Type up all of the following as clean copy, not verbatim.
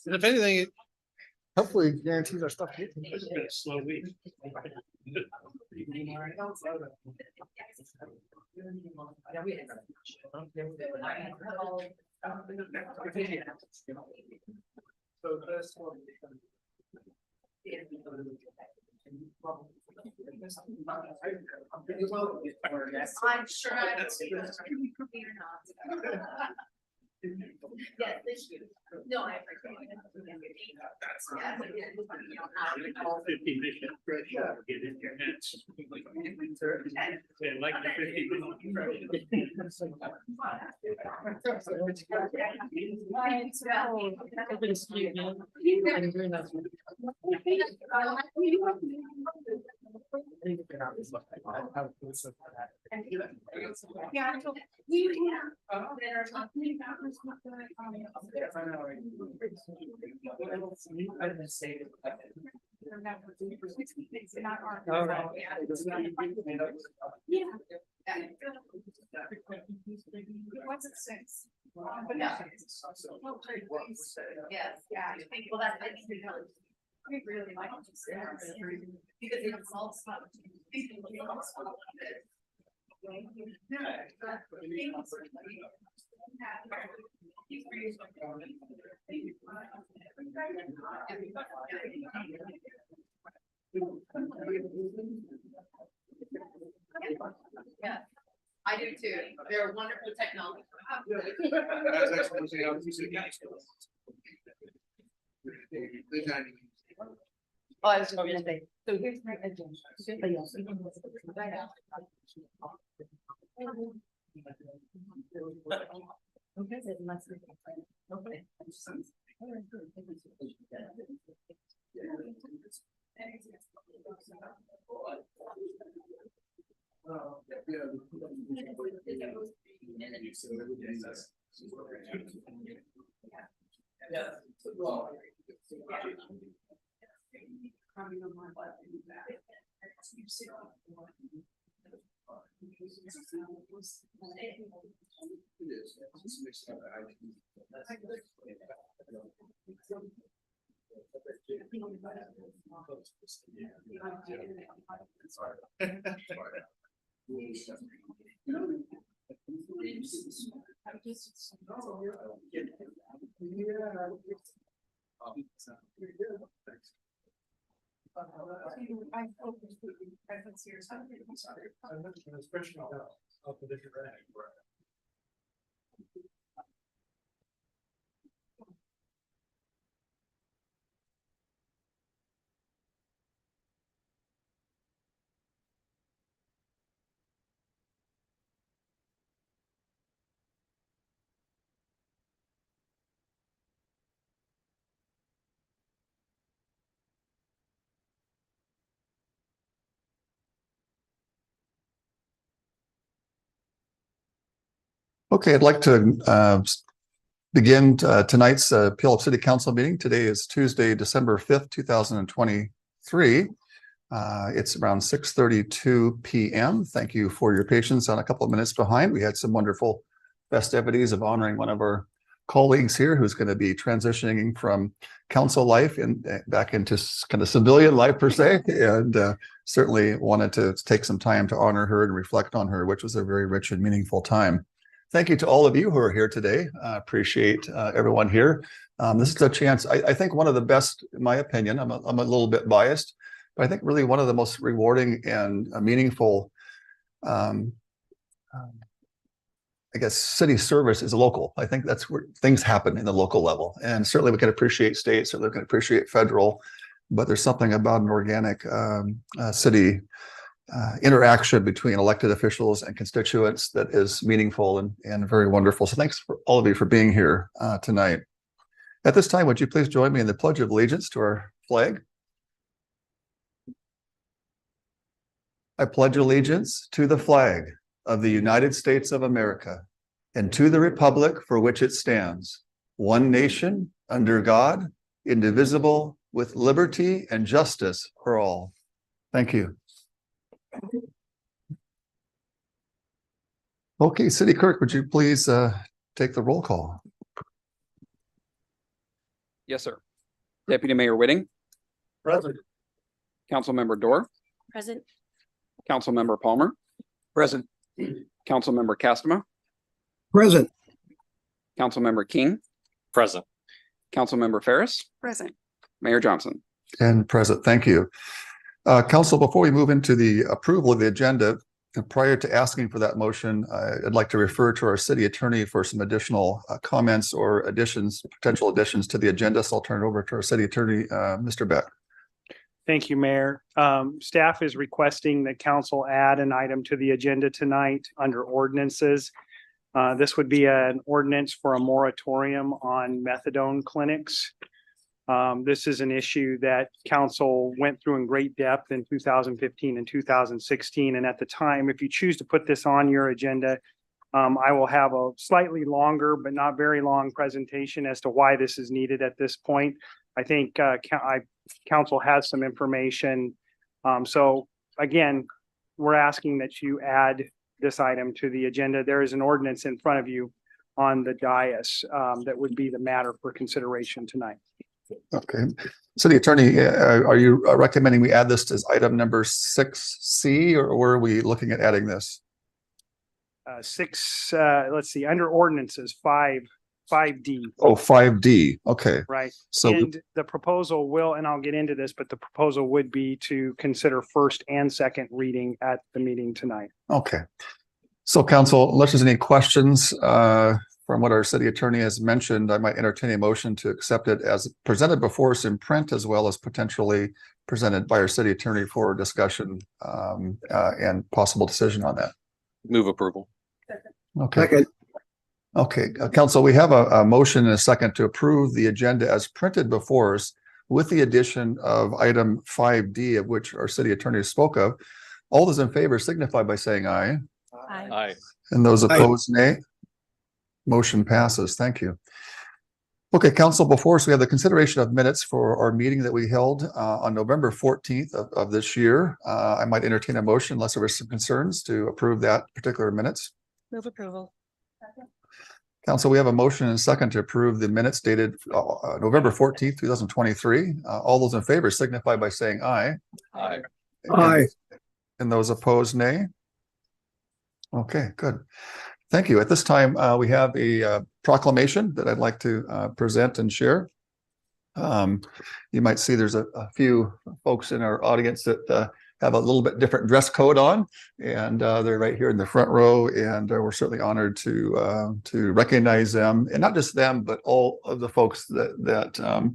And if anything, it hopefully guarantees our stuff. It's been a slow week. I'm sure that's you're not. Yes, this year. No, I appreciate it. Yeah, but yeah, you know, how- 50 minutes. Get in your hands. And like the 50 Yeah, so we have that are talking about this with the, it's not our. Yeah. It wasn't six. But no. Yes, yeah, I think, well, that's, I think we really like it. Because it's all stuff. Yeah, I do too. They're wonderful technology. Oh, I was just gonna say, so here's my agenda. Okay, so it must be- okay. I hope it's here. I'm sorry. Especially of the different. Okay, I'd like to begin tonight's Puyallup City Council meeting. Today is Tuesday, December 5th, 2023. It's around 6:32 p.m. Thank you for your patience on a couple of minutes behind. We had some wonderful festivities of honoring one of our colleagues here who's going to be transitioning from council life and back into kind of civilian life per se, and certainly wanted to take some time to honor her and reflect on her, which was a very rich and meaningful time. Thank you to all of you who are here today. Appreciate everyone here. This is a chance, I think one of the best, in my opinion, I'm a little bit biased, but I think really one of the most rewarding and meaningful, I guess, city service is local. I think that's where things happen in the local level. And certainly we can appreciate state, certainly we can appreciate federal, but there's something about an organic city interaction between elected officials and constituents that is meaningful and very wonderful. So thanks for all of you for being here tonight. At this time, would you please join me in the Pledge of Allegiance to our flag? I pledge allegiance to the flag of the United States of America and to the republic for which it stands, one nation, under God, indivisible, with liberty and justice for all. Thank you. Okay, City Clerk, would you please take the roll call? Yes, sir. Deputy Mayor Whitting, Present. Councilmember Dorr, Present. Councilmember Palmer, Present. Councilmember Castema, Present. Councilmember King, Present. Councilmember Ferris, Present. Mayor Johnson. And present, thank you. Council, before we move into the approval of the agenda, prior to asking for that motion, I'd like to refer to our city attorney for some additional comments or additions, potential additions to the agenda. So I'll turn it over to our city attorney, Mr. Beck. Thank you, Mayor. Staff is requesting that council add an item to the agenda tonight under ordinances. This would be an ordinance for a moratorium on methadone clinics. This is an issue that council went through in great depth in 2015 and 2016. And at the time, if you choose to put this on your agenda, I will have a slightly longer, but not very long presentation as to why this is needed at this point. I think council has some information. So again, we're asking that you add this item to the agenda. There is an ordinance in front of you on the dais that would be the matter for consideration tonight. Okay. City attorney, are you recommending we add this as item number 6C, or where are we looking at adding this? Let's see, under ordinances, 5D. Oh, 5D. Okay. Right. So And the proposal will, and I'll get into this, but the proposal would be to consider first and second reading at the meeting tonight. okay. So council, unless there's any questions from what our city attorney has mentioned, I might entertain a motion to accept it as presented before us in print, as well as potentially presented by our city attorney for discussion and possible decision on that. Move approval. Okay. Second. Okay, council, we have a motion and a second to approve the agenda as printed before us with the addition of item 5D, of which our city attorney spoke of. All those in favor signify by saying aye. Aye. And those opposed, nay. Motion passes. Thank you. Okay, council, before us, we have the consideration of minutes for our meeting that we held on November 14th of this year. I might entertain a motion unless there were some concerns to approve that particular minutes. Move approval. Council, we have a motion and a second to approve the minutes dated November 14th, 2023. All those in favor signify by saying aye. Aye. Aye. And those opposed, nay. Okay, good. Thank you. At this time, we have a proclamation that I'd like to present and share. You might see there's a few folks in our audience that have a little bit different dress code on, and they're right here in the front row, and we're certainly honored to recognize them, and not just them, but all of the folks that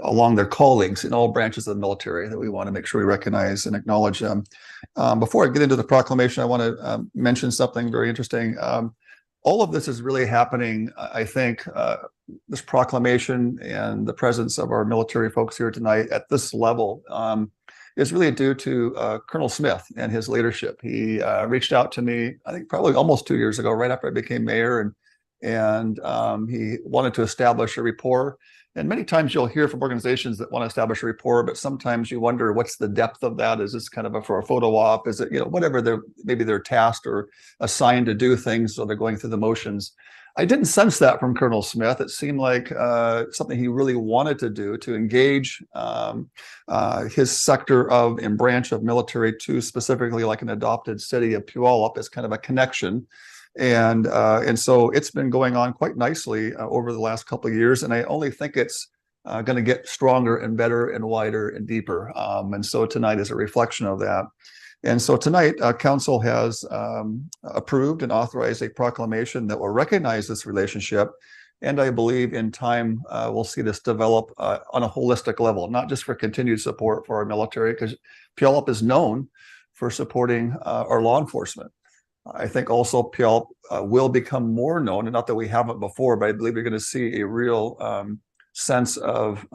along their colleagues in all branches of the military that we want to make sure we recognize and acknowledge them. Before I get into the proclamation, I want to mention something very interesting. All of this is really happening, I think, this proclamation and the presence of our military folks here tonight at this level is really due to Colonel Smith and his leadership. He reached out to me, I think probably almost 2 years ago, right after I became mayor, and he wanted to establish a rapport. And many times you'll hear from organizations that want to establish a rapport, but sometimes you wonder what's the depth of that. Is this kind of for a photo op? Is it, whatever maybe they're tasked or assigned to do things, so they're going through the motions. I didn't sense that from Colonel Smith. It seemed like something he really wanted to do to engage his sector of and branch of military to specifically like an adopted city of Puyallup as kind of a connection. And so it's been going on quite nicely over the last couple of years, and I only think it's going to get stronger and better and wider and deeper. And so tonight is a reflection of that. And so tonight, council has approved and authorized a proclamation that will recognize this relationship. And I believe in time, we'll see this develop on a holistic level, not just for continued support for our military, because Puyallup is known for supporting our law enforcement. I think also Puyallup will become more known, and not that we haven't before, but I believe you're going to see a real sense of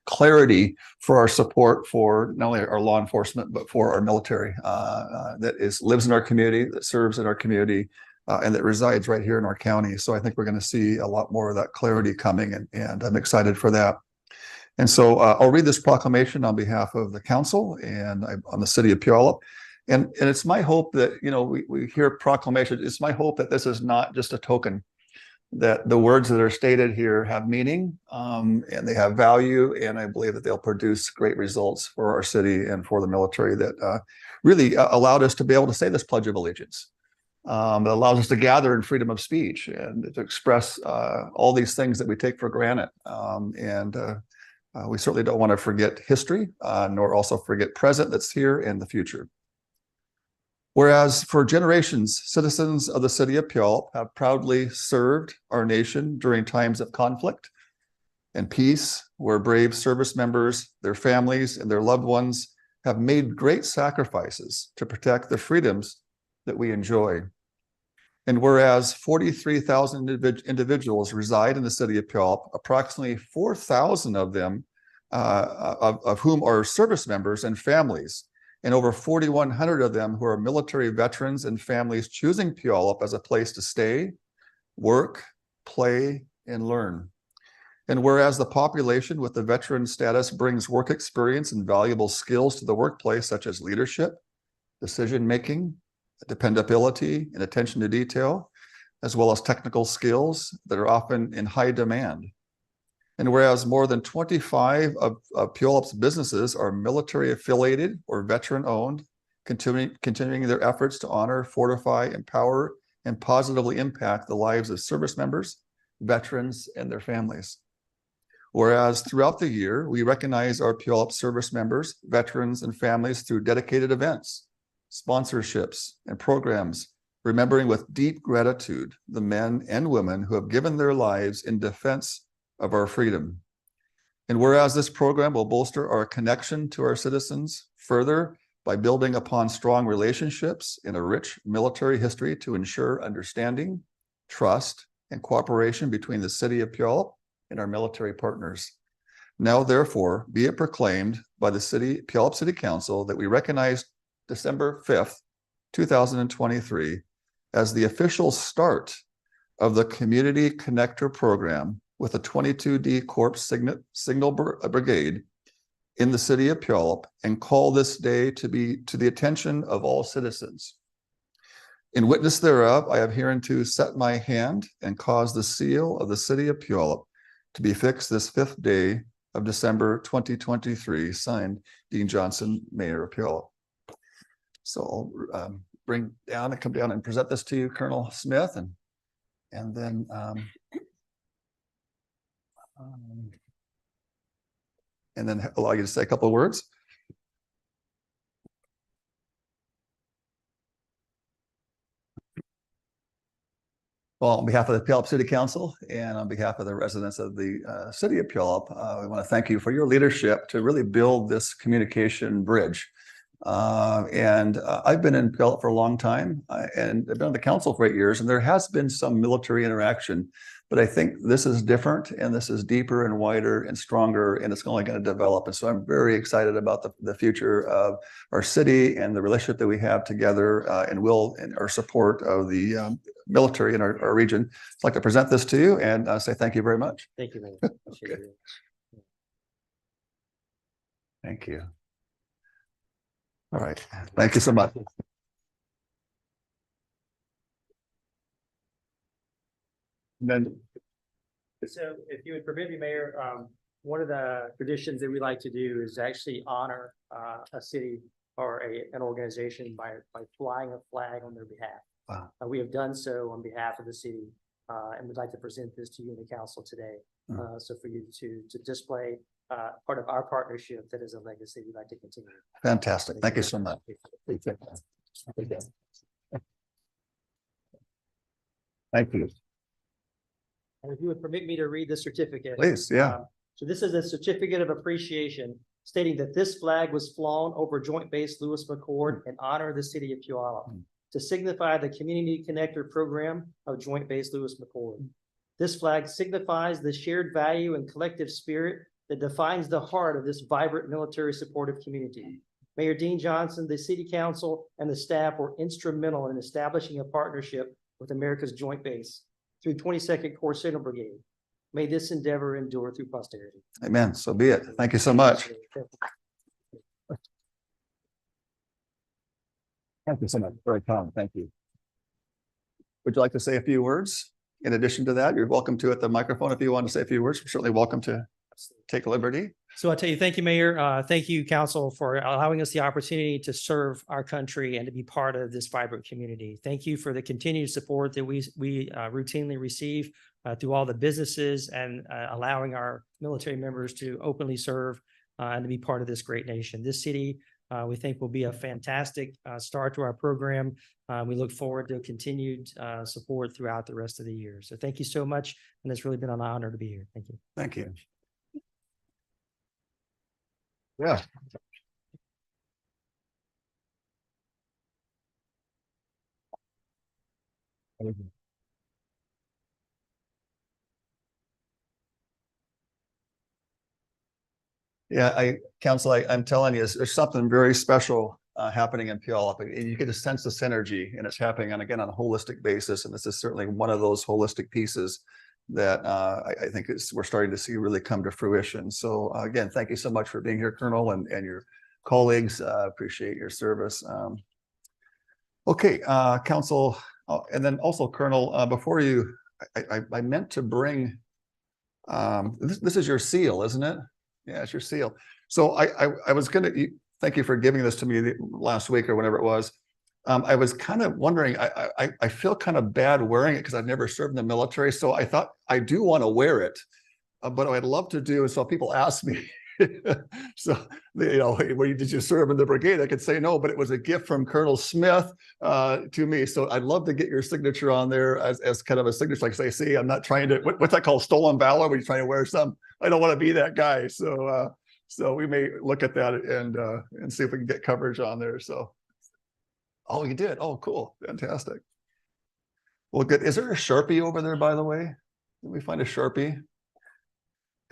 clarity for our support for not only our law enforcement, but for our military that lives in our community, that serves in our community, and that resides right here in our county. So I think we're going to see a lot more of that clarity coming, and I'm excited for that. And so I'll read this proclamation on behalf of the council and on the city of Puyallup. And it's my hope that, you know, we hear proclamation. It's my hope that this is not just a token, that the words that are stated here have meaning, and they have value. And I believe that they'll produce great results for our city and for the military that really allowed us to be able to say this Pledge of Allegiance. It allows us to gather in freedom of speech and to express all these things that we take for granted. We certainly don't want to forget history, nor also forget present that's here and the future. Whereas for generations, citizens of the city of Puyallup have proudly served our nation during times of conflict and peace, where brave service members, their families, and their loved ones have made great sacrifices to protect the freedoms that we enjoy. And whereas 43,000 individuals reside in the city of Puyallup, approximately 4,000 of them, of whom are service members and families, and over 4,100 of them who are military veterans and families choosing Puyallup as a place to stay, work, play, and learn. And whereas the population with the veteran status brings work experience and valuable skills to the workplace, such as leadership, decision-making, dependability, and attention to detail, as well as technical skills that are often in high demand. And whereas more than 25 of Puyallup's businesses are military affiliated or veteran owned, continuing their efforts to honor, fortify, empower, and positively impact the lives of service members, veterans, and their families. Whereas throughout the year, we recognize our Puyallup service members, veterans, and families through dedicated events, sponsorships, and programs, remembering with deep gratitude the men and women who have given their lives in defense of our freedom. And whereas this program will bolster our connection to our citizens further by building upon strong relationships in a rich military history to ensure understanding, trust, and cooperation between the city of Puyallup and our military partners. Now, therefore, be it proclaimed by the Puyallup City Council that we recognize December 5th, 2023 as the official start of the Community Connector Program with a 22D Corps Signal Brigade in the city of Puyallup, and call this day to be to the attention of all citizens. In witness thereof, I have hereunto set my hand and caused the seal of the city of Puyallup to be fixed this 5th day of December 2023, signed Dean Johnson, Mayor of Puyallup. So I'll come down and present this to you, Colonel Smith, and then allow you to say a couple of words. Well, on behalf of the Puyallup City Council and on behalf of the residents of the city of Puyallup, we want to thank you for your leadership to really build this communication bridge. I've been in Puyallup for a long time, and I've been on the council for 8 years, and there has been some military interaction, but I think this is different, and this is deeper and wider and stronger, and it's only going to develop. And so I'm very excited about the future of our city and the relationship that we have together, and our support of the military in our region. I'd like to present this to you and say thank you very much. Thank you, man. Okay. Thank you. All right. Thank you so much. And then, So if you would permit me, Mayor, one of the traditions that we like to do is actually honor a city or an organization by flying a flag on their behalf. Wow. We have done so on behalf of the city, and we'd like to present this to you in the council today. So for you to display part of our partnership that is a legacy we'd like to continue. Fantastic. Thank you so much. Thank you. And if you would permit me to read the certificate. Please, yeah. So this is a certificate of appreciation stating that this flag was flown over Joint Base Lewis McChord in honor of the city of Puyallup to signify the Community Connector Program of Joint Base Lewis McChord. This flag signifies the shared value and collective spirit that defines the heart of this vibrant military supportive community. Mayor Dean Johnson, the City Council, and the staff were instrumental in establishing a partnership with America's Joint Base through 22nd Corps Signal Brigade. May this endeavor endure through posterity. Amen. So be it. Thank you so much. Thank you so much. Very kind. Thank you. Would you like to say a few words? In addition to that, you're welcome to at the microphone if you want to say a few words. You're certainly welcome to take liberty. So I tell you, thank you, Mayor. Thank you, Council, for allowing us the opportunity to serve our country and to be part of this vibrant community. Thank you for the continued support that we routinely receive through all the businesses and allowing our military members to openly serve and to be part of this great nation. This city, we think, will be a fantastic start to our program. We look forward to continued support throughout the rest of the year. So thank you so much. And it's really been an honor to be here. Thank you. Thank you. Yeah. Yeah, I'm telling you, there's something very special happening in Puyallup. You get to sense the synergy, and it's happening on a holistic basis. And this is certainly one of those holistic pieces that I think we're starting to see really come to fruition. So again, thank you so much for being here, Colonel, and your colleagues. Appreciate your service. Okay, Council, and then also Colonel, before you, I meant to bring, this is your seal, isn't it? Yeah, it's your seal. So I was going to, thank you for giving this to me last week or whenever it was. I was kind of wondering, I feel kind of bad wearing it because I've never served in the military. So I thought I do want to wear it, but what I'd love to do is, so people ask me, so, did you serve in the brigade? I could say no, but it was a gift from Colonel Smith to me. So I'd love to get your signature on there as kind of a signature, like say, see, I'm not trying to, what's that called? Stolen valor, when you're trying to wear some, I don't want to be that guy. So, so we may look at that and see if we can get coverage on there. So, oh, you did? Oh, cool. Fantastic. Well, good. Is there a Sharpie over there, by the way? Can we find a Sharpie?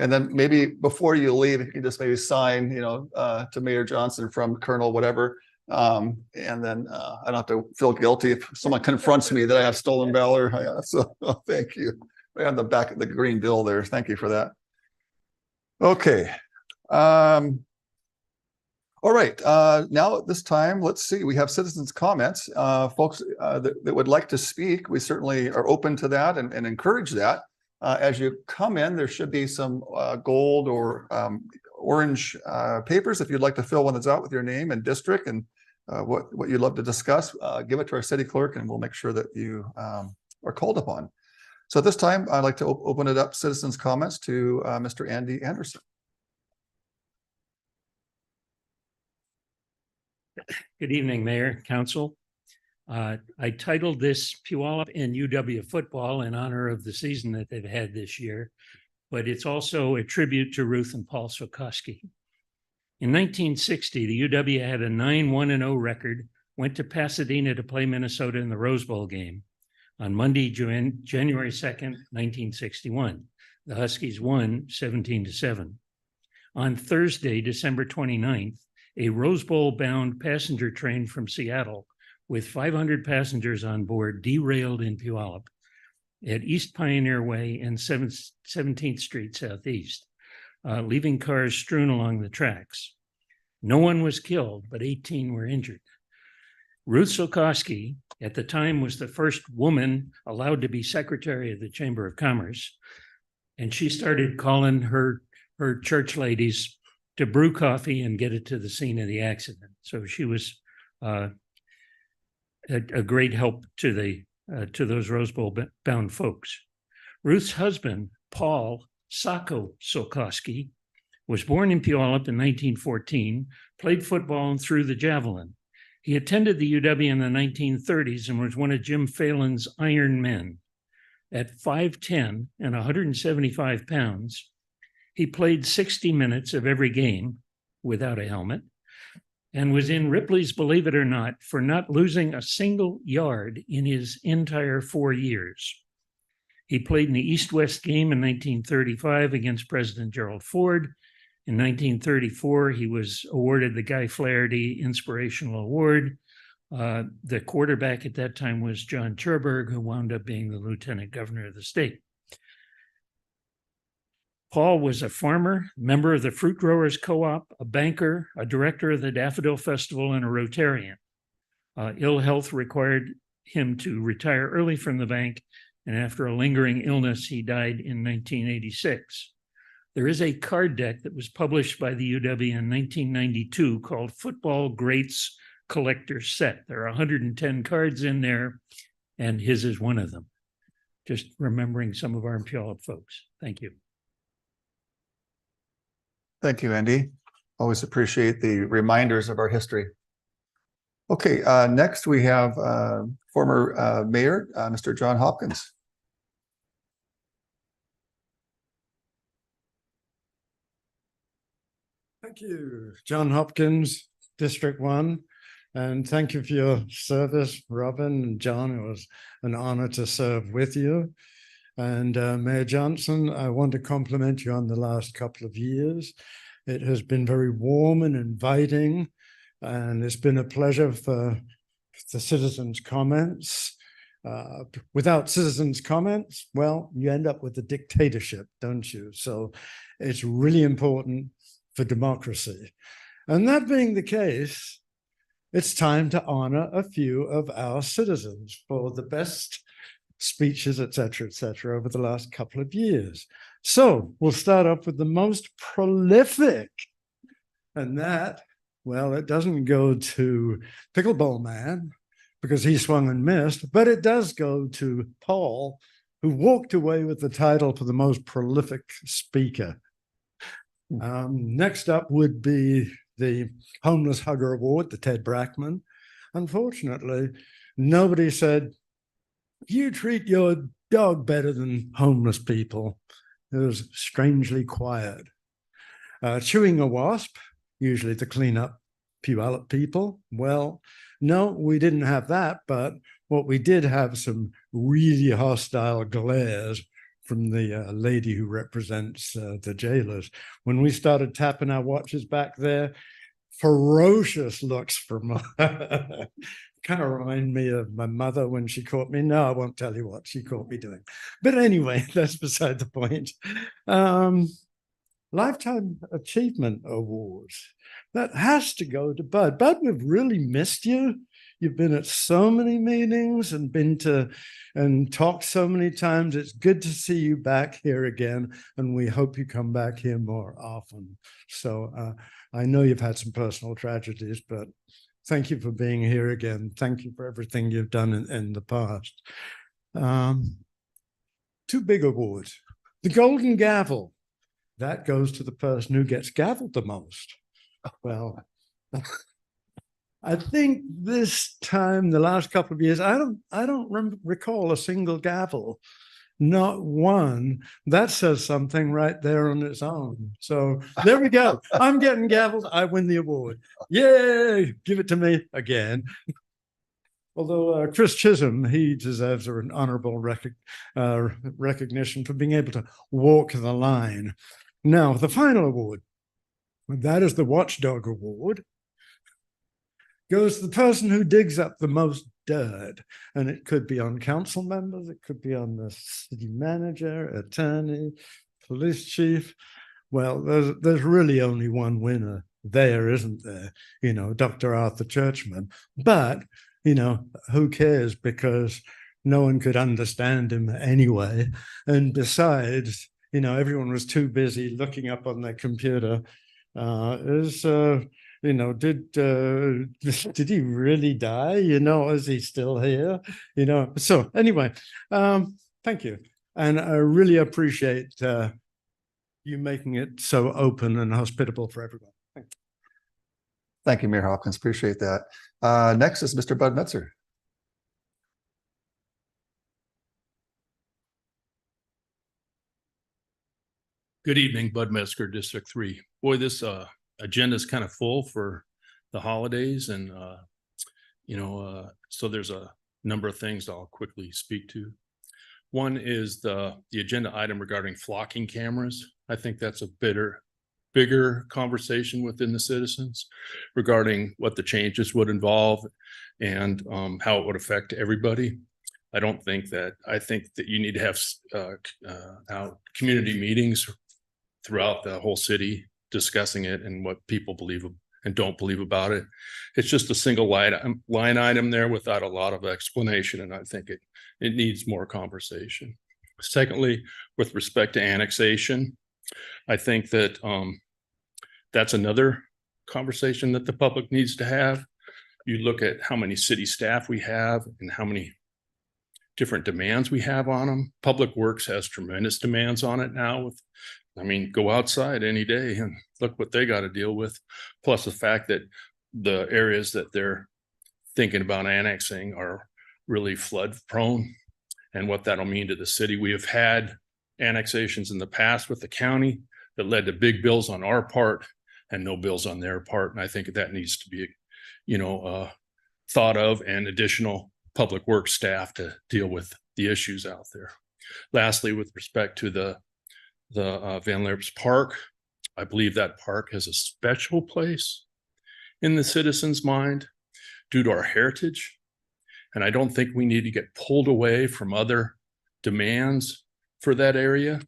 And then maybe before you leave, you can just maybe sign, to Mayor Johnson from Colonel whatever. And then I don't have to feel guilty if someone confronts me that I have stolen valor. So thank you. Right on the back of the green bill there. Thank you for that. Okay. All right. Now at this time, let's see. We have citizens' comments. Folks that would like to speak, we certainly are open to that and encourage that. As you come in, there should be some gold or orange papers. If you'd like to fill one that's out with your name and district and what you'd love to discuss, give it to our city clerk and we'll make sure that you are called upon. So at this time, I'd like to open it up, citizens' comments, to Mr. Andy Anderson. Good evening, Mayor, Council. I titled this Puyallup and UW football in honor of the season that they've had this year, but it's also a tribute to Ruth and Paul Sokoski. In 1960, the UW had a 9-1-0 record, went to Pasadena to play Minnesota in the Rose Bowl game. On Monday, January 2nd, 1961, the Huskies won 17-7. On Thursday, December 29th, a Rose Bowl bound passenger train from Seattle with 500 passengers on board derailed in Puyallup at East Pioneer Way and 17th Street Southeast, leaving cars strewn along the tracks. No one was killed, but 18 were injured. Ruth Sokoski, at the time, was the first woman allowed to be secretary of the Chamber of Commerce, and she started calling her church ladies to brew coffee and get it to the scene of the accident. So she was a great help to those Rose Bowl bound folks. Ruth's husband, Paul Sacco Sokoski, was born in Puyallup in 1914, played football and threw the javelin. He attended the UW in the 1930s and was one of Jim Phelan's Iron Men. At 5'10" and 175 pounds, he played 60 minutes of every game without a helmet and was in Ripley's Believe It or Not for not losing a single yard in his entire 4 years. He played in the East-West game in 1935 against President Gerald Ford. In 1934, he was awarded the Guy Flaherty Inspirational Award. The quarterback at that time was John Cherberg, who wound up being the lieutenant governor of the state. Paul was a farmer, member of the Fruit Growers Co-op, a banker, a director of the Daffodil Festival, and a Rotarian. Ill health required him to retire early from the bank, and after a lingering illness, he died in 1986. There is a card deck that was published by the UW in 1992 called Football Greats Collector's Set. There are 110 cards in there, and his is one of them. Just remembering some of our Puyallup folks. Thank you. Thank you, Andy. Always appreciate the reminders of our history. Okay, next we have former Mayor, Mr. John Hopkins. Thank you, John Hopkins, District 1. And thank you for your service, Robin and John. It was an honor to serve with you. And Mayor Johnson, I want to compliment you on the last couple of years. It has been very warm and inviting, and it's been a pleasure for the citizens' comments. Without citizens' comments, well, you end up with a dictatorship, don't you? So it's really important for democracy. And that being the case, it's time to honor a few of our citizens for the best speeches, et cetera, over the last couple of years. So we'll start off with the most prolific. And that, well, it doesn't go to Pickleball Man because he swung and missed, but it does go to Paul, who walked away with the title for the most prolific speaker. Next up would be the Homeless Hugger Award, the Ted Brackman. Unfortunately, nobody said, you treat your dog better than homeless people. It was strangely quiet. Chewing a Wasp, usually to clean up Puyallup people. Well, no, we didn't have that, but what we did have some really hostile glares from the lady who represents the jailers. When we started tapping our watches back there, ferocious looks from kind of remind me of my mother when she caught me. No, I won't tell you what she caught me doing. But anyway, that's beside the point. Lifetime Achievement Awards. That has to go to Bud. Bud, we've really missed you. You've been at so many meetings and been to and talked so many times. It's good to see you back here again, and we hope you come back here more often. So I know you've had some personal tragedies, but thank you for being here again. Thank you for everything you've done in the past. Two big awards. The Golden Gavel. That goes to the person who gets gavelled the most. Well, I think this time, the last couple of years, I don't recall a single gavel, not one. That says something right there on its own. So there we go. I'm getting gavelled. I win the award. Yay! Give it to me again. Although Chris Chisholm, he deserves an honorable recognition for being able to walk the line. Now, the final award, that is the Watchdog Award, goes to the person who digs up the most dirt. And it could be on council members, it could be on the city manager, attorney, police chief. Well, there's really only one winner there, isn't there? You know, Dr. Arthur Churchman. But, you know, who cares? Because no one could understand him anyway. And besides, you know, everyone was too busy looking up on their computer. You know, did he really die? You know, is he still here? You know, so anyway, thank you. And I really appreciate you making it so open and hospitable for everyone. Thank you. Thank you, Mayor Hopkins. Appreciate that. Next is Mr. Bud Metzer. Good evening, Bud Metzger, District 3. Boy, this agenda is kind of full for the holidays, and so there's a number of things I'll quickly speak to. One is the agenda item regarding flocking cameras. I think that's a bigger conversation within the citizens regarding what the changes would involve and how it would affect everybody. I think that you need to have community meetings throughout the whole city discussing it and what people believe and don't believe about it. It's just a single line item there without a lot of explanation, and I think it needs more conversation. Secondly, with respect to annexation, I think that that's another conversation that the public needs to have. You look at how many city staff we have and how many different demands we have on them. Public Works has tremendous demands on it now. Go outside any day and look what they got to deal with. Plus the fact that the areas that they're thinking about annexing are really flood prone, and what that'll mean to the city. We have had annexations in the past with the county that led to big bills on our part and no bills on their part. And I think that needs to be, thought of, and additional public works staff to deal with the issues out there. Lastly, with respect to the Van Lerp's Park, I believe that park has a special place in the citizens' mind due to our heritage. And I don't think we need to get pulled away from other demands for that area.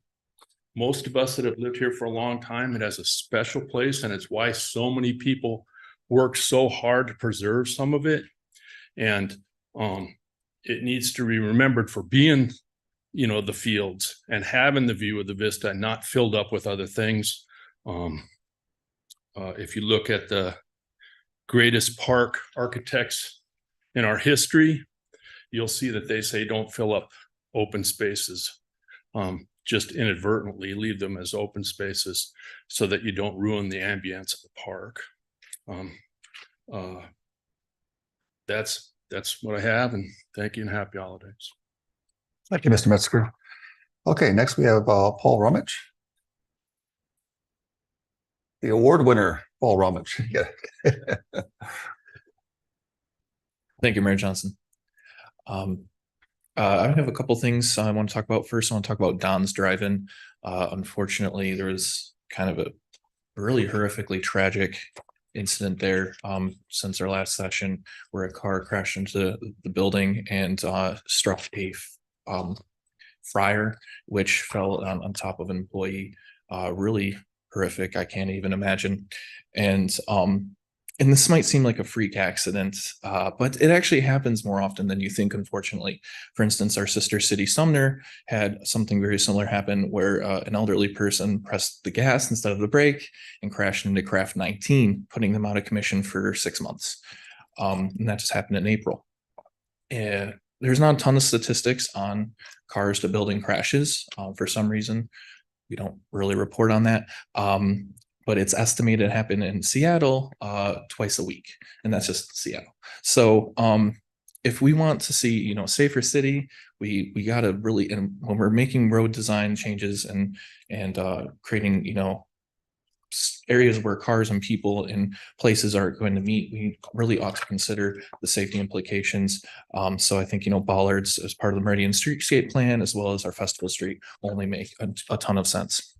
Most of us that have lived here for a long time, it has a special place, and it's why so many people work so hard to preserve some of it. And it needs to be remembered for being, the fields and having the view of the vista and not filled up with other things. If you look at the greatest park architects in our history, you'll see that they say don't fill up open spaces. Just inadvertently leave them as open spaces so that you don't ruin the ambience of the park. That's what I have, and thank you and happy holidays. Thank you, Mr. Metzger. Okay, next we have Paul Rummage. The award winner, Paul Rummage. Yeah. Thank you, Mayor Johnson. I have a couple things I want to talk about. First, I want to talk about Don's Drive-In. Unfortunately, there was kind of a really horrifically tragic incident there since our last session, where a car crashed into the building and struck a fryer, which fell on top of an employee. Really horrific. I can't even imagine. And this might seem like a freak accident, but it actually happens more often than you think, unfortunately. For instance, our sister city, Sumner, had something very similar happen where an elderly person pressed the gas instead of the brake and crashed into Craft 19, putting them out of commission for 6 months. And that just happened in April. And there's not a ton of statistics on cars to building crashes. For some reason, we don't really report on that. But it's estimated to happen in Seattle twice a week, and that's just Seattle. So if we want to see, safer city, we got to really, and when we're making road design changes and creating, areas where cars and people and places are going to meet, we really ought to consider the safety implications. So I think, bollards as part of the Meridian Streetscape Plan, as well as our Festival Street, only make a ton of sense.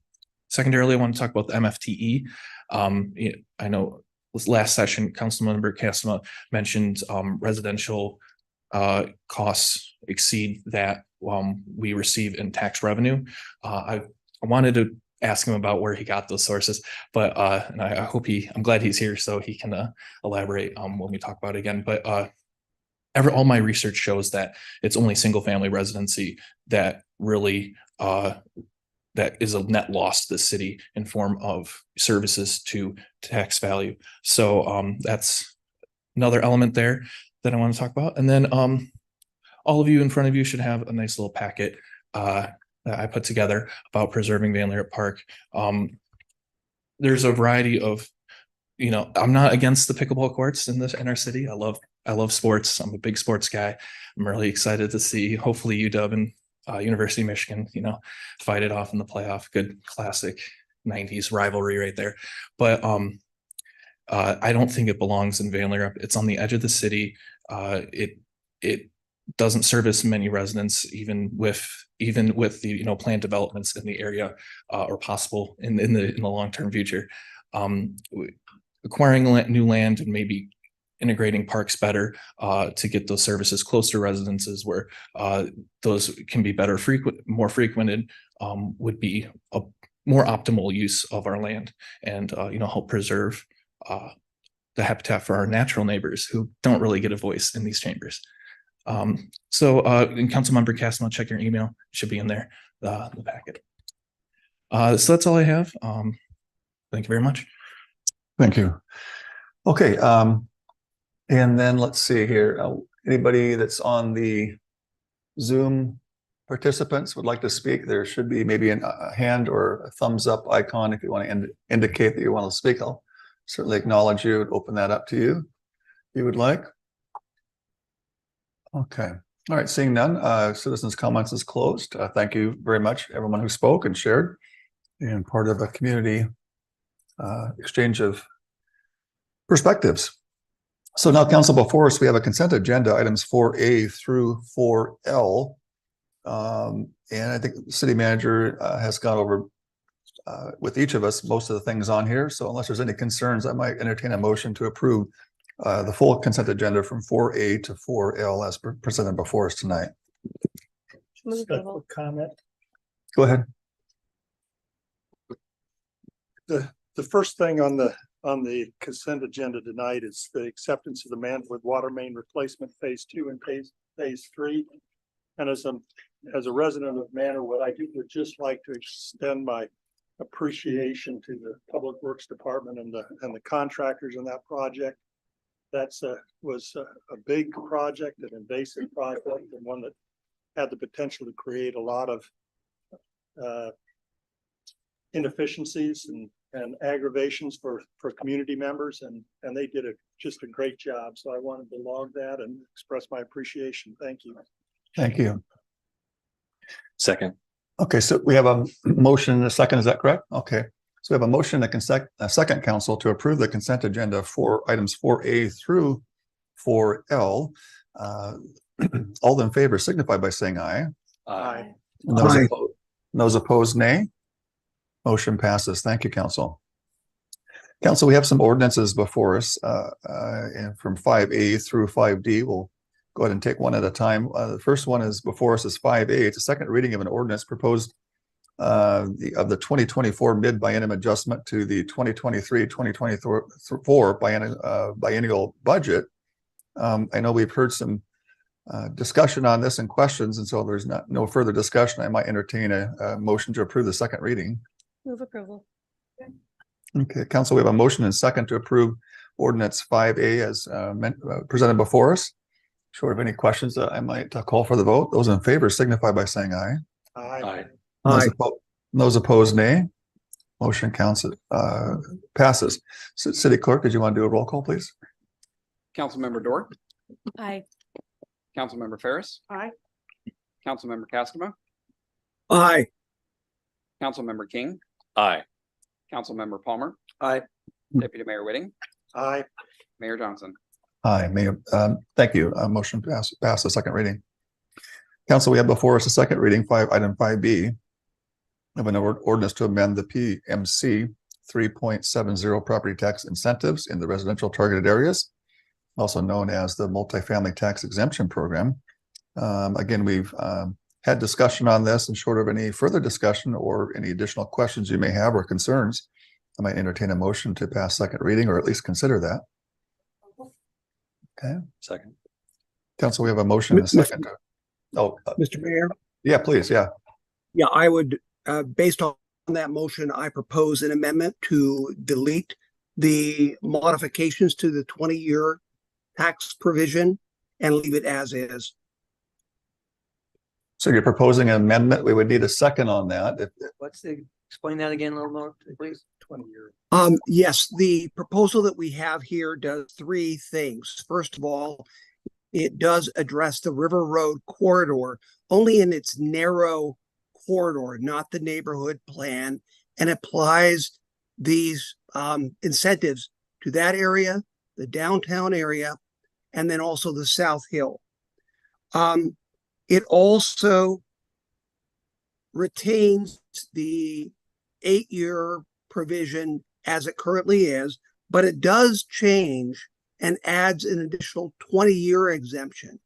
Secondarily, I want to talk about the MFTE. I know this last session, Councilmember Castema mentioned residential costs exceed that we receive in tax revenue. I wanted to ask him about where he got those sources, but and I hope I'm glad he's here so he can elaborate when we talk about it again. But all my research shows that it's only single family residency that really that is a net loss to the city in form of services to tax value. So that's another element there that I want to talk about. And then all of you in front of you should have a nice little packet that I put together about preserving Van Lerp Park. There's a variety of, I'm not against the pickleball courts in our city. I love sports. I'm a big sports guy. I'm really excited to see hopefully UW and University of Michigan, fight it off in the playoff. Good classic 90s rivalry right there. But I don't think it belongs in Van Lerp. It's on the edge of the city. doesn't service many residents, even with the, you know, planned developments in the area or possible in the long-term future. Acquiring new land and maybe integrating parks better to get those services close to residences where those can be more frequented would be a more optimal use of our land, and you know, help preserve the habitat for our natural neighbors who don't really get a voice in these chambers. So and Councilmember Castmo, check your email. It should be in there, the packet. So that's all I have. Thank you very much. Thank you. Okay, and then let's see here. Anybody that's on the Zoom participants would like to speak, there should be maybe a hand or a thumbs up icon if you want to indicate that you want to speak. I'll certainly acknowledge you and open that up to you if you would like. Okay. All right. Seeing none, citizens' comments is closed. Thank you very much, everyone who spoke and shared, and part of a community exchange of perspectives. So now, council, before us, we have a consent agenda, items 4A through 4L. And I think the city manager has gone over with each of us most of the things on here. So unless there's any concerns, I might entertain a motion to approve the full consent agenda from 4A to 4L as presented before us tonight. Comment. Go ahead. The first thing on the consent agenda tonight is the acceptance of the Manwood Water Main Replacement Phase 2 and Phase 3. And as a resident of Manwood, I would just like to extend my appreciation to the Public Works Department and the contractors in that project. That's was a big project, an invasive project, and one that had the potential to create a lot of inefficiencies and aggravations for community members, and they did just a great job. So I wanted to log that and express my appreciation. Thank you. Thank you. Second. Okay, so we have a motion and a second. Is that correct? Okay. So we have a motion and a second, council, to approve the consent agenda for items 4A through 4L. All in favor signify by saying aye. Aye. And those opposed, nay. Motion passes. Thank you, council. Council, we have some ordinances before us and from 5A through 5D. We'll go ahead and take one at a time. The first one is before us is 5A. It's a second reading of an ordinance proposed of the 2024 mid-biennium adjustment to the 2023-2024 biennial budget. I know we've heard some discussion on this and questions, and so there's no further discussion. I might entertain a motion to approve the second reading. Move approval. Okay, council, we have a motion and second to approve ordinance 5A as presented before us. Short of any questions, I might call for the vote. Those in favor signify by saying aye. Aye. Those opposed, nay. Motion passes. So, City Clerk, did you want to do a roll call, please? Councilmember Dorr, Aye. Councilmember Ferris, Aye. Councilmember Castamo, Aye. Councilmember King, Aye. Councilmember Palmer, Aye. Deputy Mayor Whitting, Aye. Mayor Johnson. Aye, Mayor. Thank you. Motion pass the second reading. Council, we have before us a second reading, item 5B of an ordinance to amend the PMC 3.70 property tax incentives in the residential targeted areas, also known as the multifamily tax exemption program. Again, we've had discussion on this, and short of any further discussion or any additional questions you may have or concerns, I might entertain a motion to pass second reading, or at least consider that. Okay. Second. Council, we have a motion and a second. Mr. Mayor? Yeah, please. Yeah. Yeah, I would, based on that motion, I propose an amendment to delete the modifications to the 20-year tax provision and leave it as is. So you're proposing an amendment. We would need a second on that. Explain that again a little more, please. 20 years. Yes, the proposal that we have here does three things. First of all, it does address the River Road corridor only in its narrow corridor, not the neighborhood plan, and applies these incentives to that area, the downtown area, and then also the South Hill. It also retains the 8-year provision as it currently is, but it does change and adds an additional 20-year exemption.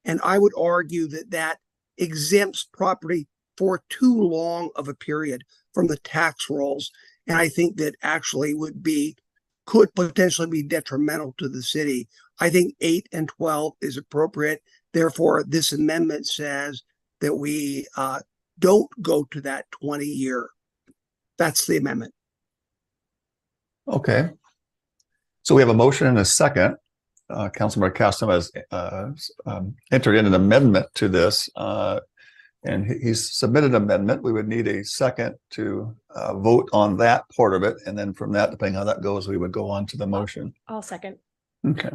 And I would argue that that exempts property for too long of a period from the tax rolls. And I think that actually could potentially be detrimental to the city. I think 8 and 12 is appropriate. Therefore, this amendment says that we don't go to that 20-year. That's the amendment. Okay. So we have a motion and a second. Councilmember Caston has entered in an amendment to this, and he's submitted an amendment. We would need a second to vote on that part of it, and then from that, depending on how that goes, we would go on to the motion. I'll second. Okay.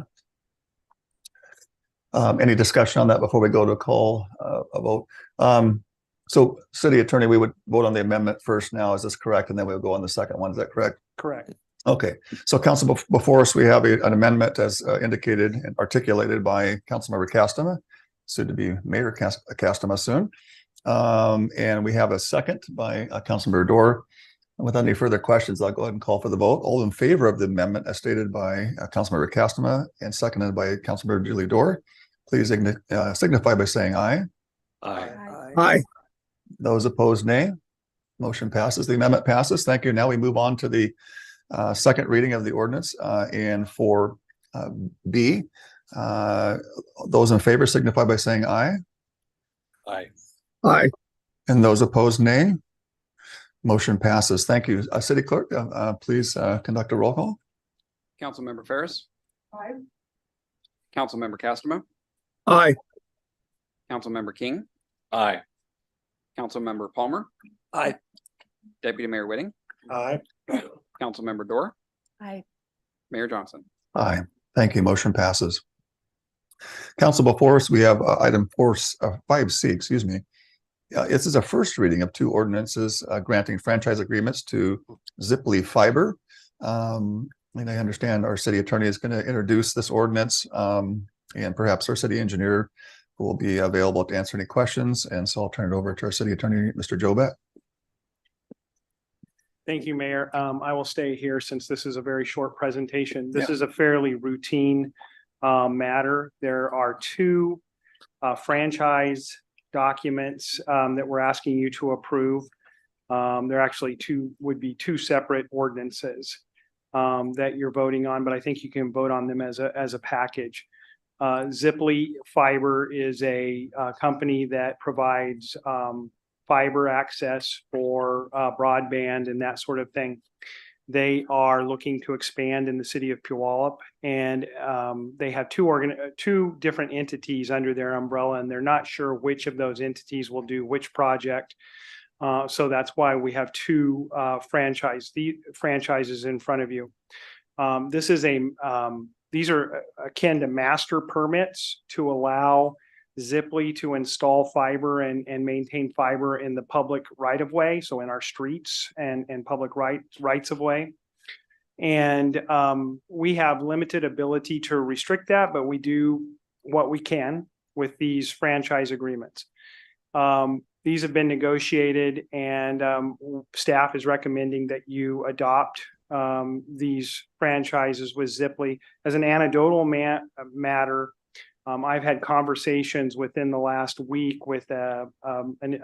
Any discussion on that before we go to call a vote? So, City Attorney, we would vote on the amendment first now. Is this correct? And then we'll go on the second one. Is that correct? Correct. Okay, so council, before us, we have an amendment as indicated and articulated by Councilmember Castema, soon to be Mayor Castema soon. And we have a second by Councilmember Dorr. Without any further questions, I'll go ahead and call for the vote. All in favor of the amendment as stated by Councilmember Castema and seconded by Councilmember Julie Dorr, please signify by saying aye. Aye. Aye. Those opposed, nay. Motion passes. The amendment passes. Thank you. Now we move on to the second reading of the ordinance, and for B, those in favor signify by saying aye. Aye. Aye. And those opposed, nay. Motion passes. Thank you. City Clerk, please conduct a roll call. Councilmember Ferris, Aye. Councilmember Castema, Aye. Councilmember King, Aye. Councilmember Palmer. Aye. Deputy Mayor Whitting, Aye. Councilmember Dorr, Aye. Mayor Johnson. Aye. Thank you. Motion passes. Council, before us, we have item 5C, excuse me. This is a first reading of 2 ordinances granting franchise agreements to Ziply Fiber. And I understand our city attorney is going to introduce this ordinance, and perhaps our city engineer will be available to answer any questions. And so I'll turn it over to our city attorney, Mr. Jobet. Thank you, Mayor. I will stay here since this is a very short presentation. This is a fairly routine matter. There are 2 franchise documents that we're asking you to approve. They're actually would be 2 separate ordinances that you're voting on, but I think you can vote on them as a package. Ziply Fiber is a company that provides fiber access for broadband and that sort of thing. They are looking to expand in the city of Puyallup, and they have 2 different entities under their umbrella, and they're not sure which of those entities will do which project. So that's why we have 2 franchises in front of you. These are akin to master permits to allow Ziply to install fiber and maintain fiber in the public right of way, so in our streets and public rights of way. And we have limited ability to restrict that, but we do what we can with these franchise agreements. These have been negotiated, and staff is recommending that you adopt these franchises with Ziply. As an anecdotal matter, I've had conversations within the last week with a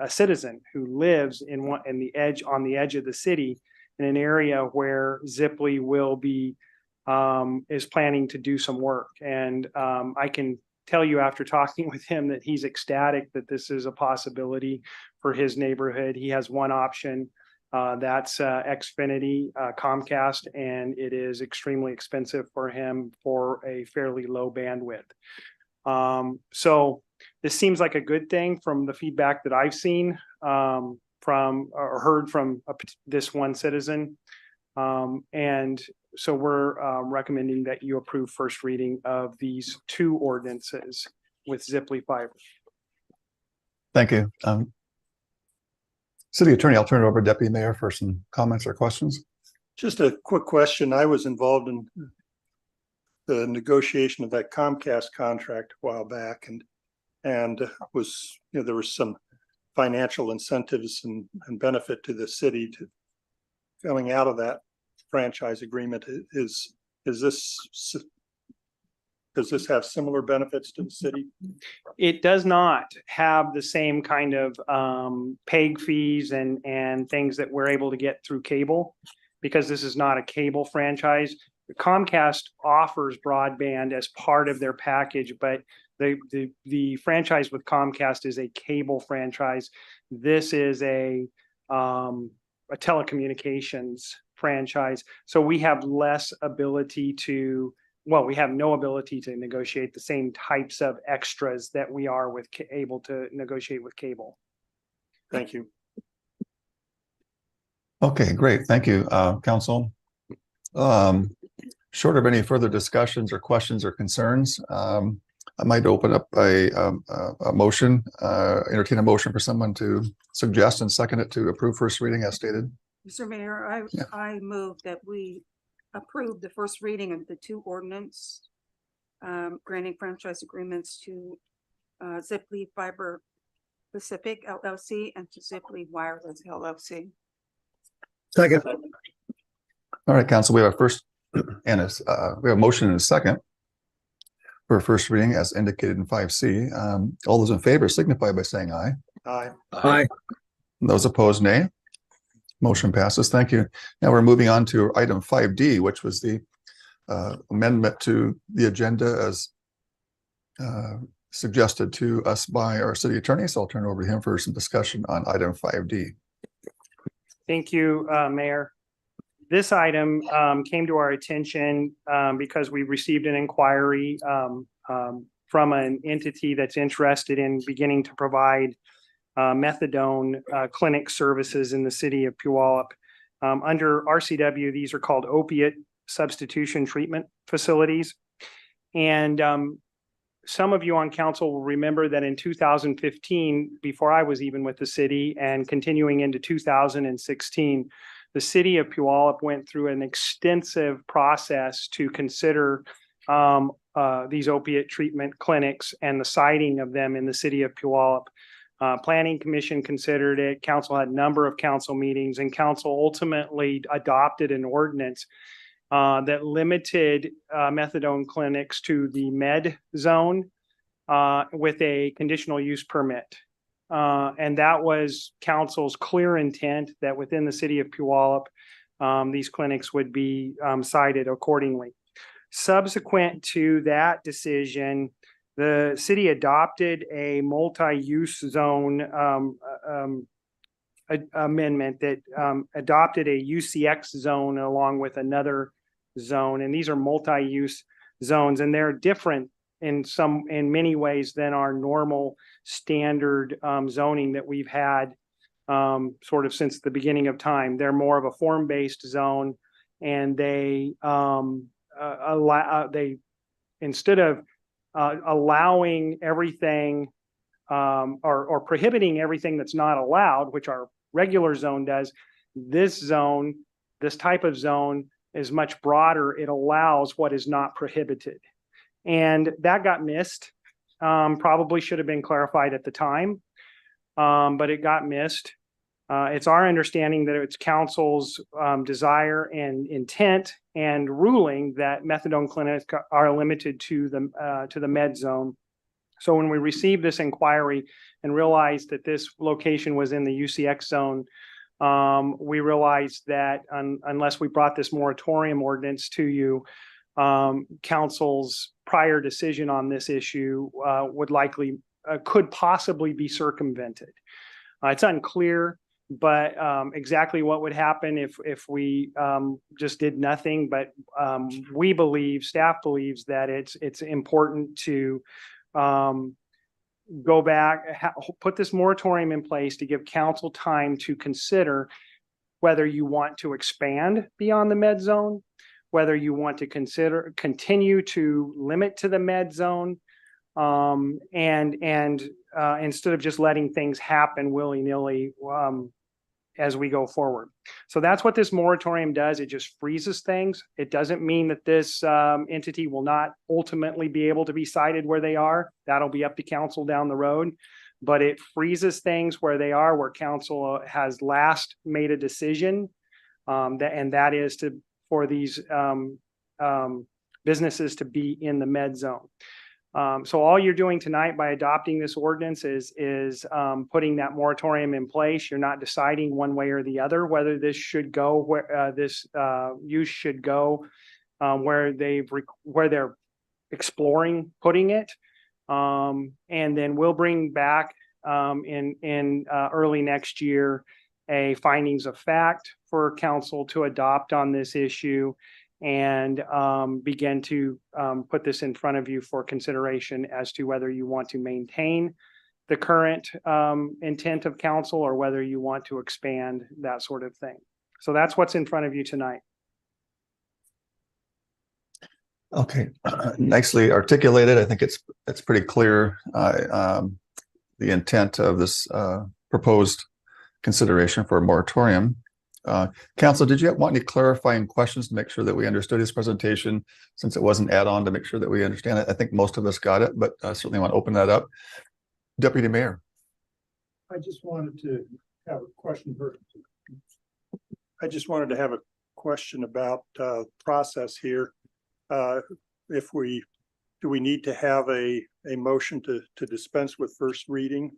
citizen who lives on the edge of the city, in an area where Ziply will be is planning to do some work. And I can tell you after talking with him that he's ecstatic that this is a possibility for his neighborhood. He has one option, that's Xfinity, Comcast, and it is extremely expensive for him for a fairly low bandwidth. So this seems like a good thing from the feedback that I've seen from or heard from this one citizen. And so we're recommending that you approve first reading of these 2 ordinances with Ziply Fiber. Thank you. City Attorney, I'll turn it over to Deputy Mayor for some comments or questions. Just a quick question. I was involved in the negotiation of that Comcast contract a while back, and and was, there was some financial incentives and benefit to the city to coming out of that franchise agreement. Is this, does this have similar benefits to the city? It does not have the same kind of PEG fees and things that we're able to get through cable, because this is not a cable franchise. Comcast offers broadband as part of their package, but the franchise with Comcast is a cable franchise. This is a telecommunications franchise. So we have less ability to, well, we have no ability to negotiate the same types of extras that we are with able to negotiate with cable. Thank you. Okay, great. Thank you, council. Short of any further discussions or questions or concerns, I might open up a motion, entertain a motion for someone to suggest and second it to approve first reading as stated. Mr. Mayor, I move that we approve the first reading of the two ordinance granting franchise agreements to Ziply Fiber Pacific LLC and to Ziply Wireless LLC. Second. All right, council, we have a first and we have a motion and a second for first reading as indicated in 5C. All those in favor signify by saying aye. Aye. Aye. Those opposed, nay. Motion passes. Thank you. Now we're moving on to item 5D, which was the amendment to the agenda as suggested to us by our city attorney. So I'll turn it over to him for some discussion on item 5D. Thank you, Mayor. This item came to our attention because we received an inquiry from an entity that's interested in beginning to provide methadone clinic services in the city of Puyallup. Under RCW, these are called opiate substitution treatment facilities. And some of you on council will remember that in 2015, before I was even with the city and continuing into 2016, the city of Puyallup went through an extensive process to consider these opiate treatment clinics and the siting of them in the city of Puyallup. Planning Commission considered it. Council had a number of council meetings, and council ultimately adopted an ordinance that limited methadone clinics to the med zone with a conditional use permit. And that was council's clear intent that within the city of Puyallup, these clinics would be cited accordingly. Subsequent to that decision, the city adopted a multi-use zone amendment that adopted a UCX zone along with another zone. And these are multi-use zones, and they're different in many ways than our normal standard zoning that we've had sort of since the beginning of time. They're more of a form-based zone, and they instead of allowing everything or prohibiting everything that's not allowed, which our regular zone does, this type of zone is much broader. It allows what is not prohibited. And that got missed. Probably should have been clarified at the time, but it got missed. It's our understanding that it's council's desire and intent and ruling that methadone clinics are limited to the med zone. So when we received this inquiry and realized that this location was in the UCX zone, we realized that unless we brought this moratorium ordinance to you, council's prior decision on this issue could possibly be circumvented. It's unclear, but exactly what would happen if we just did nothing. But we believe, staff believes that it's important to go back, put this moratorium in place to give council time to consider whether you want to expand beyond the med zone, whether you want to continue to limit to the med zone, and instead of just letting things happen willy-nilly as we go forward. So that's what this moratorium does. It just freezes things. It doesn't mean that this entity will not ultimately be able to be cited where they are. That'll be up to council down the road. But it freezes things where they are, where council has last made a decision. That is for these businesses to be in the med zone. So all you're doing tonight by adopting this ordinance is putting that moratorium in place. You're not deciding one way or the other whether this should go where this use should go where they're exploring putting it. And then we'll bring back in early next year a findings of fact for council to adopt on this issue, and begin to put this in front of you for consideration as to whether you want to maintain the current intent of council or whether you want to expand that sort of thing. So that's what's in front of you tonight. Okay, nicely articulated. I think it's pretty clear the intent of this proposed consideration for a moratorium. Council, did you want any clarifying questions to make sure that we understood his presentation, since it was an add-on, to make sure that we understand it? I think most of us got it, but I certainly want to open that up. Deputy Mayor. I just wanted to have a question about process here. Do we need to have a motion to dispense with first reading?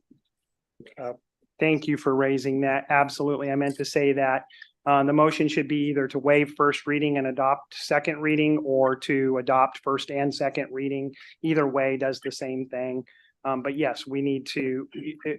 Thank you for raising that. Absolutely. I meant to say that the motion should be either to waive first reading and adopt second reading, or to adopt first and second reading. Either way does the same thing. But yes, we need to,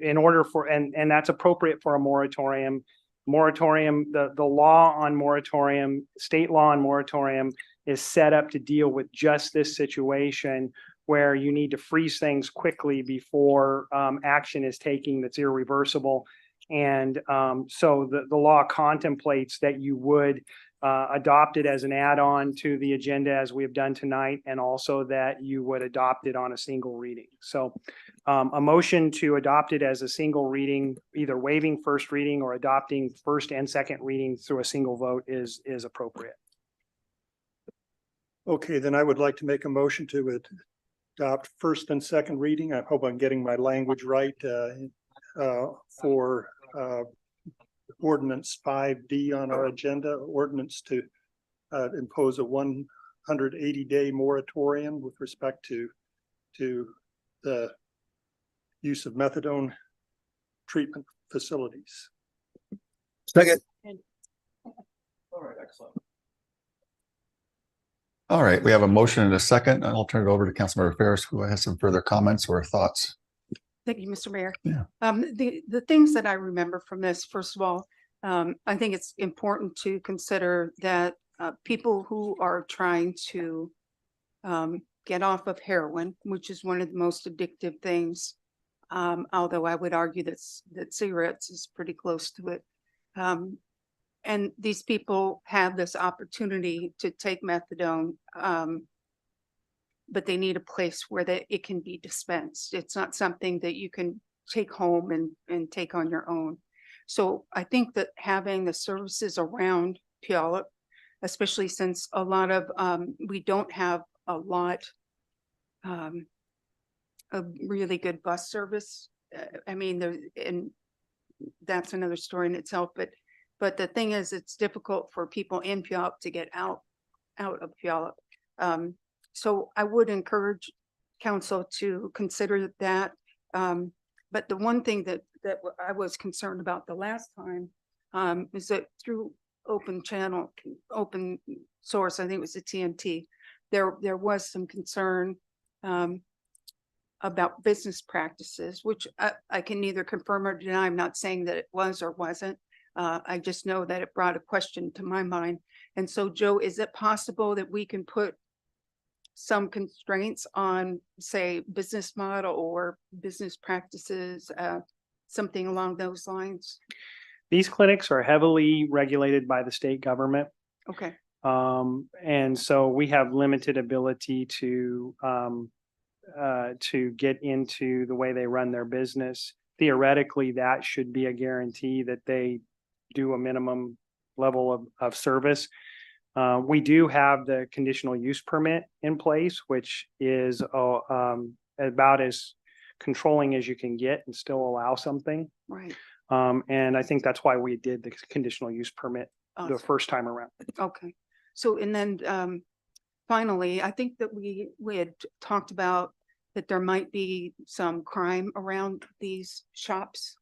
in order for, and that's appropriate for a moratorium. The law on moratorium, state law on moratorium, is set up to deal with just this situation where you need to freeze things quickly before action is taken that's irreversible. And so the law contemplates that you would adopt it as an add-on to the agenda as we have done tonight, and also that you would adopt it on a single reading. So a motion to adopt it as a single reading, either waiving first reading or adopting first and second reading through a single vote, is appropriate. Okay, then I would like to make a motion to adopt first and second reading. I hope I'm getting my language right for ordinance 5D on our agenda, ordinance to impose a 180-day moratorium with respect to the use of methadone treatment facilities. Second. All right, excellent. All right, we have a motion and a second, and I'll turn it over to Councilmember Ferris, who has some further comments or thoughts. Thank you, Mr. Mayor. Yeah. The things that I remember from this, first of all, I think it's important to consider that people who are trying to get off of heroin, which is one of the most addictive things, although I would argue that cigarettes is pretty close to it. And these people have this opportunity to take methadone, but they need a place where it can be dispensed. It's not something that you can take home and take on your own. So I think that having the services around Puyallup, especially since a lot of, we don't have a lot of really good bus service. I mean, and that's another story in itself, but the thing is, it's difficult for people in Puyallup to get out of Puyallup. So I would encourage council to consider that. But the one thing that I was concerned about the last time is that through open source, I think it was the TNT, there was some concern about business practices, which I can neither confirm or deny. I'm not saying that it was or wasn't. I just know that it brought a question to my mind. And so, Joe, is it possible that we can put some constraints on, say, business model or business practices, something along those lines? These clinics are heavily regulated by the state government. Okay. And so we have limited ability to get into the way they run their business. Theoretically, that should be a guarantee that they do a minimum level of service. We do have the conditional use permit in place, which is about as controlling as you can get and still allow something. Right. And I think that's why we did the conditional use permit the Awesome. first time around. Okay. So, and then, finally, I think that we had talked about that there might be some crime around these shops.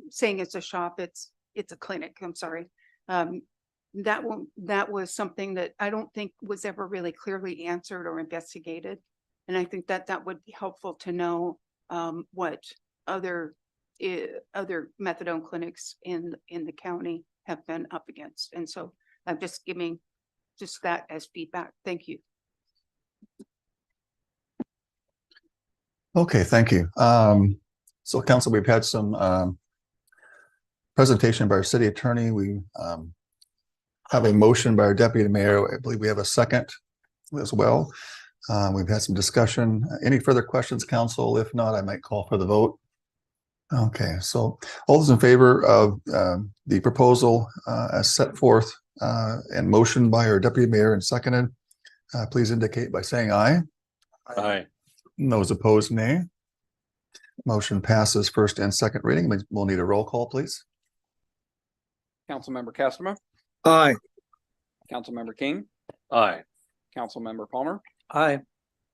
Saying it's a shop, it's a clinic, I'm sorry. That was something that I don't think was ever really clearly answered or investigated. And I think that that would be helpful to know, what other methadone clinics in the county have been up against. And so I'm just giving just that as feedback. Thank you. Okay, thank you. So council, we've had some presentation by our city attorney. We have a motion by our deputy mayor. I believe we have a second as well. We've had some discussion. Any further questions, council? If not, I might call for the vote. Okay, so all those in favor of the proposal as set forth and motion by our deputy mayor and seconded, please indicate by saying aye. Aye. Those opposed, nay. Motion passes first and second reading. We'll need a roll call, please. Councilmember Castro, Aye. Councilmember King. Aye. Councilmember Palmer, Aye.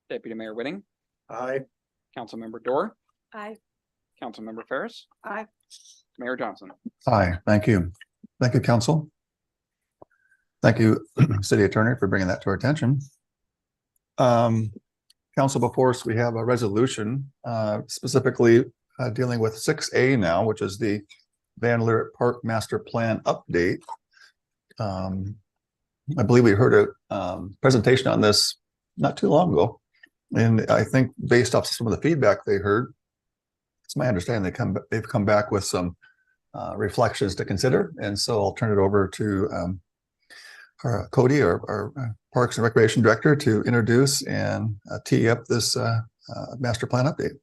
Deputy Mayor Whitting, Aye. Councilmember Dorr, Aye. Councilmember Ferris, Aye. Mayor Johnson. Aye, thank you. Thank you, council. Thank you, city attorney, for bringing that to our attention. Council, before us, we have a resolution specifically dealing with 6A now, which is the Van Lyric Park Master Plan update. I believe we heard a presentation on this not too long ago. And I think based off some of the feedback they heard, it's my understanding they've come back with some reflections to consider. And so I'll turn it over to Cody, our Parks and Recreation Director, to introduce and tee up this master plan update.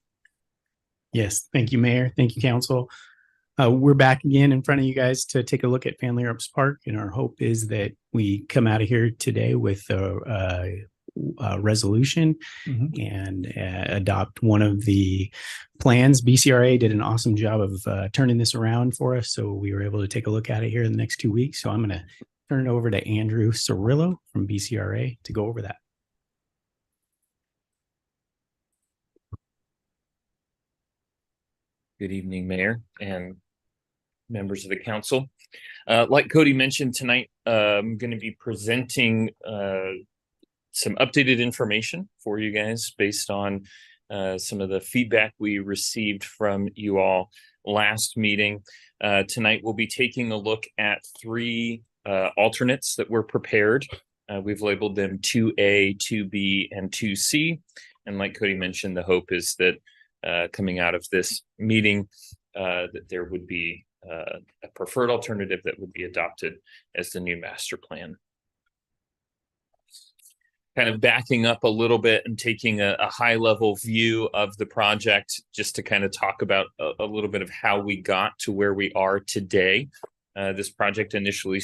Yes, thank you, Mayor. Thank you, Council. We're back again in front of you guys to take a look at Van Lyric Park, and our hope is that we come out of here today with a resolution and adopt one of the plans. BCRA did an awesome job of turning this around for us, so we were able to take a look at it here in the next 2 weeks. So I'm going to turn it over to Andrew Cirillo from BCRA to go over that. Good evening, Mayor and members of the council. Like Cody mentioned tonight, I'm going to be presenting some updated information for you guys based on some of the feedback we received from you all last meeting. Tonight, we'll be taking a look at 3 alternates that were prepared. We've labeled them 2A, 2B, and 2C. And like Cody mentioned, the hope is that coming out of this meeting, that there would be a preferred alternative that would be adopted as the new master plan. Kind of backing up a little bit and taking a high level view of the project, just to kind of talk about a little bit of how we got to where we are today. This project initially,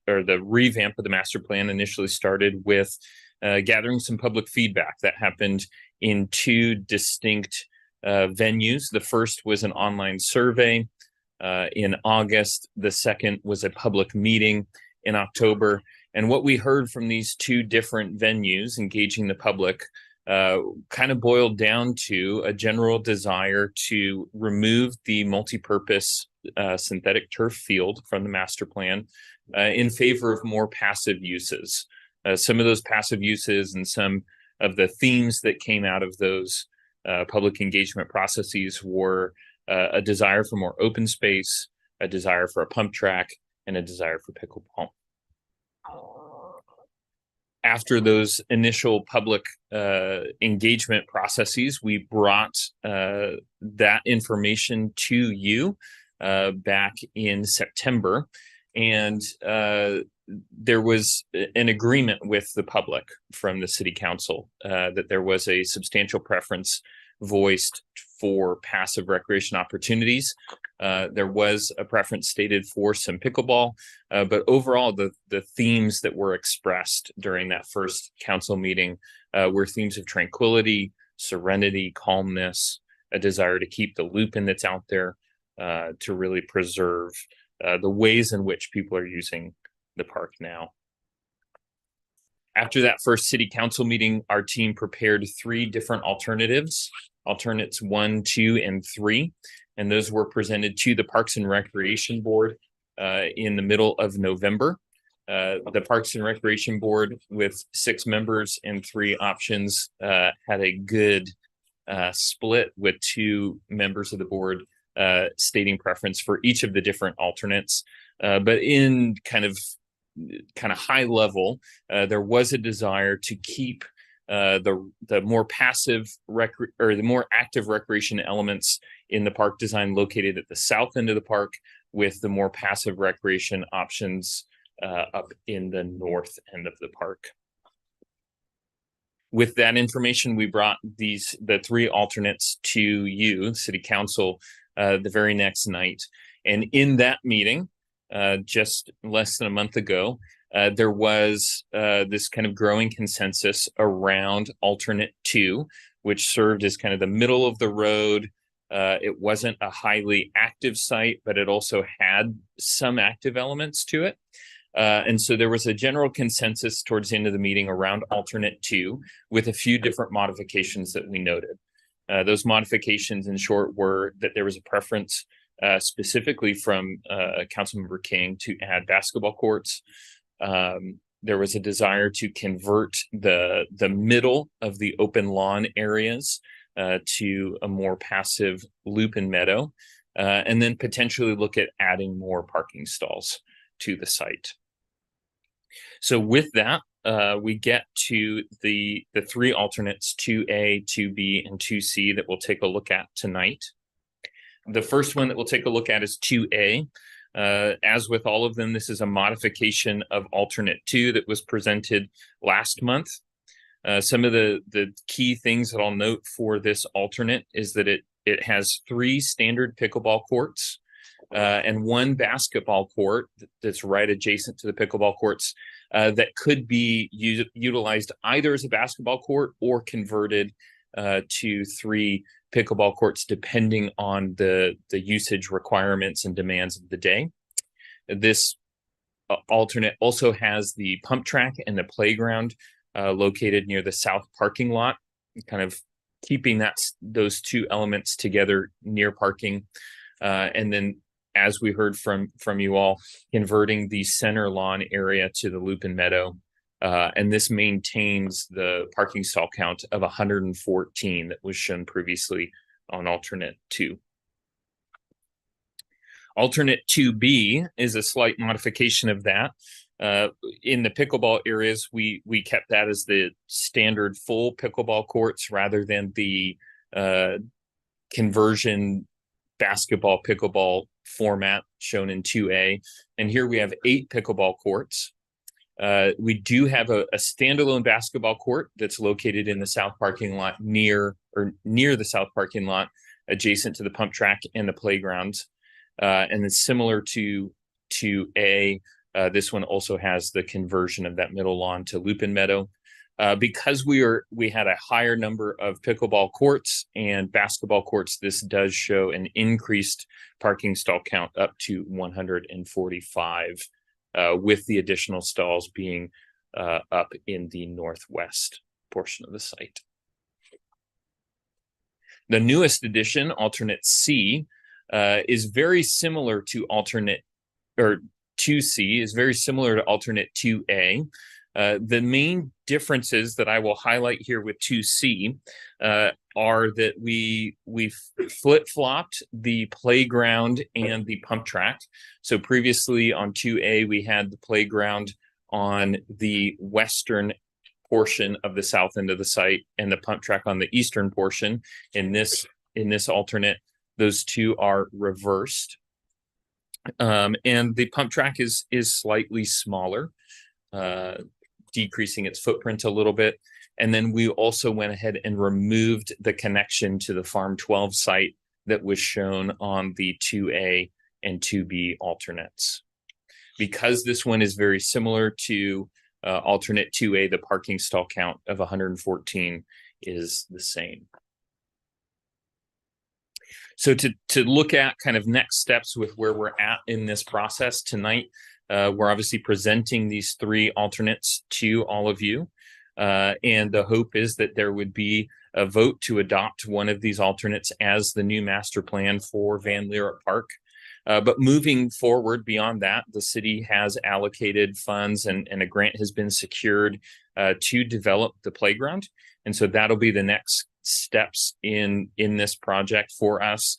or the revamp of the master plan initially started with gathering some public feedback that happened in 2 distinct venues. The first was an online survey in August. The second was a public meeting in October. And what we heard from these 2 different venues engaging the public kind of boiled down to a general desire to remove the multipurpose synthetic turf field from the master plan in favor of more passive uses. Some of those passive uses and some of the themes that came out of those public engagement processes were a desire for more open space, a desire for a pump track, and a desire for pickleball. After those initial public engagement processes, we brought that information to you back in September, and there was an agreement with the public from the city council that there was a substantial preference voiced for passive recreation opportunities. There was a preference stated for some pickleball, but overall the themes that were expressed during that first council meeting were themes of tranquility, serenity, calmness, a desire to keep the loop in that's out there, to really preserve the ways in which people are using the park now. After that first city council meeting, our team prepared 3 different alternatives, alternates 1, 2, and 3, and those were presented to the Parks and Recreation Board in the middle of November. The Parks and Recreation Board, with 6 members and 3 options, had a good split, with 2 members of the board stating preference for each of the different alternates. But in kind of high level, there was a desire to keep the more passive or the more active recreation elements in the park design located at the south end of the park, with the more passive recreation options up in the north end of the park. With that information, we brought the 3 alternates to you, City Council, the very next night. And in that meeting, just less than a month ago, there was this kind of growing consensus around alternate 2, which served as kind of the middle of the road. It wasn't a highly active site, but it also had some active elements to it. And so there was a general consensus towards the end of the meeting around alternate 2, with a few different modifications that we noted. Those modifications, in short, were that there was a preference specifically from Councilmember King to add basketball courts. There was a desire to convert the middle of the open lawn areas to a more passive loop and meadow, and then potentially look at adding more parking stalls to the site. So with that, we get to the 3 alternates, 2A, 2B, and 2C, that we'll take a look at tonight. The first one that we'll take a look at is 2A. As with all of them, this is a modification of alternate 2 that was presented last month. Some of the key things that I'll note for this alternate is that it has 3 standard pickleball courts and 1 basketball court that's right adjacent to the pickleball courts that could be utilized either as a basketball court or converted to 3 pickleball courts, depending on the usage requirements and demands of the day. This alternate also has the pump track and the playground located near the south parking lot, kind of keeping those 2 elements together near parking. And then, as we heard from you all, converting the center lawn area to the loop and meadow. And this maintains the parking stall count of 114 that was shown previously on alternate 2. Alternate 2B is a slight modification of that. In the pickleball areas, we kept that as the standard full pickleball courts rather than the conversion basketball pickleball format shown in 2A. And here we have 8 pickleball courts. We do have a standalone basketball court that's located in the south parking lot, near the south parking lot, adjacent to the pump track and the playgrounds. And then, similar to 2A, this one also has the conversion of that middle lawn to loop and meadow. Because we had a higher number of pickleball courts and basketball courts, this does show an increased parking stall count up to 145, with the additional stalls being up in the northwest portion of the site. The newest addition, alternate C, is very similar to alternate, or 2C is very similar to alternate 2A. The main differences that I will highlight here with 2C are that we flip-flopped the playground and the pump track. So previously on 2A, we had the playground on the western portion of the south end of the site and the pump track on the eastern portion. In this alternate, those 2 are reversed. And the pump track is slightly smaller, decreasing its footprint a little bit. And then we also went ahead and removed the connection to the Farm 12 site that was shown on the 2A and 2B alternates. Because this one is very similar to alternate 2A, the parking stall count of 114 is the same. So to look at kind of next steps with where we're at in this process tonight, we're obviously presenting these three alternates to all of you. And the hope is that there would be a vote to adopt one of these alternates as the new master plan for Van Leeuwen Park. But moving forward beyond that, the city has allocated funds and a grant has been secured to develop the playground. And so that'll be the next steps in this project for us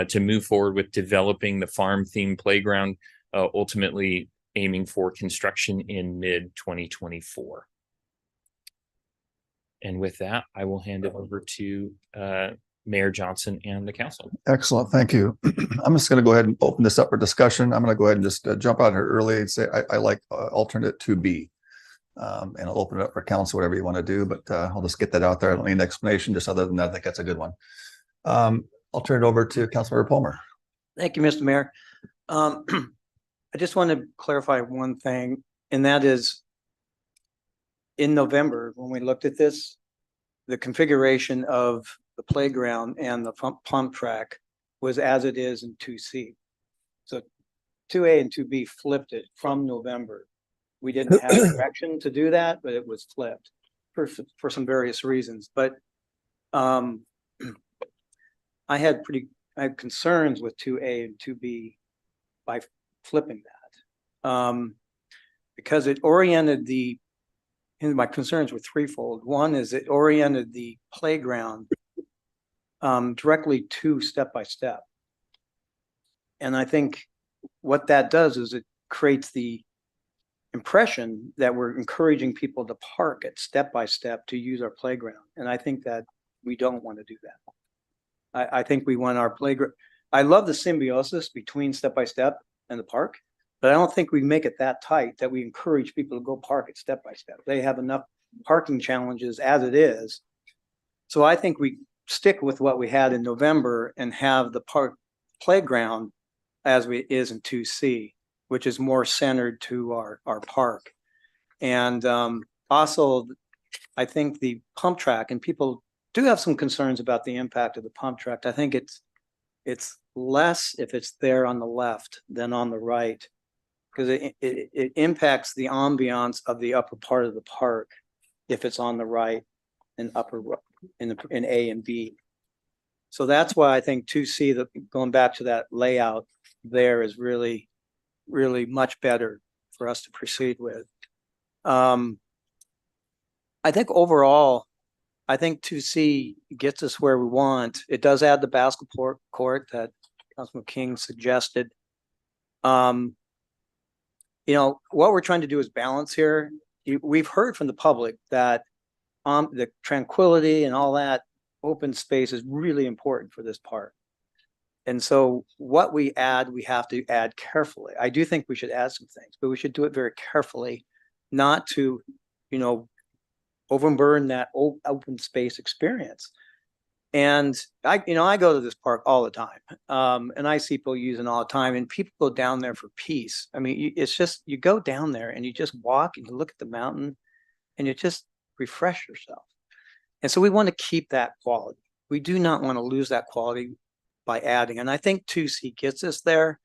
to move forward with developing the farm themed playground, ultimately aiming for construction in mid-2024. And with that, I will hand it over to Mayor Johnson and the council. Excellent. Thank you. I'm just going to go ahead and open this up for discussion. I'm going to go ahead and just jump out here early and say I like alternate 2B. And I'll open it up for council, whatever you want to do, but I'll just get that out there. I don't need an explanation. Just other than that, I think that's a good one. I'll turn it over to Councilmember Palmer. Thank you, Mr. Mayor. I just want to clarify one thing, and that is in November, when we looked at this, the configuration of the playground and the pump track was as it is in 2C. So 2A and 2B flipped it from November. We didn't have direction to do that, but it was flipped for some various reasons. But I had concerns with 2A and 2B by flipping that because it oriented and my concerns were threefold. One is it oriented the playground directly to step-by-step. And I think what that does is it creates the impression that we're encouraging people to park at step-by-step to use our playground. And I think that we don't want to do that. I think we want our playground. I love the symbiosis between step-by-step and the park, but I don't think we make it that tight that we encourage people to go park at step-by-step. They have enough parking challenges as it is. So I think we stick with what we had in November and have the park playground as it is in 2C, which is more centered to our park. And also, I think the pump track, and people do have some concerns about the impact of the pump track. I think it's less if it's there on the left than on the right, because it impacts the ambiance of the upper part of the park if it's on the right and upper in A and B. So that's why I think 2C, going back to that layout there, is really much better for us to proceed with. I think overall, I think 2C gets us where we want. It does add the basketball court that Councilman King suggested. You know, what we're trying to do is balance here. We've heard from the public that the tranquility and all that open space is really important for this park. And so what we add, we have to add carefully. I do think we should add some things, but we should do it very carefully, not to, you know, overburden that open space experience. And I go to this park all the time, and I see people using it all the time, and people go down there for peace. I mean, it's just, you go down there and you just walk and you look at the mountain and you just refresh yourself. And so we want to keep that quality. We do not want to lose that quality by adding. And I think 2C gets us there.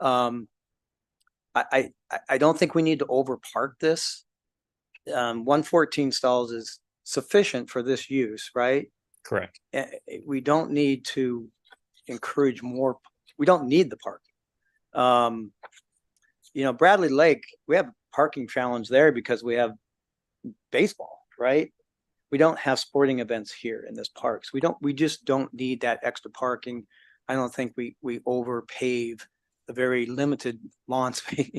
I don't think we need to overpark this. 114 stalls is sufficient for this use, right? Correct. We don't need to encourage more. We don't need the parking. You know, Bradley Lake, we have a parking challenge there because we have baseball, right? We don't have sporting events here in this park. So we just don't need that extra parking. I don't think we overpave the very limited lawn space,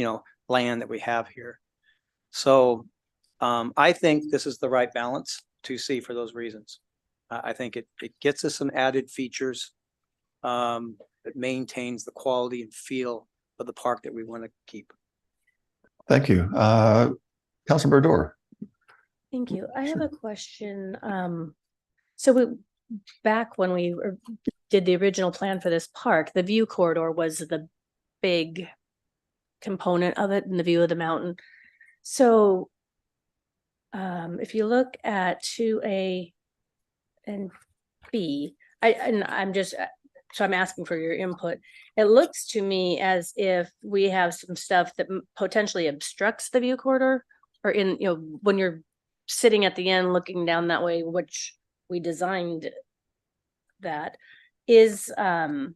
land that we have here. So I think this is the right balance to see for those reasons. I think it gets us some added features that maintains the quality and feel of the park that we want to keep. Thank you. Councilmember Dorr. Thank you. I have a question. So back when we did the original plan for this park, the view corridor was the big component of it, and the view of the mountain. So if you look at 2A and B, I'm asking for your input. It looks to me as if we have some stuff that potentially obstructs the view corridor, or when you're sitting at the end looking down that way, which we designed that is 2C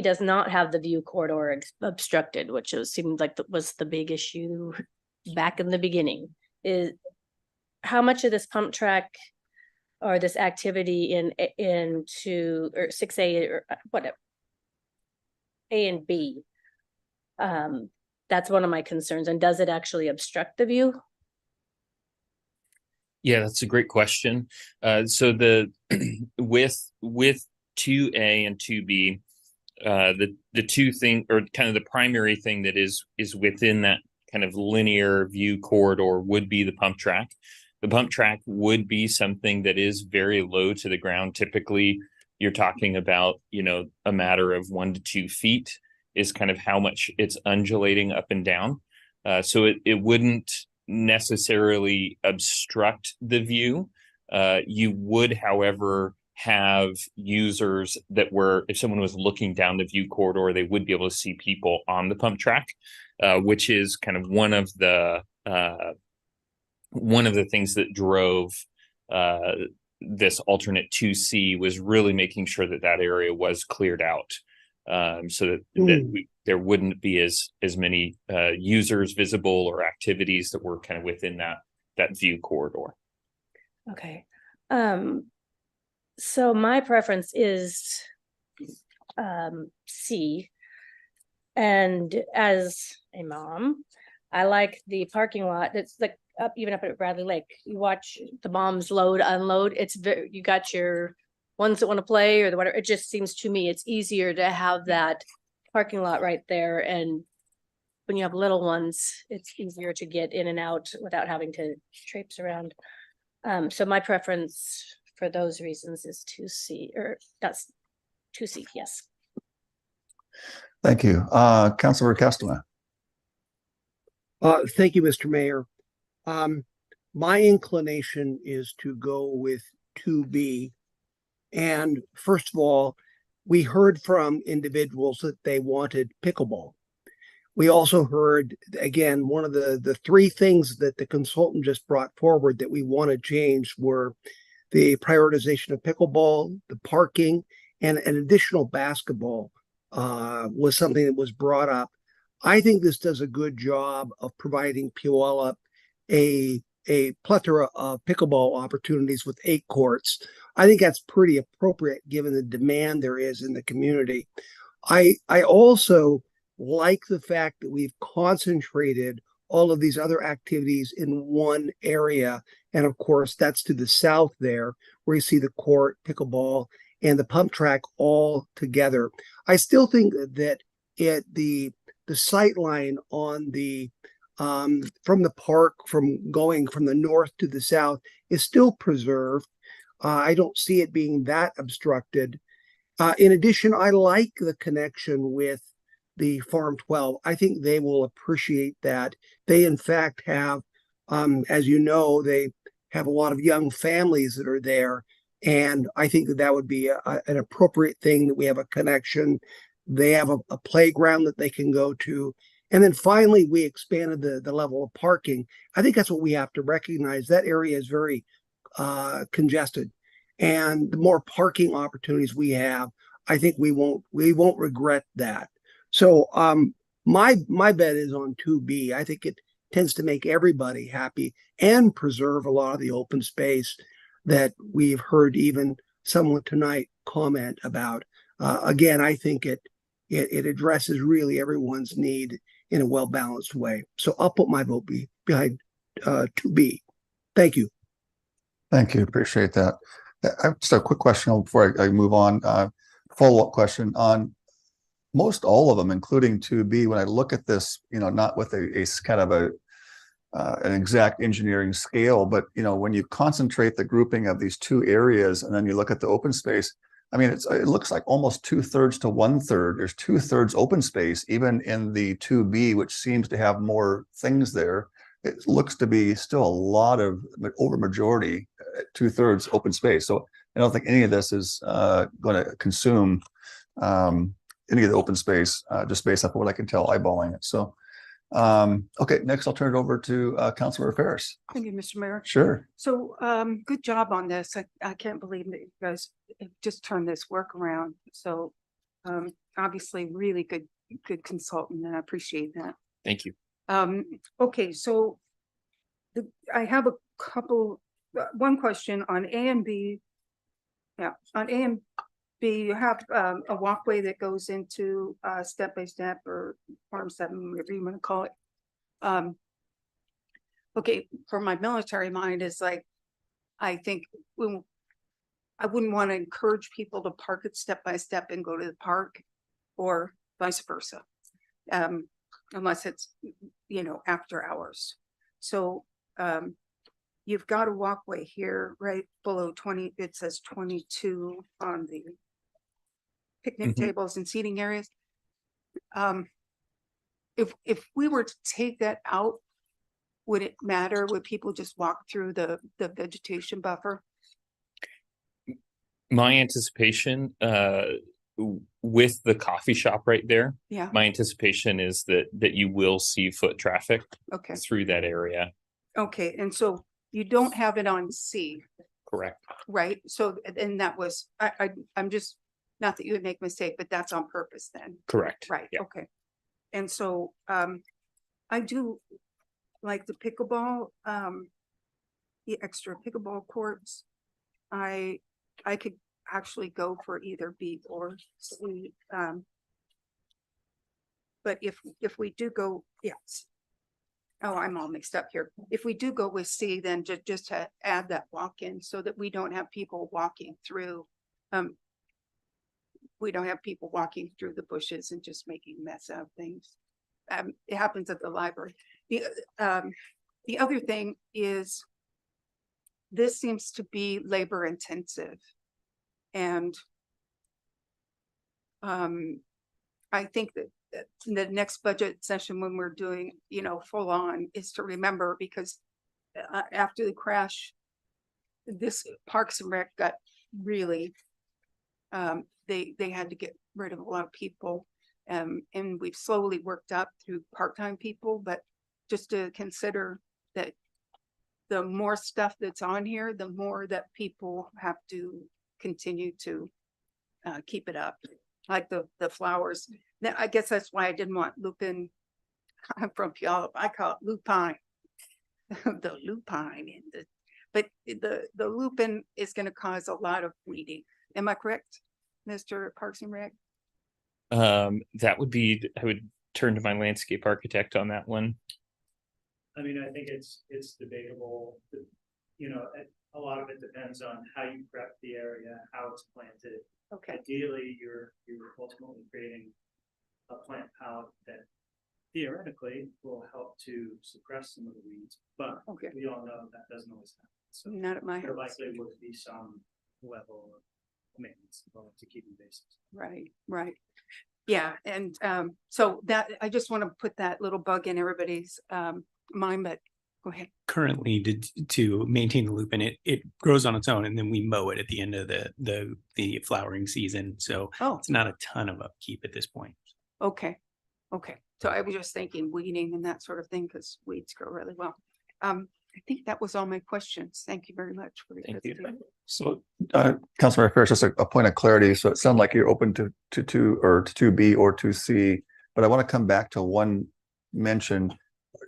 does not have the view corridor obstructed, which seemed like that was the big issue back in the beginning. Is how much of this pump track or this activity in 6A or whatever, A and B, that's one of my concerns. And does it actually obstruct the view? Yeah, that's a great question. So the with 2A and 2B, the two thing, or kind of the primary thing that is within that kind of linear view corridor would be the pump track. The pump track would be something that is very low to the ground. Typically, you're talking about, a matter of 1 to 2 feet is kind of how much it's undulating up and down. So it wouldn't necessarily obstruct the view. You would, however, have users that if someone was looking down the view corridor, they would be able to see people on the pump track, which is kind of one of the things that drove this alternate 2C, was really making sure that area was cleared out, so that there wouldn't be as many users visible or activities that were kind of within that view corridor. Okay. So my preference is C. And as a mom, I like the parking lot. It's like even up at Bradley Lake. You watch the moms load, unload. You got your ones that want to play or the whatever. It just seems to me it's easier to have that parking lot right there. And when you have little ones, it's easier to get in and out without having to traipse around. So my preference for those reasons is 2C, or that's 2C, yes. Thank you. Councilor Castleman. Thank you, Mr. Mayor. My inclination is to go with 2B. And first of all, we heard from individuals that they wanted pickleball. We also heard, again, one of the three things that the consultant just brought forward that we want to change were the prioritization of pickleball, the parking, and an additional basketball was something that was brought up. I think this does a good job of providing Puyallup a plethora of pickleball opportunities with 8 courts. I think that's pretty appropriate given the demand there is in the community. I also like the fact that we've concentrated all of these other activities in one area. And of course, that's to the south there, where you see the court, pickleball, and the pump track all together. I still think that the sight line on the from the park, from going from the north to the south, is still preserved. I don't see it being that obstructed. In addition, I like the connection with the Farm 12. I think they will appreciate that. They, in fact, have, as you know, they have a lot of young families that are there. And I think that would be an appropriate thing, that we have a connection. They have a playground that they can go to. And then finally, we expanded the level of parking. I think that's what we have to recognize. That area is very congested. And the more parking opportunities we have, I think we won't regret that. So my bet is on 2B. I think it tends to make everybody happy and preserve a lot of the open space that we've heard even someone tonight comment about. Again, I think it addresses really everyone's need in a well-balanced way. So I'll put my vote behind 2B. Thank you. Thank you. Appreciate that. I just have a quick question before I move on. Follow-up question on most all of them, including 2B. When I look at this, not with a kind of a an exact engineering scale, but you know, when you concentrate the grouping of these two areas and then you look at the open space, I mean, it looks like almost 2/3 to 1/3. There's 2/3 open space, even in the 2B, which seems to have more things there. It looks to be still a lot of over majority, 2/3 open space. So I don't think any of this is going to consume any of the open space just based off of what I can tell eyeballing it. So, okay, next I'll turn it over to Councilmember Ferris. Thank you, Mr. Mayor. Sure. So, good job on this. I can't believe that you guys have just turned this work around. So, obviously really good consultant, and I appreciate that. Thank you. Okay, so I have a couple, one question on A and B. Yeah, on A and B, you have a walkway that goes into step by step or farm 7, whatever you want to call it. Okay, for my military mind, is like, I think I wouldn't want to encourage people to park it step by step and go to the park, or vice versa, unless it's, you know, after hours. So you've got a walkway here right below 20, it says 22 on the picnic tables and seating areas. If we were to take that out, would it matter? Would people just walk through the vegetation buffer? My anticipation, with the coffee shop right there, Yeah. my anticipation is that you will see foot traffic Okay. through that area. Okay, and so you don't have it on C, Correct. right? So, and that was, I'm just, not that you would make a mistake, but that's on purpose then. Correct. Right, Yeah. okay. And so, I do like the pickleball, the extra pickleball courts. I could actually go for either B or C. But if we do go, yes. Oh, I'm all mixed up here. If we do go with C, then just to add that walk-in so that we don't have people walking through. We don't have people walking through the bushes and just making a mess out of things. It happens at the library. The other thing is, this seems to be labor intensive. And I think that the next budget session, when we're doing, you know, full on, is to remember, because after the crash, this Parks and Rec got really, they had to get rid of a lot of people. And we've slowly worked up through part-time people, but just to consider that the more stuff that's on here, the more that people have to continue to keep it up, like the flowers. Now, I guess that's why I didn't want lupin. I'm from Puyallup. I call it lupine. The lupine, but the lupin is going to cause a lot of weeding. Am I correct, Mr. Parks and Rec? That would be, I would turn to my landscape architect on that one. I mean, I think it's debatable. You know, a lot of it depends on how you prep the area, how it's planted. Okay. Ideally, you're ultimately creating a plant palette that theoretically will help to suppress some of the weeds, but okay, we all know that doesn't always happen. So not at my there house. likely would be some level of maintenance involved to keep them basics. Right, right. Yeah, and so that, I just want to put that little bug in everybody's mind, but go ahead. Currently, to maintain the lupin, it grows on its own, and then we mow it at the end of the flowering season. So it's not a ton of upkeep at this point. Okay, okay. So I was just thinking weeding and that sort of thing, because weeds grow really well. I think that was all my questions. Thank you very much for the presentation. So, Councilmember Ferris, just a point of clarity. So it sounds like you're open to 2B or 2C, but I want to come back to one mention.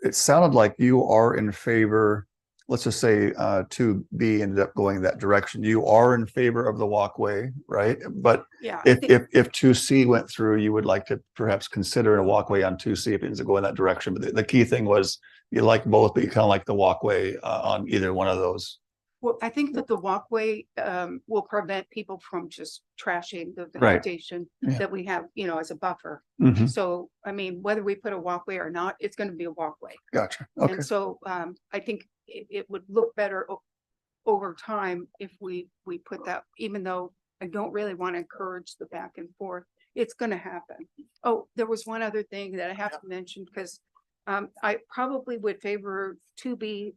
It sounded like you are in favor, let's just say 2B ended up going that direction. You are in favor of the walkway, right? But yeah, if 2C went through, you would like to perhaps consider a walkway on 2C if it ends up going that direction. But the key thing was you like both, but you kind of like the walkway on either one of those. Well, I think that the walkway will prevent people from just trashing the Right. vegetation Yeah. that we have, as a buffer. Mhm. So, I mean, whether we put a walkway or not, it's gonna be a walkway. Gotcha. Okay. And so I think it would look better over time if we put that, even though I don't really want to encourage the back and forth. It's gonna happen. Oh, there was one other thing that I have to mention because I probably would favor 2B,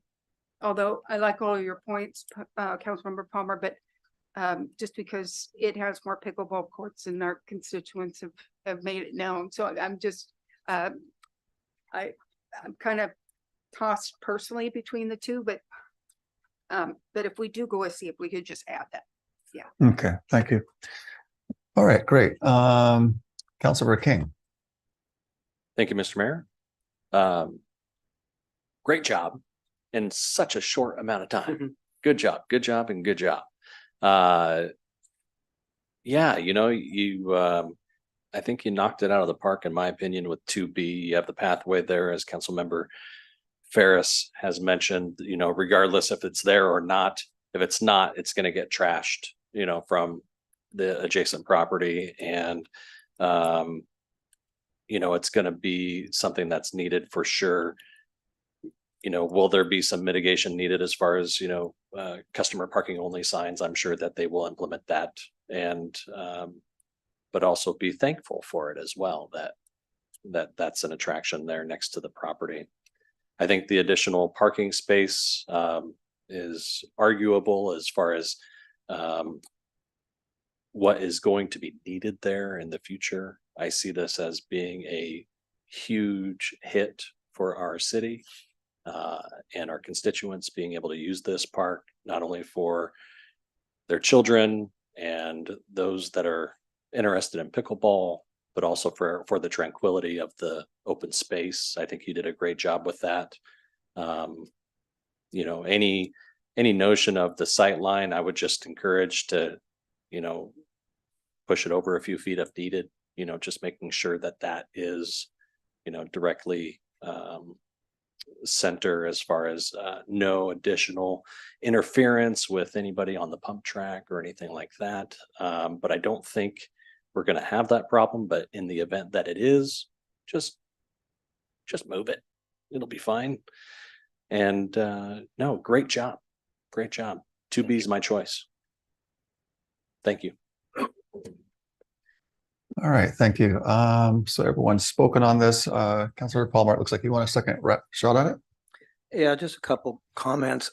although I like all of your points, Councilmember Palmer, but just because it has more pickleball courts and our constituents have made it known. So I'm just, I'm kind of tossed personally between the two, but if we do go see if we could just add that. Yeah. Okay, thank you. All right, great. Councilor King. Thank you, Mr. Mayor. Great job in such a short amount of time. Good job, and good job. Yeah, I think you knocked it out of the park, in my opinion, with 2B. You have the pathway there, as Councilmember Ferris has mentioned, regardless if it's there or not. If it's not, it's going to get trashed, from the adjacent property. And, it's going to be something that's needed for sure. Will there be some mitigation needed as far as, customer parking only signs? I'm sure that they will implement that, and but also be thankful for it as well, that's an attraction there next to the property. I think the additional parking space is arguable as far as what is going to be needed there in the future. I see this as being a huge hit for our city and our constituents being able to use this park, not only for their children and those that are interested in pickleball, but also for the tranquility of the open space. I think you did a great job with that. Any notion of the sight line, I would just encourage to, push it over a few feet if needed, just making sure that is, directly center as far as no additional interference with anybody on the pump track or anything like that. But I don't think we're going to have that problem. But in the event that it is, just move it. It'll be fine. And no, great job. 2B is my choice. Thank you. All right, thank you. So everyone's spoken on this. Councilor Palmer, it looks like you want a second shot at it. Yeah, just a couple comments.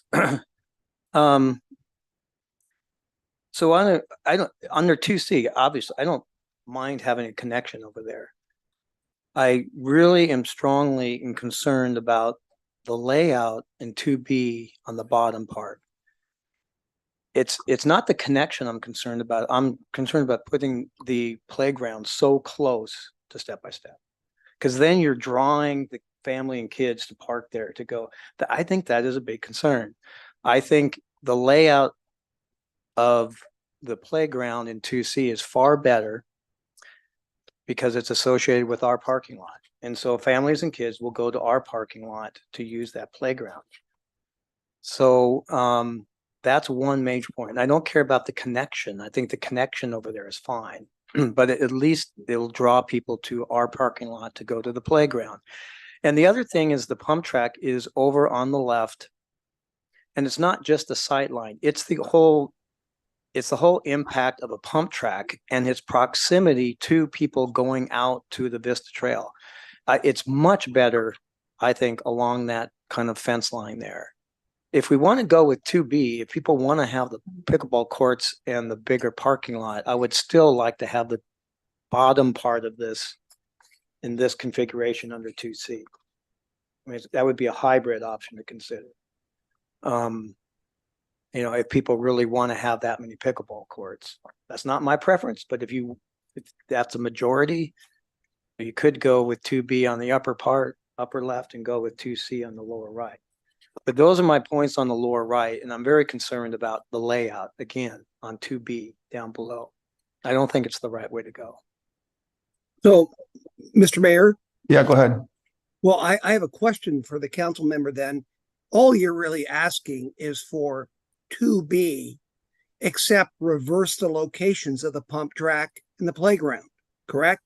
So under 2C, obviously, I don't mind having a connection over there. I really am strongly concerned about the layout in 2B on the bottom part. It's not the connection I'm concerned about. I'm concerned about putting the playground so close to step by step, because then you're drawing the family and kids to park there to go. I think that is a big concern. I think the layout of the playground in 2C is far better because it's associated with our parking lot. And so families and kids will go to our parking lot to use that playground. So that's one major point. And I don't care about the connection. I think the connection over there is fine, but at least it'll draw people to our parking lot to go to the playground. And the other thing is the pump track is over on the left. And it's not just the sight line. It's the whole impact of a pump track and its proximity to people going out to the Vista Trail. It's much better, I think, along that kind of fence line there. If we want to go with 2B, if people want to have the pickleball courts and the bigger parking lot, I would still like to have the bottom part of this in this configuration under 2C. I mean, that would be a hybrid option to consider. If people really want to have that many pickleball courts. That's not my preference, but if that's a majority, you could go with 2B on the upper left, and go with 2C on the lower right. But those are my points on the lower right, and I'm very concerned about the layout, again, on 2B down below. I don't think it's the right way to go. So, Mr. Mayor? Yeah, go ahead. Well, I have a question for the council member then. All you're really asking is for 2B, except reverse the locations of the pump track and the playground, correct?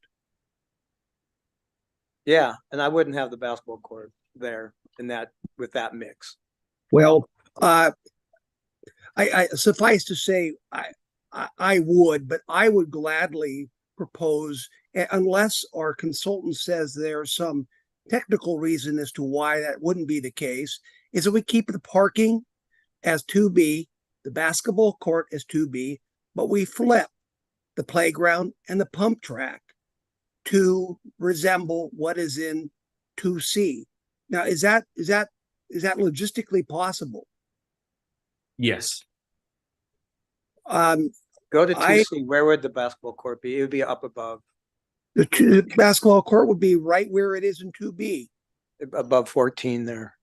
Yeah, and I wouldn't have the basketball court there in that, with that mix. Well, I suffice to say, I would, but I would gladly propose, unless our consultant says there's some technical reason as to why that wouldn't be the case, is that we keep the parking as 2B, the basketball court as 2B, but we flip the playground and the pump track to resemble what is in 2C. Now, is that logistically possible? Yes. Go to 2C, where would the basketball court be? It would be up above. The basketball court would be right where it is in 2B. Above 14 there.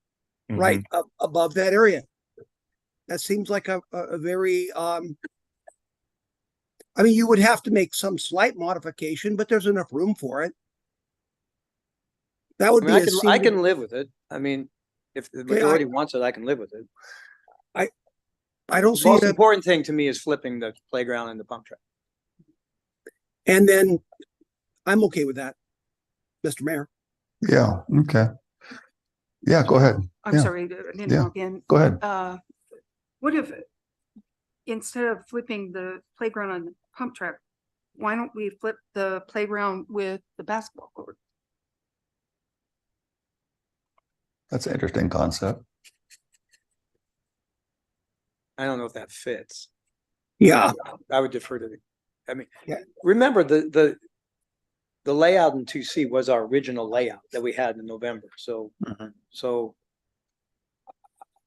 Right above that area. That seems like a very, I mean, you would have to make some slight modification, but there's enough room for it. That would be I can live with it. I mean, if the majority wants it, I can live with it. I don't The see most that. important thing to me is flipping the playground and the pump track. And then I'm okay with that, Mr. Mayor. Yeah, okay. Yeah, go ahead. I'm Yeah. sorry, I didn't Yeah. know again. Go ahead. What if, instead of flipping the playground on the pump track, why don't we flip the playground with the basketball court? That's an interesting concept. I don't know if that fits. Yeah. I would defer to the, I mean, Yeah. remember the layout in 2C was our original layout that we had in November. So, so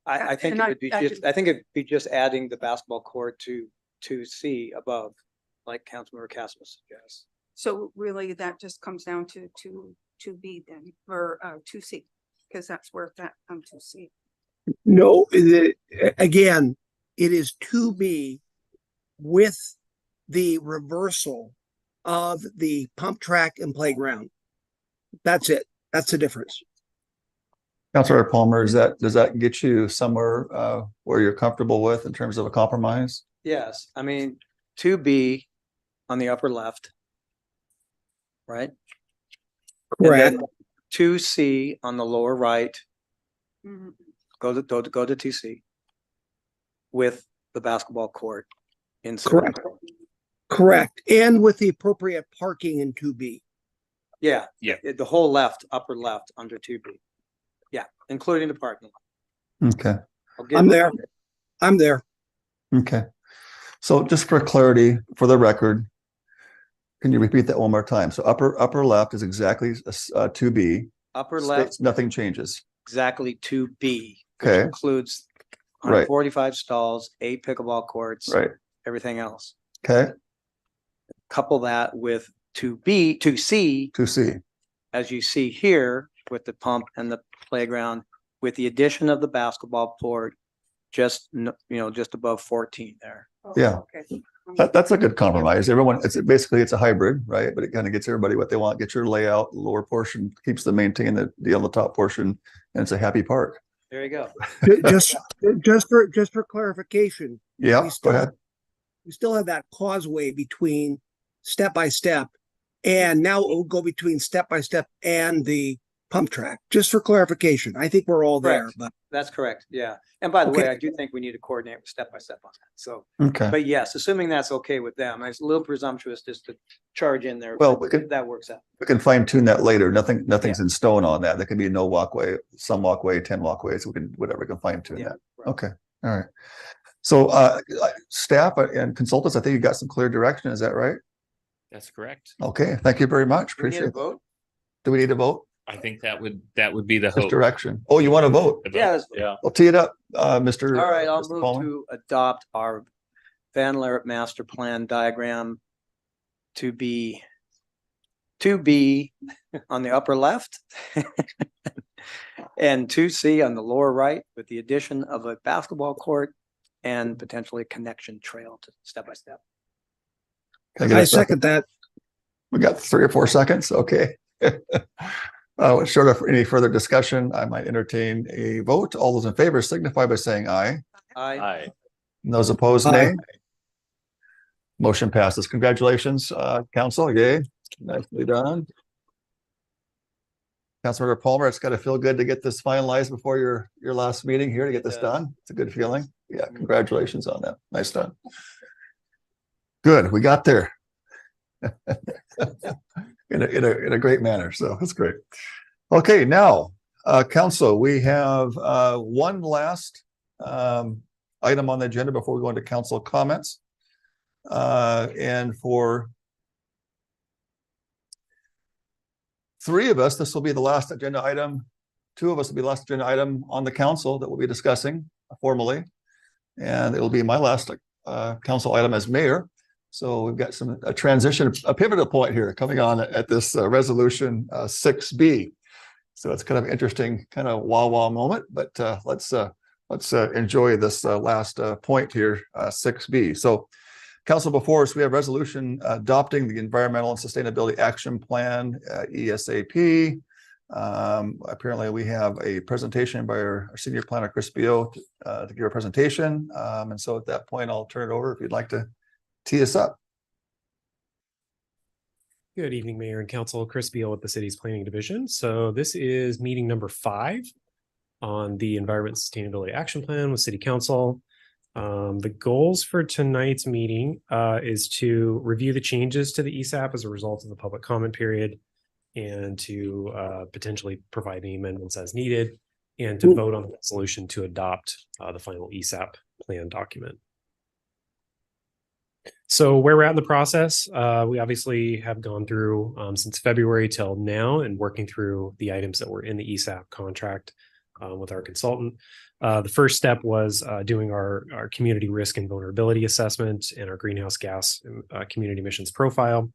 I think And it would be just, I think it'd be just adding the basketball court to 2C above, like Councilmember Casper suggests. So really that just comes down to 2B then, or 2C, because that's where that 2C. No, again, it is 2B with the reversal of the pump track and playground. That's it. That's the difference. Councilor Palmer, does that get you somewhere where you're comfortable with in terms of a compromise? Yes, I mean, 2B on the upper left, right? Correct. 2C on the lower right. Mm-hmm. Go to 2C with the basketball court inside. Correct. Correct. And with the appropriate parking in 2B. Yeah, the whole left, upper left under 2B. Yeah, including the parking lot. Okay. I'm there. I'm there. Okay. So just for clarity, for the record, can you repeat that one more time? So upper left is exactly 2B. Upper left, Nothing changes. exactly 2B. Okay. Which includes Right. 145 stalls, 8 pickleball courts, Right. everything else. Okay. Couple that with 2C, as you see here with the pump and the playground, with the addition of the basketball court, just above 14 there. Yeah. That's a good compromise. It's a hybrid, right? But it kind of gets everybody what they want. Get your layout, lower portion keeps them maintain the on the top portion, and it's a happy park. There you go. Just for clarification. Yeah, go ahead. We still have that causeway between step by step, and now it will go between step by step and the pump track. Just for clarification, I think we're all there. Correct. But That's correct. Yeah. And by the way, Okay. I do think we need to coordinate with step by step on that. So, Okay. but yes, assuming that's okay with them, it's a little presumptuous just to charge in there. Well, but that works out. We can fine tune that later. Nothing's in stone on that. There can be no walkway, some walkway, 10 walkways. We can fine tune that. Right. Okay. All right. So staff and consultants, I think you got some clear direction. Is that right? That's correct. Okay. Thank you very much. Do we need Appreciate a it. vote? Do we need a vote? I think that would be the Just hope. direction. Oh, you want to vote? Yeah. I'll tee it up, Mr. All right, I'll Mr. move Palmer. to adopt our Van Leret master plan diagram to be 2B on the upper left and 2C on the lower right, with the addition of a basketball court and potentially a connection trail to step by step. Can get I a second that. We got 3 or 4 seconds. Okay. Short of any further discussion, I might entertain a vote. All those in favor signify by saying aye. Aye. Those opposed, nay. Motion passes. Congratulations, council. Yay. Nicely done. Councilmember Palmer, it's got to feel good to get this finalized before your last meeting here to get this done. It's a good feeling. Yeah, congratulations on that. Nice done. Good, we got there. in a great manner. So that's great. Okay, now, council, we have one last item on the agenda before we go into council comments. And for three of us, this will be the last agenda item. Two of us will be the last agenda item on the council that we'll be discussing formally. And it'll be my last council item as mayor. So we've got a transition, a pivotal point here coming on at this resolution 6B. So it's kind of interesting, kind of wow moment, but let's enjoy this last point here, 6B. So council, before us, we have resolution adopting the Environmental and Sustainability Action Plan, ESAP. Apparently we have a presentation by our senior planner, Chris Beal, to give a presentation. And so at that point, I'll turn it over if you'd like to tee us up. Good evening, Mayor and Council. Chris Beal with the city's planning division. So this is meeting number 5 on the Environment Sustainability Action Plan with City Council. The goals for tonight's meeting is to review the changes to the ESAP as a result of the public comment period, and to potentially provide any amendments as needed, and to vote on the resolution to adopt the final ESAP plan document. So where we're at in the process, we obviously have gone through since February till now and working through the items that were in the ESAP contract with our consultant. The first step was doing our community risk and vulnerability assessment and our greenhouse gas community emissions profile.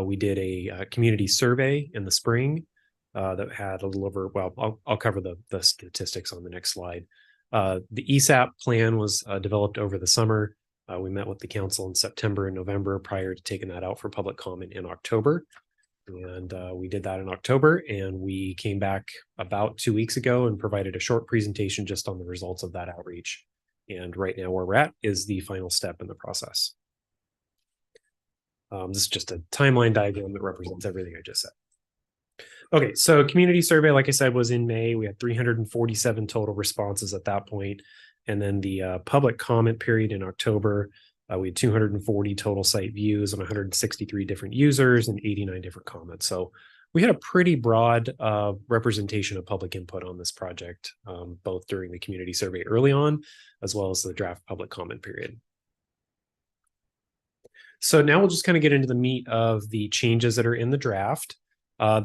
We did a community survey in the spring that had a little over, well, I'll cover the statistics on the next slide. The ESAP plan was developed over the summer. We met with the council in September and November prior to taking that out for public comment in October. And we did that in October, and we came back about 2 weeks ago and provided a short presentation just on the results of that outreach. And right now where we're at is the final step in the process. This is just a timeline diagram that represents everything I just said. Okay, so community survey, like I said, was in May. We had 347 total responses at that point. And then the public comment period in October, we had 240 total site views on 163 different users and 89 different comments. So we had a pretty broad representation of public input on this project, both during the community survey early on, as well as the draft public comment period. So now we'll just kind of get into the meat of the changes that are in the draft.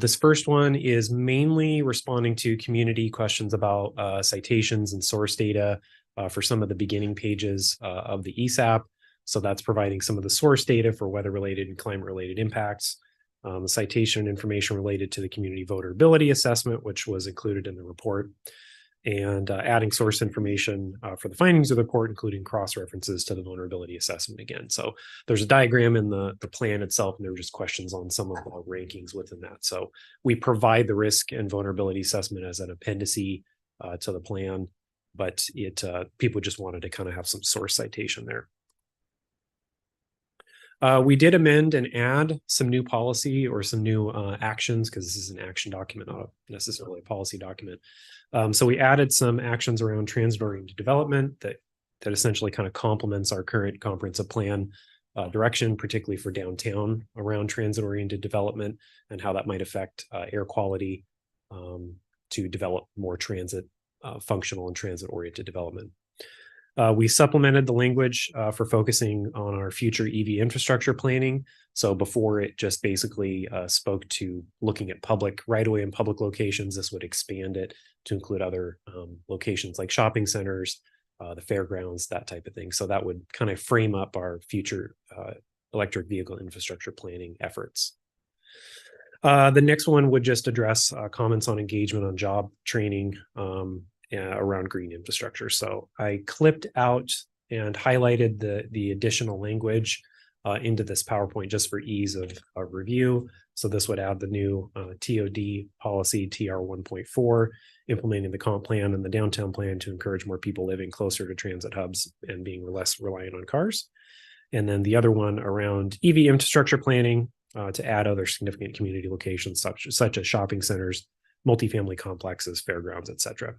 This first one is mainly responding to community questions about citations and source data for some of the beginning pages of the ESAP. So that's providing some of the source data for weather-related and climate-related impacts, the citation information related to the community vulnerability assessment, which was included in the report, and adding source information for the findings of the report, including cross-references to the vulnerability assessment again. So there's a diagram in the plan itself, and there were just questions on some of the rankings within that. So we provide the risk and vulnerability assessment as an appendice to the plan, but people just wanted to kind of have some source citation there. We did amend and add some new policy or some new actions, because this is an action document, not necessarily a policy document. So we added some actions around transit-oriented development that essentially kind of complements our current comprehensive plan direction, particularly for downtown around transit-oriented development and how that might affect air quality to develop more transit functional and transit-oriented development. We supplemented the language for focusing on our future EV infrastructure planning. So before it just basically spoke to looking at public right-of-way and public locations, this would expand it to include other locations like shopping centers, the fairgrounds, that type of thing. So that would kind of frame up our future electric vehicle infrastructure planning efforts. The next one would just address comments on engagement on job training around green infrastructure. So I clipped out and highlighted the additional language into this PowerPoint just for ease of review. So this would add the new TOD policy TR 1.4, implementing the comp plan and the downtown plan to encourage more people living closer to transit hubs and being less reliant on cars. And then the other one around EV infrastructure planning to add other significant community locations such as shopping centers, multifamily complexes, fairgrounds, etc.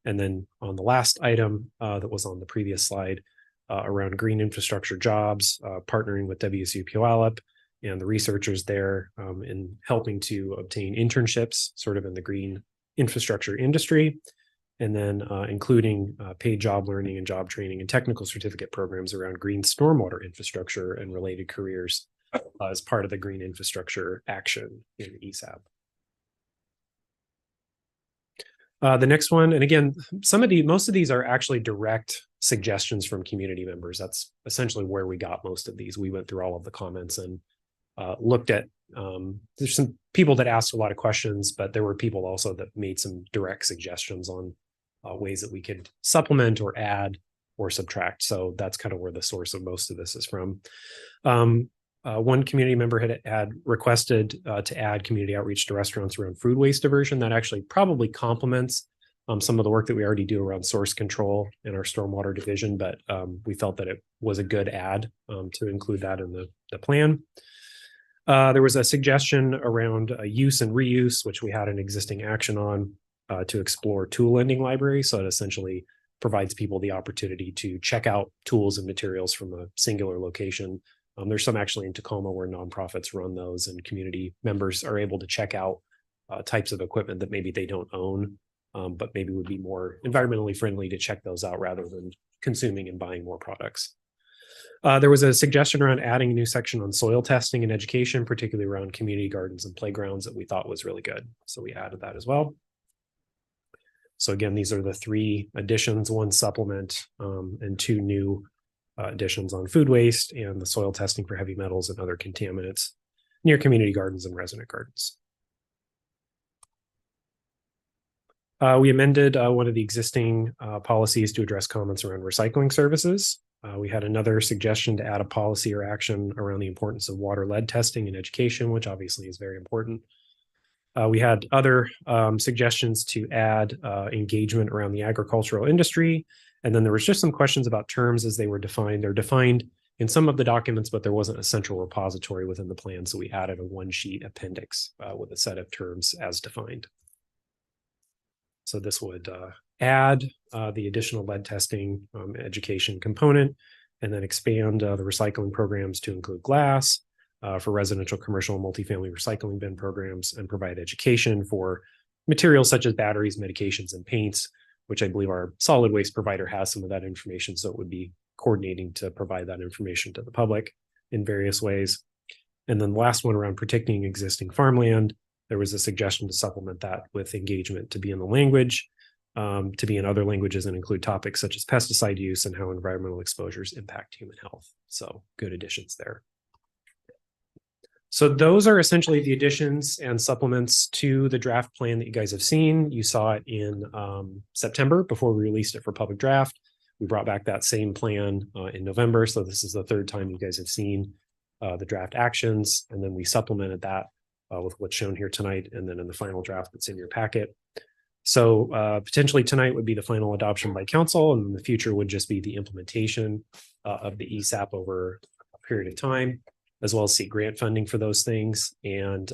And then on the last item that was on the previous slide around green infrastructure jobs, partnering with WSU Puyallup and the researchers there in helping to obtain internships sort of in the green infrastructure industry, and then including paid job learning and job training and technical certificate programs around green stormwater infrastructure and related careers as part of the green infrastructure action in ESAP. The next one, and again, most of these are actually direct suggestions from community members. That's essentially where we got most of these. We went through all of the comments and looked at, there's some people that asked a lot of questions, but there were people also that made some direct suggestions on ways that we could supplement or add or subtract. So that's kind of where the source of most of this is from. One community member had requested to add community outreach to restaurants around food waste diversion. That actually probably complements some of the work that we already do around source control in our stormwater division, but we felt that it was a good add to include that in the plan. There was a suggestion around use and reuse, which we had an existing action on to explore tool lending library. So it essentially provides people the opportunity to check out tools and materials from a singular location. There's some actually in Tacoma where nonprofits run those, and community members are able to check out types of equipment that maybe they don't own, but maybe would be more environmentally friendly to check those out rather than consuming and buying more products. There was a suggestion around adding a new section on soil testing and education, particularly around community gardens and playgrounds, that we thought was really good. So we added that as well. So again, these are the 3 additions, 1 supplement, and 2 new additions on food waste and the soil testing for heavy metals and other contaminants near community gardens and resident gardens. We amended one of the existing policies to address comments around recycling services. We had another suggestion to add a policy or action around the importance of water lead testing and education, which obviously is very important. We had other suggestions to add engagement around the agricultural industry. And then there was just some questions about terms as they were defined. They're defined in some of the documents, but there wasn't a central repository within the plan. So we added a 1-sheet appendix with a set of terms as defined. So this would add the additional lead testing education component, and then expand the recycling programs to include glass for residential, commercial, and multifamily recycling bin programs, and provide education for materials such as batteries, medications, and paints, which I believe our solid waste provider has some of that information. So it would be coordinating to provide that information to the public in various ways. And then the last one around protecting existing farmland, there was a suggestion to supplement that with engagement to be in the language, to be in other languages, and include topics such as pesticide use and how environmental exposures impact human health. So good additions there. So those are essentially the additions and supplements to the draft plan that you guys have seen. You saw it in September before we released it for public draft. We brought back that same plan in November. So this is the 3rd time you guys have seen the draft actions. And then we supplemented that with what's shown here tonight, and then in the final draft that's in your packet. So potentially tonight would be the final adoption by council, and in the future would just be the implementation of the ESAP over a period of time, as well as seek grant funding for those things, and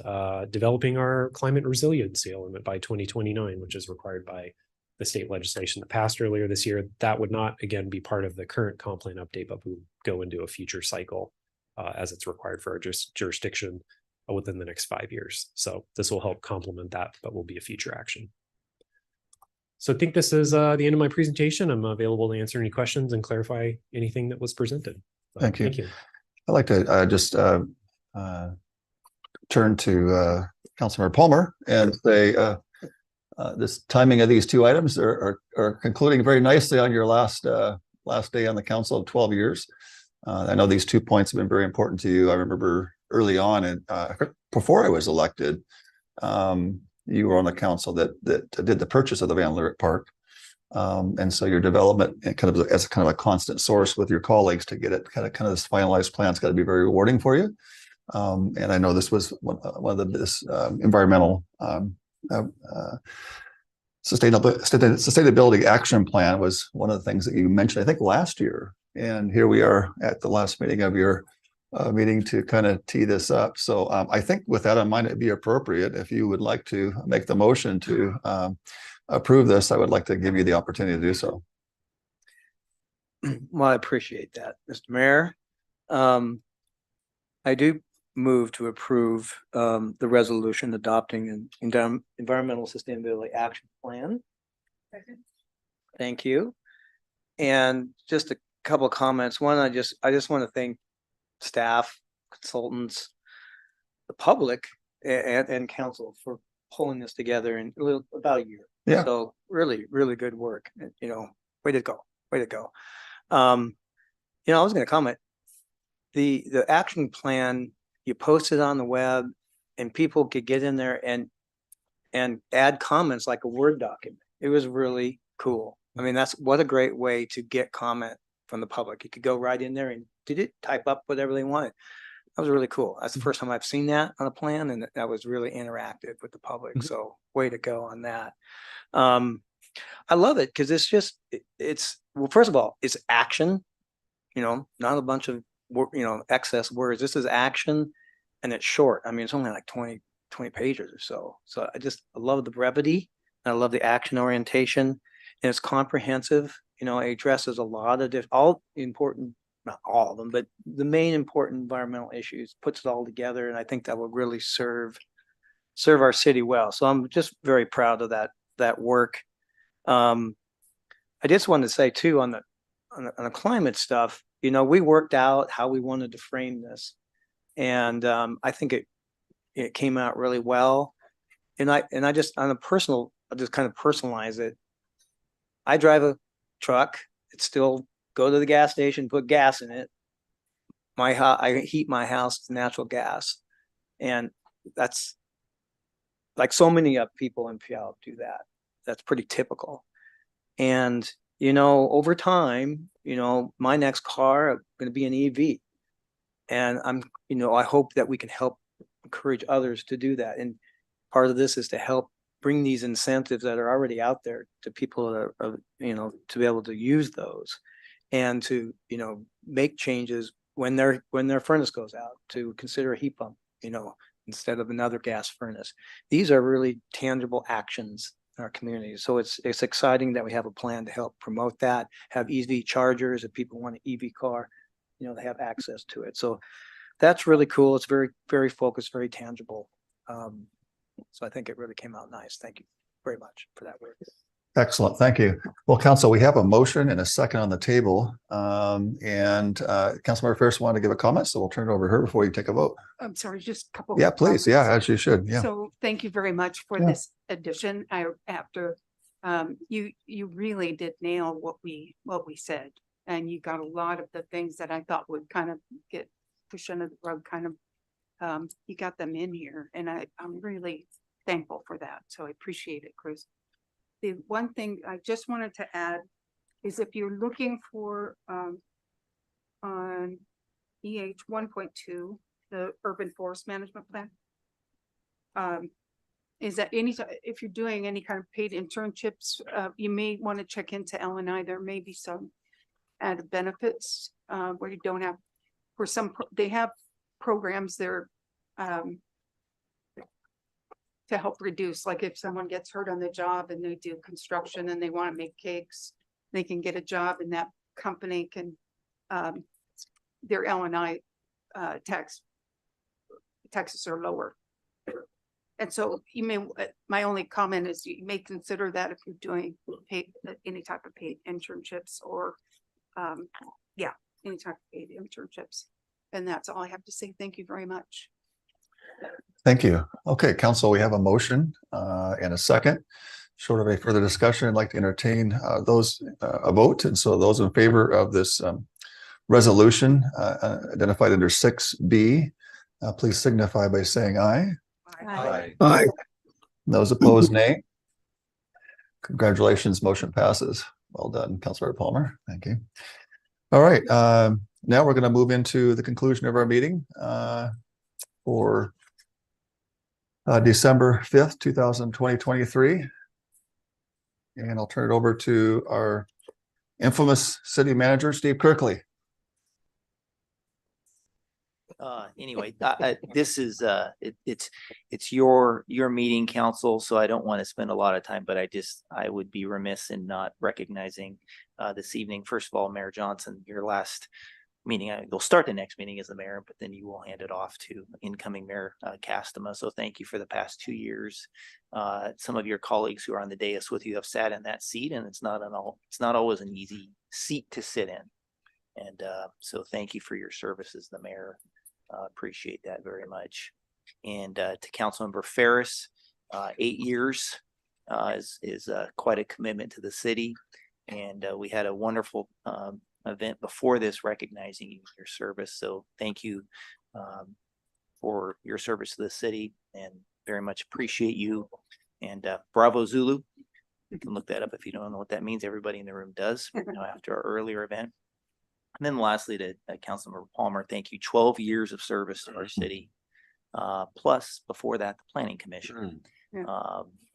developing our climate resiliency element by 2029, which is required by the state legislation that passed earlier this year. That would not, again, be part of the current comp plan update, but would go into a future cycle as it's required for our jurisdiction within the next 5 years. So this will help complement that, but will be a future action. So I think this is the end of my presentation. I'm available to answer any questions and clarify anything that was presented. So, Thank you. Thank you. I'd like to just turn to Councilmember Palmer and say this timing of these 2 items are concluding very nicely on your last day on the council of 12 years. I know these 2 points have been very important to you. I remember early on, and before I was elected, you were on the council that did the purchase of the Van Lyric Park. And so your development and as a constant source with your colleagues to get it kind of this finalized plan, it's got to be very rewarding for you. And I know this was one of this environmental sustainability action plan was one of the things that you mentioned, I think, last year. And here we are at the last meeting of your meeting to kind of tee this up. So I think with that in mind, it'd be appropriate if you would like to make the motion to approve this. I would like to give you the opportunity to do so. Well, I appreciate that, Mr. Mayor. I do move to approve the resolution adopting an environmental sustainability action plan. Thank you. And just a couple of comments. One, I just want to thank staff, consultants, the public, and council for pulling this together in about a year. Yeah. So really, really good work. You know, way to go. Way to go. You know, I was going to comment. The action plan, you posted on the web and people could get in there and add comments like a Word document. It was really cool. I mean, that's what a great way to get comment from the public. You could go right in there and type up whatever they wanted. That was really cool. That's the first time I've seen that on a plan, and that was really interactive with the public. So way to go on that. I love it because it's just, well, first of all, it's action, you know, not a bunch of, you know, excess words. This is action and it's short. I mean, it's only like 20 pages or so. So I love the brevity. I love the action orientation, and it's comprehensive. You know, it addresses a lot of all important, not all of them, but the main important environmental issues, puts it all together. And I think that will really serve our city well. So I'm just very proud of that work. I just wanted to say too, on the climate stuff, you know, we worked out how we wanted to frame this, and I think it came out really well. And I just, on a personal, I'll just kind of personalize it. I drive a truck. It's still go to the gas station, put gas in it. I heat my house with natural gas, and that's like so many people in Puyallup do that. That's pretty typical. And you know, over time, you know, my next car is going to be an EV, and you know, I hope that we can help encourage others to do that. And part of this is to help bring these incentives that are already out there to people that are, you know, to be able to use those, and to, you know, make changes when their furnace goes out, to consider a heat pump, you know, instead of another gas furnace. These are really tangible actions in our community. So it's exciting that we have a plan to help promote that, have EV chargers. If people want an EV car, you know, they have access to it. So that's really cool. It's very, very focused, very tangible. So I think it really came out nice. Thank you very much for that work. Excellent. Thank you. Well, Council, we have a motion and a second on the table. Councilmember Ferris wanted to give a comment, so we'll turn it over to her before you take a vote. I'm sorry, just a couple. Yeah, please. Yeah, as you should. Yeah. So thank you very much for this addition. You really did nail what we said, and you got a lot of the things that I thought would kind of get pushed under the rug, kind of, you got them in here, and I'm really thankful for that. So I appreciate it, Chris. The one thing I just wanted to add is if you're looking for on EH 1.2, the urban forest management plan, is that if you're doing any kind of paid internships, you may want to check into L&I. There may be some added benefits where you don't have, for some, they have programs there to help reduce, like if someone gets hurt on the job and they do construction and they want to make cakes, they can get a job, and that company can, their L&I taxes are lower. And so you may, my only comment is you may consider that if you're doing any type of paid internships or, any type of paid internships. And that's all I have to say. Thank you very much. Thank you. Okay, Council, we have a motion and a second. Short of a further discussion, I'd like to entertain a vote. And so those in favor of this resolution identified under 6B, please signify by saying aye. Aye. Aye. Those opposed, nay. Congratulations, motion passes. Well done, Councilor Palmer. Thank you. All right, now we're going to move into the conclusion of our meeting. for December 5th, 2023. And I'll turn it over to our infamous city manager, Steve Kirkley. Anyway, this is it's your meeting, council, so I don't want to spend a lot of time, but I would be remiss in not recognizing this evening. First of all, Mayor Johnson, your last meeting, you'll start the next meeting as the mayor, but then you will hand it off to incoming Mayor Castema. So thank you for the past 2 years. Some of your colleagues who are on the dais with you have sat in that seat, and it's not always an easy seat to sit in. And so thank you for your service as the mayor. Appreciate that very much. And to Councilmember Ferris, 8 years is quite a commitment to the city. And we had a wonderful event before this recognizing you for your service. So thank you for your service to the city and very much appreciate you. And Bravo Zulu, you can look that up if you don't know what that means. Everybody in the room does, after our earlier event. And then lastly to Councilmember Palmer, thank you. 12 years of service to our city. Plus before that, the Planning Commission.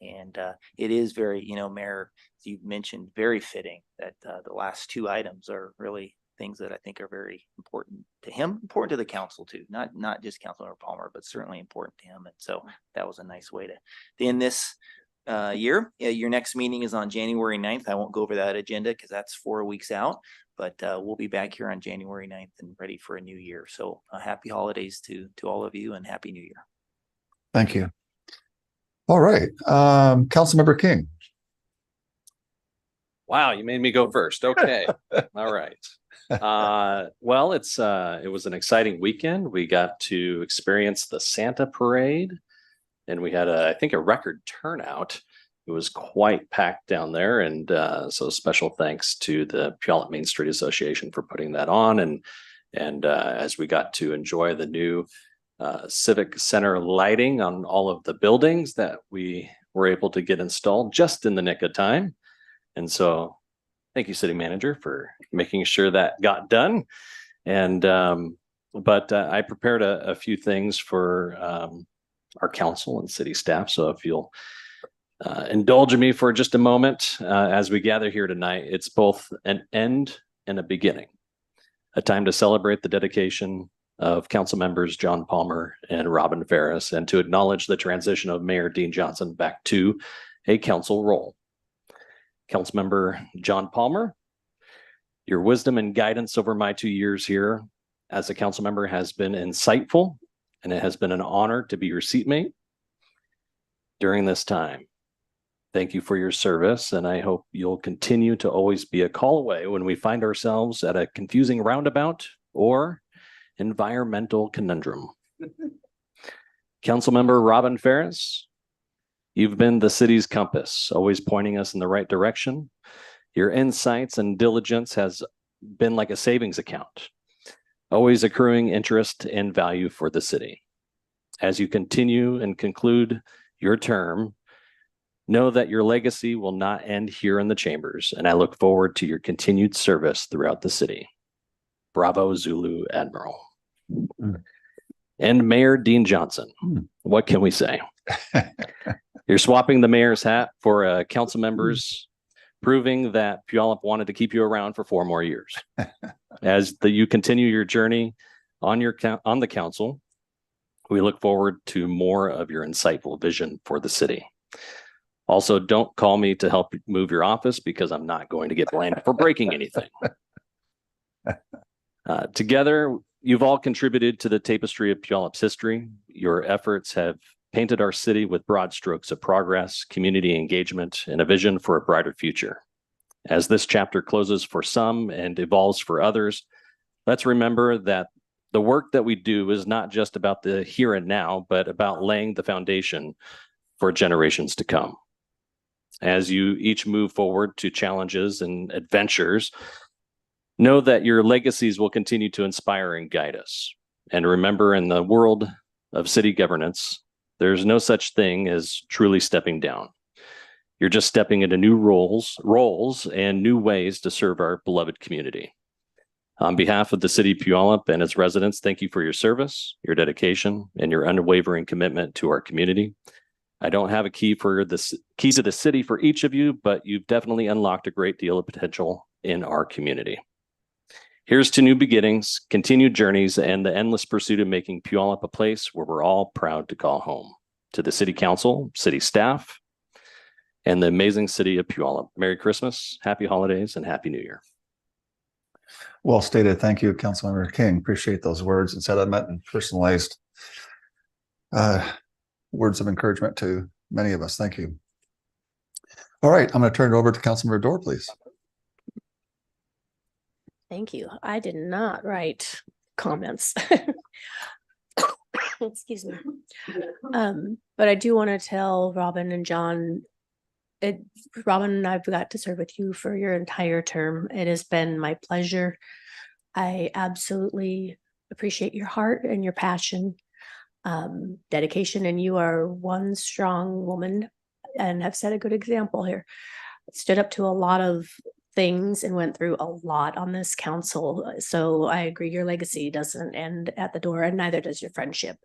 And it is very, Mayor, as you mentioned, very fitting that the last 2 items are really things that I think are very important to him, important to the council too, not just Councilmember Palmer, but certainly important to him. And so that was a nice way to end this year. Your next meeting is on January 9th. I won't go over that agenda because that's 4 weeks out, but we'll be back here on January 9th and ready for a new year. So happy holidays to all of you and happy new year. Thank you. All right, Councilmember King. Wow, you made me go first. Okay. All right. Well, it was an exciting weekend. We got to experience the Santa Parade, and we had I think a record turnout. It was quite packed down there, and so special thanks to the Puyallup Main Street Association for putting that on, and as we got to enjoy the new Civic Center lighting on all of the buildings that we were able to get installed just in the nick of time. And so thank you, City Manager, for making sure that got done. And but I prepared a few things for our council and city staff. So if you'll indulge me for just a moment as we gather here tonight, it's both an end and a beginning, a time to celebrate the dedication of council members John Palmer and Robin Ferris, and to acknowledge the transition of Mayor Dean Johnson back to a council role. Councilmember John Palmer, your wisdom and guidance over my 2 years here as a council member has been insightful, and it has been an honor to be your seatmate during this time. Thank you for your service, and I hope you'll continue to always be a call away when we find ourselves at a confusing roundabout or environmental conundrum. Councilmember Robin Ferris, you've been the city's compass, always pointing us in the right direction. Your insights and diligence has been like a savings account, always accruing interest and value for the city. As you continue and conclude your term, know that your legacy will not end here in the chambers, and I look forward to your continued service throughout the city. Bravo Zulu Admiral. And Mayor Dean Johnson, what can we say? You're swapping the mayor's hat for council members, proving that Puyallup wanted to keep you around for 4 more years. As you continue your journey on the council, we look forward to more of your insightful vision for the city. Also, don't call me to help move your office because I'm not going to get blamed for breaking anything. Together, you've all contributed to the tapestry of Puyallup's history. Your efforts have painted our city with broad strokes of progress, community engagement, and a vision for a brighter future. As this chapter closes for some and evolves for others, let's remember that the work that we do is not just about the here and now, but about laying the foundation for generations to come. As you each move forward to challenges and adventures, know that your legacies will continue to inspire and guide us. And remember, in the world of city governance, there's no such thing as truly stepping down. You're just stepping into new roles and new ways to serve our beloved community. On behalf of the city of Puyallup and its residents, thank you for your service, your dedication, and your unwavering commitment to our community. I don't have a key to the city for each of you, but you've definitely unlocked a great deal of potential in our community. Here's to new beginnings, continued journeys, and the endless pursuit of making Puyallup a place where we're all proud to call home. To the city council, city staff, and the amazing city of Puyallup, Merry Christmas, Happy Holidays, and Happy New Year. Well stated. Thank you, Councilmember King. Appreciate those words and sentiment and personalized words of encouragement to many of us. Thank you. All right, I'm going to turn it over to Councilmember Dorr, please. Thank you. I did not write comments. Excuse me. But I do want to tell Robin and John, Robin, I've got to serve with you for your entire term. It has been my pleasure. I absolutely appreciate your heart and your passion, dedication, and you are one strong woman and have set a good example here. Stood up to a lot of things and went through a lot on this council. So I agree, your legacy doesn't end at the door, and neither does your friendship.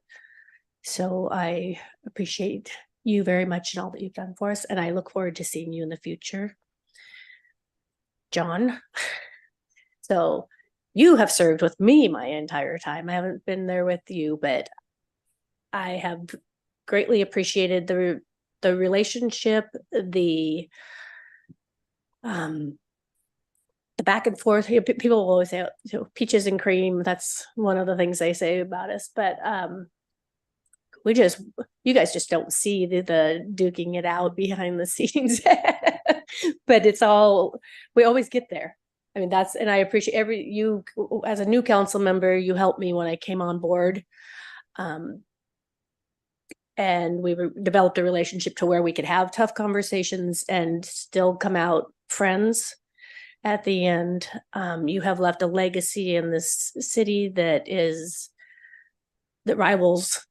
So I appreciate you very much and all that you've done for us, and I look forward to seeing you in the future. John, so you have served with me my entire time. I haven't been there with you, but I have greatly appreciated the relationship, the back and forth. People will always say, you know, peaches and cream. That's one of the things they say about us. But you guys just don't see the duking it out behind the scenes. But it's all, we always get there. I mean, and I appreciate you as a new council member, you helped me when I came on board. And we developed a relationship to where we could have tough conversations and still come out friends at the end. You have left a legacy in this city that rivals,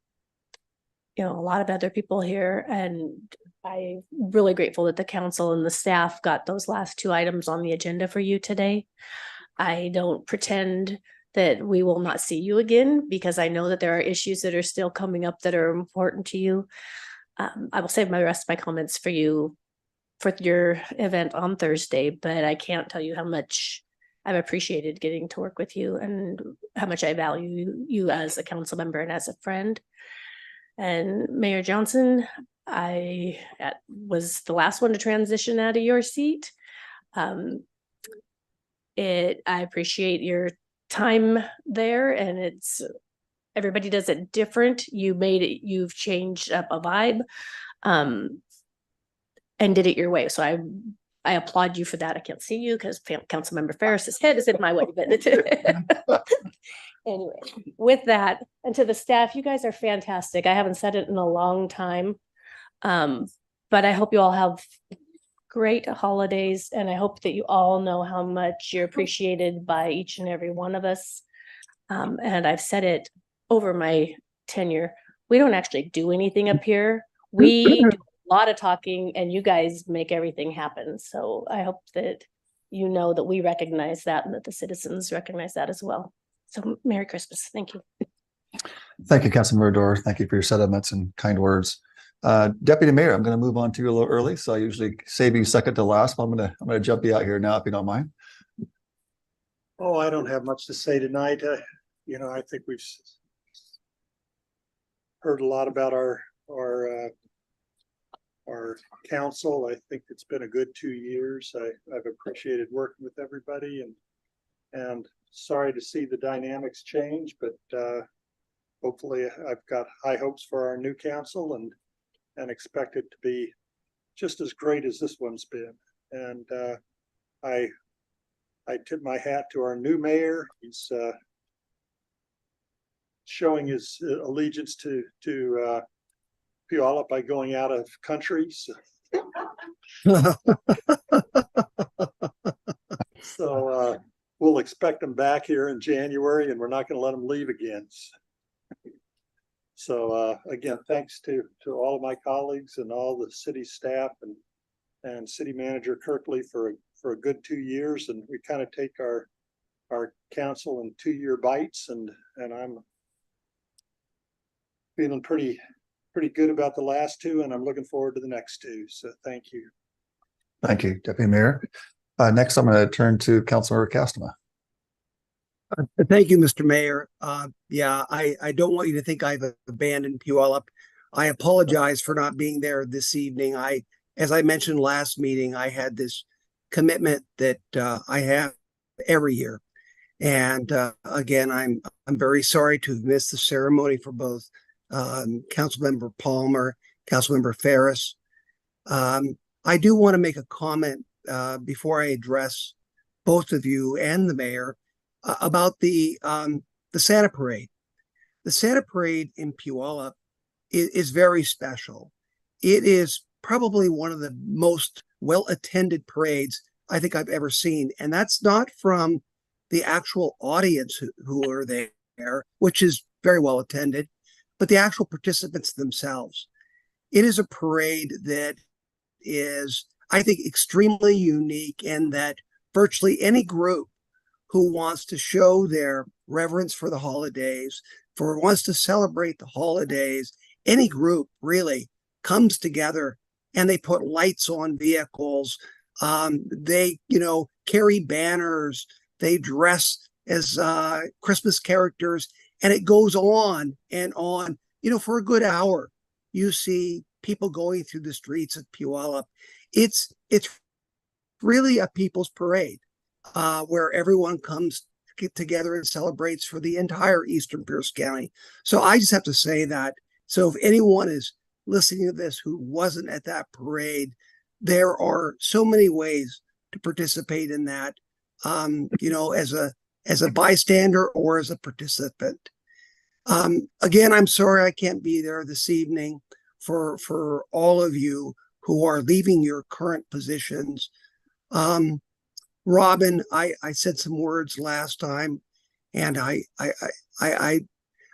you know, a lot of other people here. And I'm really grateful that the council and the staff got those last two items on the agenda for you today. I don't pretend that we will not see you again, because I know that there are issues that are still coming up that are important to you. I will save my rest of my comments for you for your event on Thursday, but I can't tell you how much I've appreciated getting to work with you and how much I value you as a council member and as a friend. And Mayor Johnson, I was the last one to transition out of your seat. I appreciate your time there, and everybody does it different. You've changed up a vibe, and did it your way. So I applaud you for that. I can't see you because Councilmember Ferris's head is in my way, but anyway, with that, and to the staff, you guys are fantastic. I haven't said it in a long time, but I hope you all have great holidays, and I hope that you all know how much you're appreciated by each and every one of us. And I've said it over my tenure, we don't actually do anything up here. We do a lot of talking, and you guys make everything happen. So I hope that you know that we recognize that and that the citizens recognize that as well. So Merry Christmas. Thank you. Thank you, Councilmember Dorr. Thank you for your sentiments and kind words. Deputy Mayor, I'm going to move on to you a little early, so I usually save you second to last, but I'm going to jump you out here now if you don't mind. Oh, I don't have much to say tonight. I think we've heard a lot about our council. I think it's been a good 2 years. I've appreciated working with everybody, and sorry to see the dynamics change, but hopefully I've got high hopes for our new council and expect it to be just as great as this one's been. And I tip my hat to our new mayor. He's showing his allegiance to Puyallup by going out of country. So we'll expect him back here in January, and we're not going to let him leave again. So again, thanks to all of my colleagues and all the city staff and city manager Kirkley for a good 2 years. And we kind of take our our council in 2-year bites, and I'm feeling pretty good about the last 2, and I'm looking forward to the next 2. So thank you. Thank you, Deputy Mayor. Next, I'm going to turn to Councilmember Castema. Thank you, Mr. Mayor. Yeah, I don't want you to think I've abandoned Puyallup. I apologize for not being there this evening. As I mentioned last meeting, I had this commitment that I have every year. And again, I'm very sorry to have missed the ceremony for both Councilmember Palmer, Councilmember Ferris. I do want to make a comment before I address both of you and the mayor about the Santa Parade. The Santa Parade in Puyallup is very special. It is probably one of the most well-attended parades I think I've ever seen. And that's not from the actual audience who are there, which is very well attended, but the actual participants themselves. It is a parade that is, I think, extremely unique in that virtually any group who wants to show their reverence for the holidays, wants to celebrate the holidays, any group really comes together and they put lights on vehicles. They, carry banners. They dress as Christmas characters, and it goes on and on. For a good hour, you see people going through the streets of Puyallup. It's really a people's parade where everyone comes together and celebrates for the entire Eastern Pierce County. So I just have to say that. So if anyone is listening to this who wasn't at that parade, there are so many ways to participate in that, as a bystander or as a participant. Again, I'm sorry I can't be there this evening for all of you who are leaving your current positions. Robin, I said some words last time, and I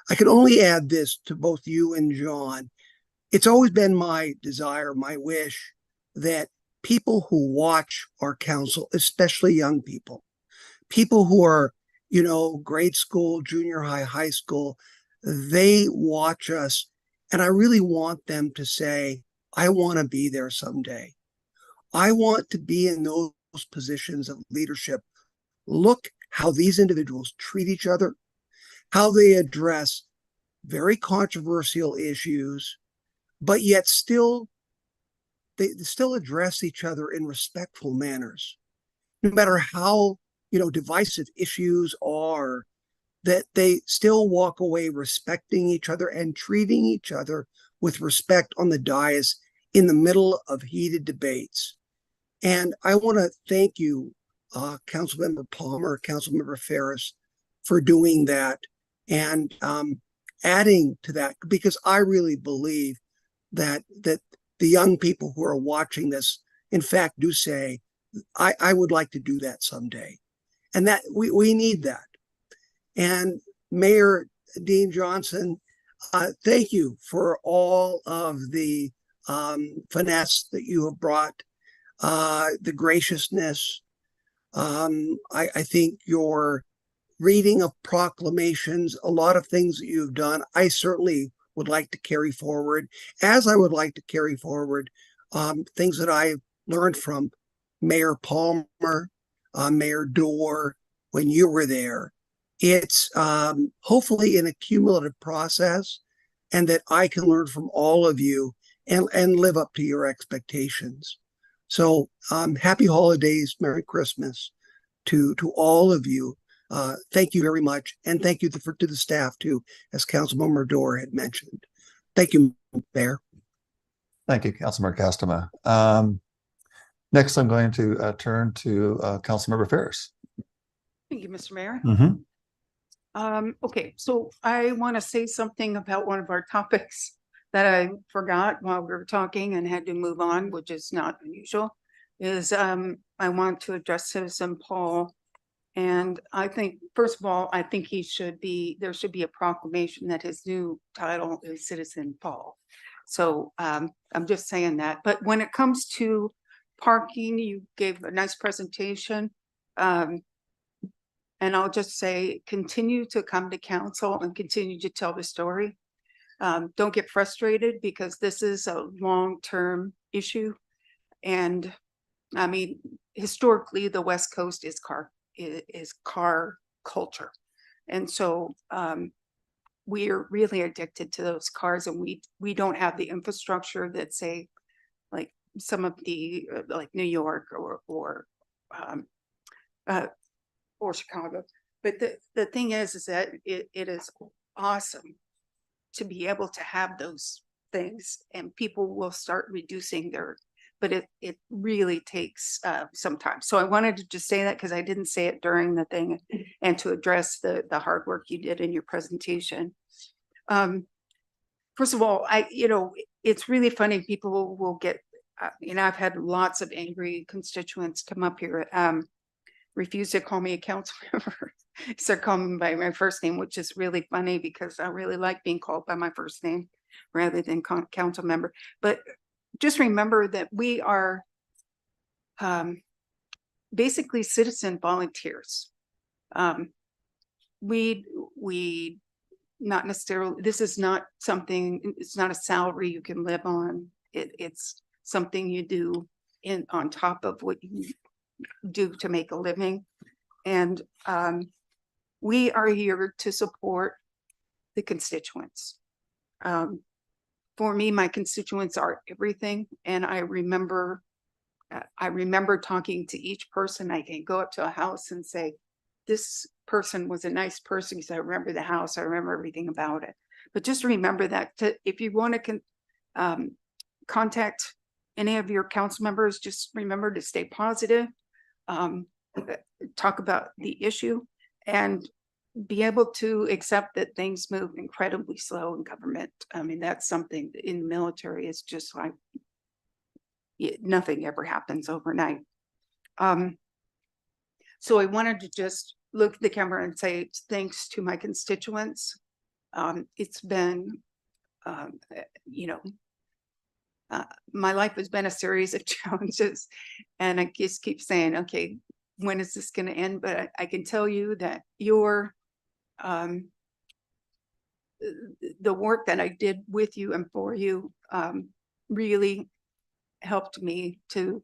can only add this to both you and John. It's always been my desire, my wish, that people who watch our council, especially young people who are, grade school, junior high, high school, they watch us. And I really want them to say, I want to be there someday. I want to be in those positions of leadership. Look how these individuals treat each other, how they address very controversial issues, but yet they still address each other in respectful manners. No matter how, divisive issues are, that they still walk away respecting each other and treating each other with respect on the dais in the middle of heated debates. And I want to thank you, Councilmember Palmer, Councilmember Ferris, for doing that and adding to that, because I really believe that the young people who are watching this, in fact, do say, I would like to do that someday. And that we need that. And Mayor Dean Johnson, thank you for all of the finesse that you have brought, the graciousness. I think your reading of proclamations, a lot of things that you've done, I certainly would like to carry forward, as I would like to carry forward things that I learned from Mayor Palmer, Mayor Dorr, when you were there. It's hopefully an accumulative process, and that I can learn from all of you and live up to your expectations. So happy holidays, Merry Christmas to all of you. Thank you very much. And thank you to the staff too, as Councilmember Dorr had mentioned. Thank you, Mayor. Thank you, Councilmember Castema. Next, I'm going to turn to Councilmember Ferris. Thank you, Mr. Mayor. Mm-hmm. Okay, so I want to say something about one of our topics that I forgot while we were talking and had to move on, which is not unusual, is I want to address Citizen Paul. And I think, first of all, I think there should be a proclamation that his new title is Citizen Paul. So I'm just saying that. But when it comes to parking, you gave a nice presentation. And And I'll just say, continue to come to council and continue to tell the story. Don't get frustrated because this is a long-term issue. And I mean, historically, the West Coast is car culture. And so we're really addicted to those cars, and we don't have the infrastructure that, say, like some of the like New York or Chicago. But the thing is that it is awesome to be able to have those things, and people will start reducing their, but it really takes some time. So I wanted to just say that because I didn't say it during the thing, and to address the hard work you did in your presentation. First of all, it's really funny. People will get, I've had lots of angry constituents come up here, refuse to call me a council member. Start calling me by my first name, which is really funny because I really like being called by my first name rather than council member. But just remember that we are basically citizen volunteers. We not necessarily, this is not something, it's not a salary you can live on. It's something you do on top of what you do to make a living. And we are here to support the constituents. For me, my constituents are everything. And I remember talking to each person. I can go up to a house and say, this person was a nice person because I remember the house, I remember everything about it. But just remember that if you want to contact any of your council members, just remember to stay positive, talk about the issue, and be able to accept that things move incredibly slow in government. I mean, that's something in the military is just like, nothing ever happens overnight. So I wanted to just look at the camera and say thanks to my constituents. It's been, my life has been a series of challenges, and I just keep saying, okay, when is this going to end? But I can tell you that the work that I did with you and for you really helped me to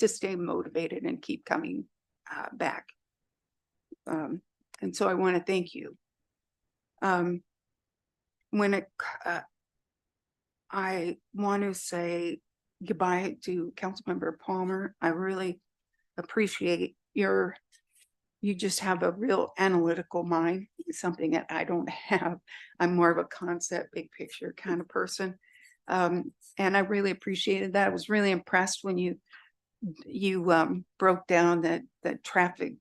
stay motivated and keep coming back. And so I want to thank you. I want to say goodbye to Councilmember Palmer. I really appreciate you just have a real analytical mind, something that I don't have. I'm more of a concept, big picture kind of person. And I really appreciated that. I was really impressed when you broke down that traffic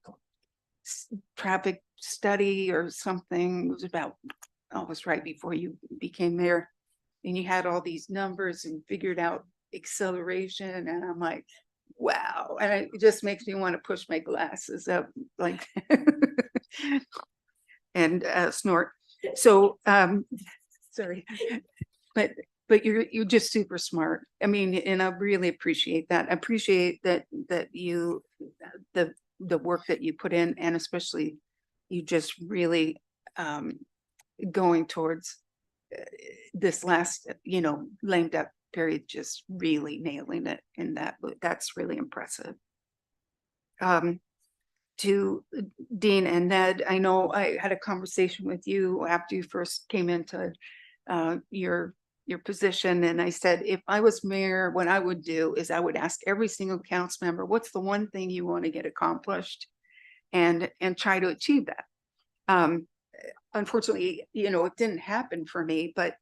study or something. It was about, it was right before you became mayor, and you had all these numbers and figured out acceleration, and I'm like, wow. And it just makes me want to push my glasses up like and snort. So sorry, but you're just super smart. I mean, and I really appreciate that. I appreciate that you the work that you put in, and especially you just really going towards this last lame duck period, just really nailing it in that's really impressive. To Dean and Ned, I know I had a conversation with you after you first came into your position, and I said, if I was mayor, what I would do is I would ask every single council member, what's the one thing you want to get accomplished, and try to achieve that. Unfortunately, it didn't happen for me, but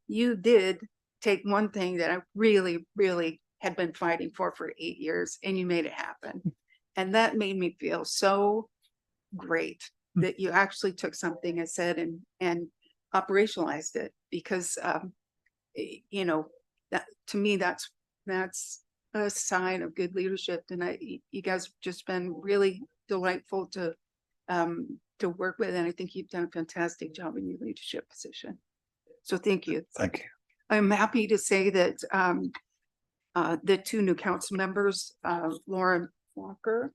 you did take one thing that I really, really had been fighting for 8 years, and you made it happen. And that made me feel so great that you actually took something I said and operationalized it, because that to me, that's a sign of good leadership. And you guys have just been really delightful to work with, and I think you've done a fantastic job in your leadership position. So thank you. Thank you. I'm happy to say that the two new council members, Lauren Walker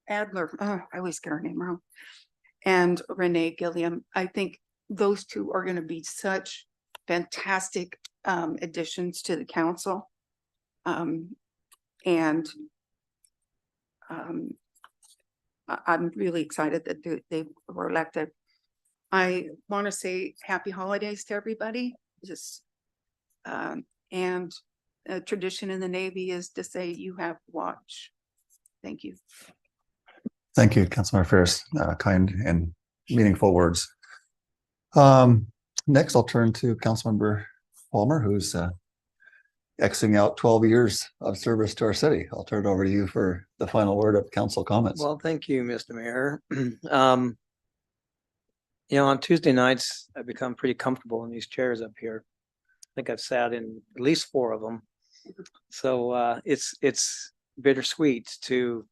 Adler, I always get her name wrong, and Renee Gilliam. I think those two are going to be such fantastic additions to the council. And I'm really excited that they were elected. I want to say happy holidays to everybody. Just and a tradition in the Navy is to say you have watch. Thank you. Thank you, Councilmember Ferris. Kind and meaningful words. Next, I'll turn to Councilmember Palmer, who's exiting out 12 years of service to our city. I'll turn it over to you for the final word of council comments. Well, thank you, Mr. Mayor. On Tuesday nights, I've become pretty comfortable in these chairs up here. I think I've sat in at least 4 of them. So it's bittersweet to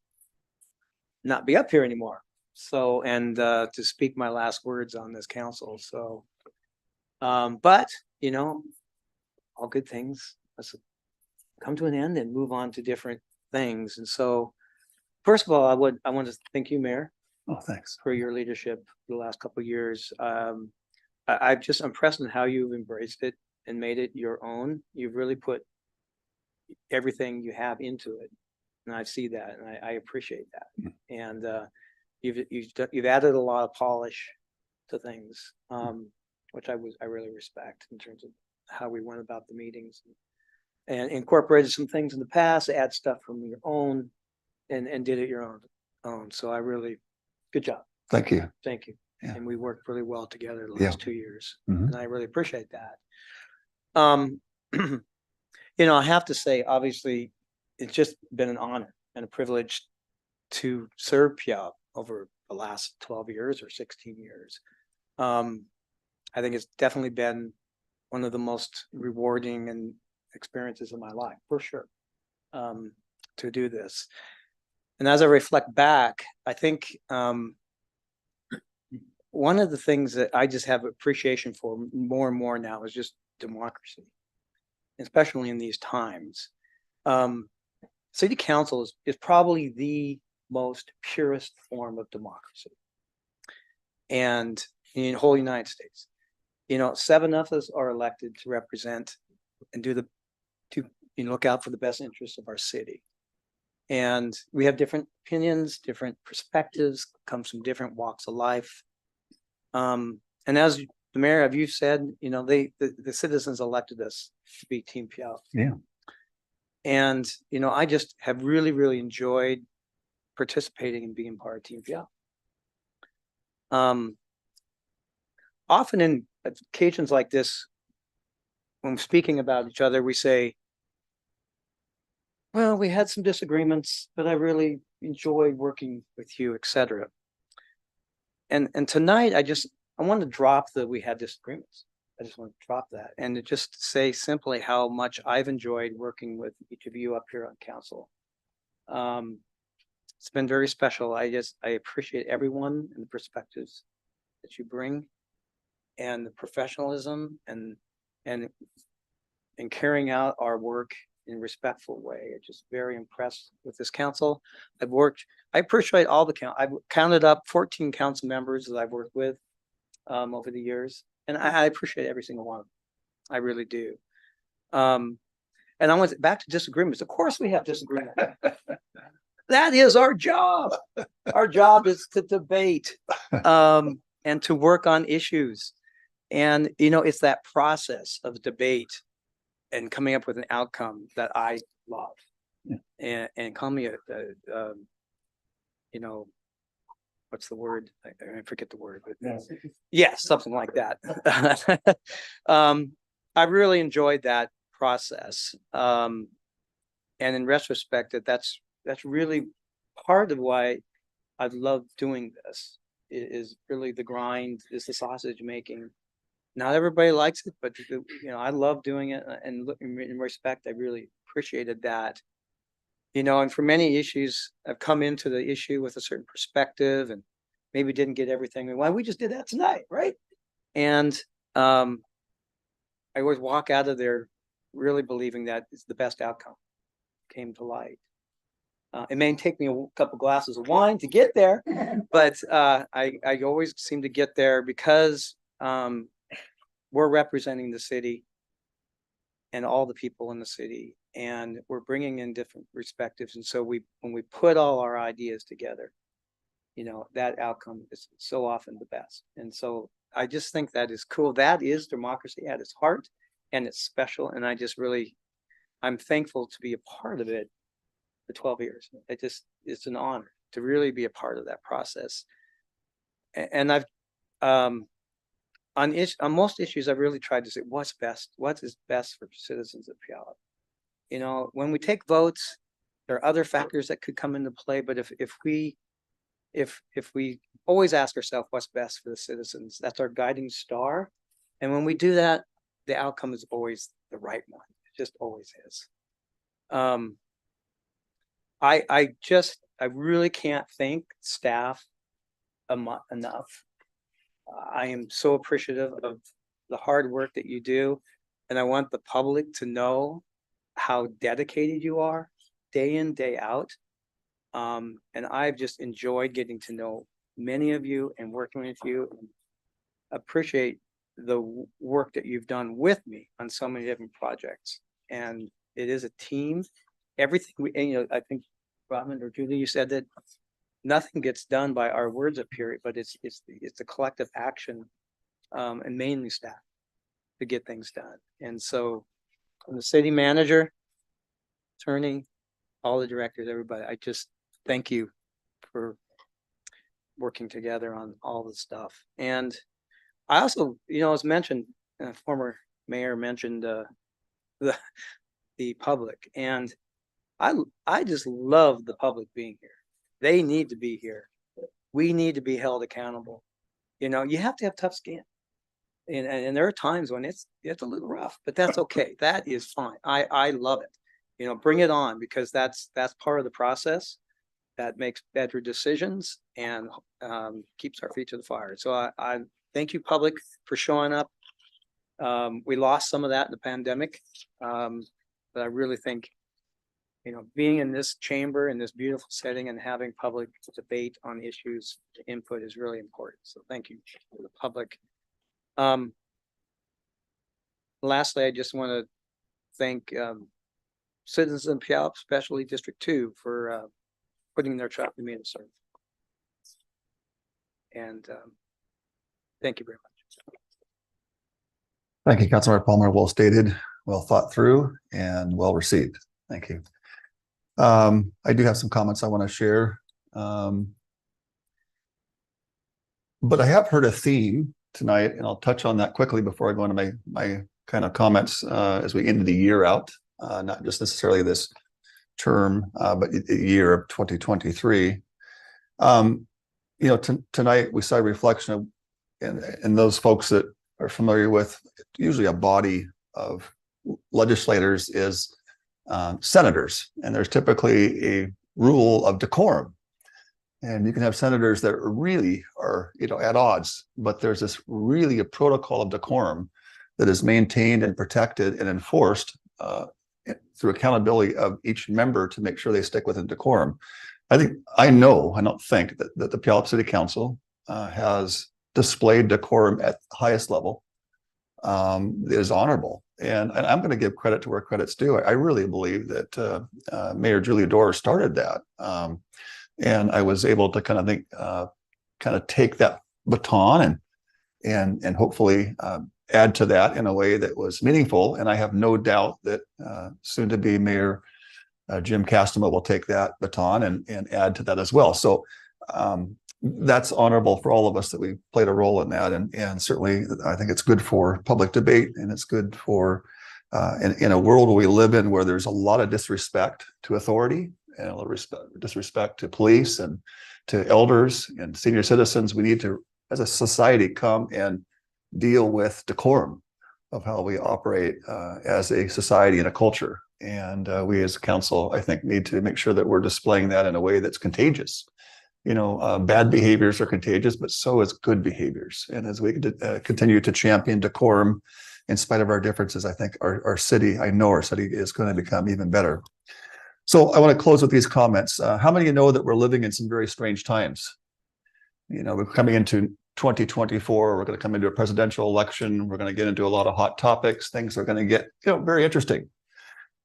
not be up here anymore. So, and to speak my last words on this council. So, but all good things let's come to an end and move on to different things. And so, first of all, I want to thank you, Mayor. Oh, thanks for your leadership for the last couple of years. I'm just impressed in how you've embraced it and made it your own. You've really put everything you have into it, and I see that, and I appreciate that. And you've added a lot of polish to things, which I really respect in terms of how we went about the meetings, and incorporated some things in the past, add stuff from your own, and did it your own. So I really, good job. Thank you. Thank you. Yeah. And we worked really well together the Yeah. last 2 years, Mhm. and I really appreciate that. I have to say, obviously, it's just been an honor and a privilege to serve Puyallup over the last 12 years or 16 years. I think it's definitely been one of the most rewarding and experiences of my life, for sure, to do this. And as I reflect back, I think one of the things that I just have appreciation for more and more now is just democracy, especially in these times. City council is probably the most purest form of democracy, and in the whole United States. 7 of us are elected to represent and to look out for the best interests of our city. And we have different opinions, different perspectives, comes from different walks of life. And as the mayor, you said, the citizens elected us to be Team Puyallup. Yeah. And, I just have really, really enjoyed participating and being part of Team Puyallup. Often in occasions like this, when speaking about each other, we say, well, we had some disagreements, but I really enjoyed working with you, etc. And tonight, I want to drop that we had disagreements. I just want to drop that and to just say simply how much I've enjoyed working with each of you up here on council. It's been very special. I appreciate everyone and the perspectives that you bring, and the professionalism and carrying out our work in a respectful way. I'm just very impressed with this council. I appreciate all I've counted up 14 council members that I've worked with over the years, and I appreciate every single one of them. I really do. And I went back to disagreements. Of course we have disagreements. That is our job. Our job is to debate and to work on issues. And, it's that process of debate and coming up with an outcome that I love. Yeah. And call me what's the word? I forget the word, but yes, something like that. I really enjoyed that process. And in retrospect, that's really part of why I love doing this. Is really the grind, is the sausage making. Not everybody likes it, but I love doing it, and in respect, I really appreciated that. And for many issues, I've come into the issue with a certain perspective, and maybe didn't get everything. Why we just did that tonight, right? And I always walk out of there really believing that it's the best outcome came to light. It may take me a couple glasses of wine to get there, but I always seem to get there because we're representing the city and all the people in the city, and we're bringing in different perspectives. And so when we put all our ideas together, that outcome is so often the best. And so I just think that is cool. That is democracy at its heart, and it's special. And I'm thankful to be a part of it for 12 years. It's an honor to really be a part of that process. And I've, on most issues, I've really tried to say what is best for citizens of Puyallup. When we take votes, there are other factors that could come into play, but if we always ask ourselves what's best for the citizens, that's our guiding star. And when we do that, the outcome is always the right one. It just always is. I really can't thank staff enough. I am so appreciative of the hard work that you do, and I want the public to know how dedicated you are day in, day out. And I've just enjoyed getting to know many of you and working with you, and appreciate the work that you've done with me on so many different projects. And it is a team. Everything I think Robin or Julie, you said that nothing gets done by our words up here, but it's the collective action, and mainly staff, to get things done. And so, from the city manager, attorney, all the directors, everybody, I just thank you for working together on all the stuff. And I also, as mentioned, former mayor mentioned the public, and I just love the public being here. They need to be here. We need to be held accountable. You have to have tough skin. And there are times when it's a little rough, but that's okay. That is fine. I love it. Bring it on, because that's part of the process that makes better decisions and keeps our feet to the fire. So I thank you, public, for showing up. We lost some of that in the pandemic, but I really think being in this chamber, in this beautiful setting, and having public debate on issues, input is really important. So thank you to the public. Lastly, I just want to thank citizens in Puyallup, especially District 2, for putting their trust in me to serve. And thank you very much. Thank you, Councilmember Palmer. Well stated, well thought through, and well received. Thank you. I do have some comments I want to share. But I have heard a theme tonight, and I'll touch on that quickly before I go into my kind of comments as we end the year out, not just necessarily this term, but the year of 2023. Tonight we saw a reflection of, and those folks that are familiar with, usually a body of legislators is senators, and there's typically a rule of decorum. And you can have senators that really are, at odds, but there's this really a protocol of decorum that is maintained and protected and enforced through accountability of each member to make sure they stick within decorum. I don't think that the Puyallup City Council has displayed decorum at the highest level. It is honorable. And I'm going to give credit to where credit's due. I really believe that Mayor Julia Dorr started that. And I was able to kind of take that baton and hopefully add to that in a way that was meaningful. And I have no doubt that soon to be Mayor Jim Castema will take that baton and add to that as well. So that's honorable for all of us that we played a role in that. And certainly I think it's good for public debate, and it's good for in a world we live in where there's a lot of disrespect to authority and a lot of disrespect to police and to elders and senior citizens. We need to, as a society, come and deal with decorum of how we operate as a society and a culture. And we as a council, I think, need to make sure that we're displaying that in a way that's contagious. Bad behaviors are contagious, but so is good behaviors. And as we continue to champion decorum in spite of our differences, I think our city is going to become even better. So I want to close with these comments. How many of you know that we're living in some very strange times? You know, we're coming into 2024. We're going to come into a presidential election. We're going to get into a lot of hot topics. Things are going to get, very interesting.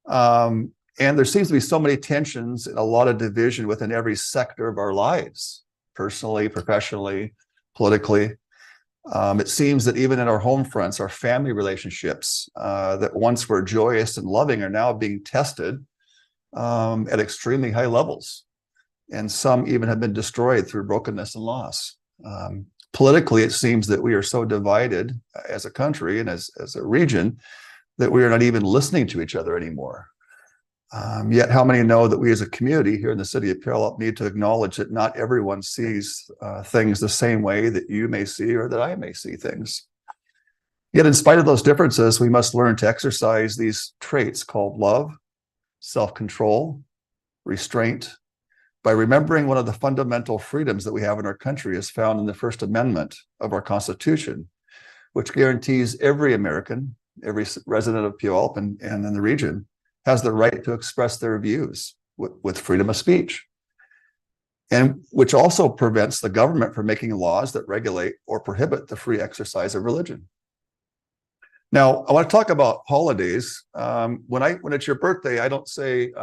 And there seems to be so many tensions and a lot of division within every sector of our lives, personally, professionally, politically. It seems that even in our home fronts, our family relationships that once were joyous and loving are now being tested at extremely high levels. And some even have been destroyed through brokenness and loss. Politically, it seems that we are so divided as a country and as a region that we are not even listening to each other anymore. Yet how many know that we as a community here in the city of Puyallup need to acknowledge that not everyone sees things the same way that you may see or that I may see things. Yet in spite of those differences, we must learn to exercise these traits called love, self-control, restraint, by remembering one of the fundamental freedoms that we have in our country is found in the First Amendment of our Constitution, which guarantees every American, every resident of Puyallup and in the region, has the right to express their views with freedom of speech, and which also prevents the government from making laws that regulate or prohibit the free exercise of religion. Now, I want to talk about holidays. When it's your birthday, I don't say,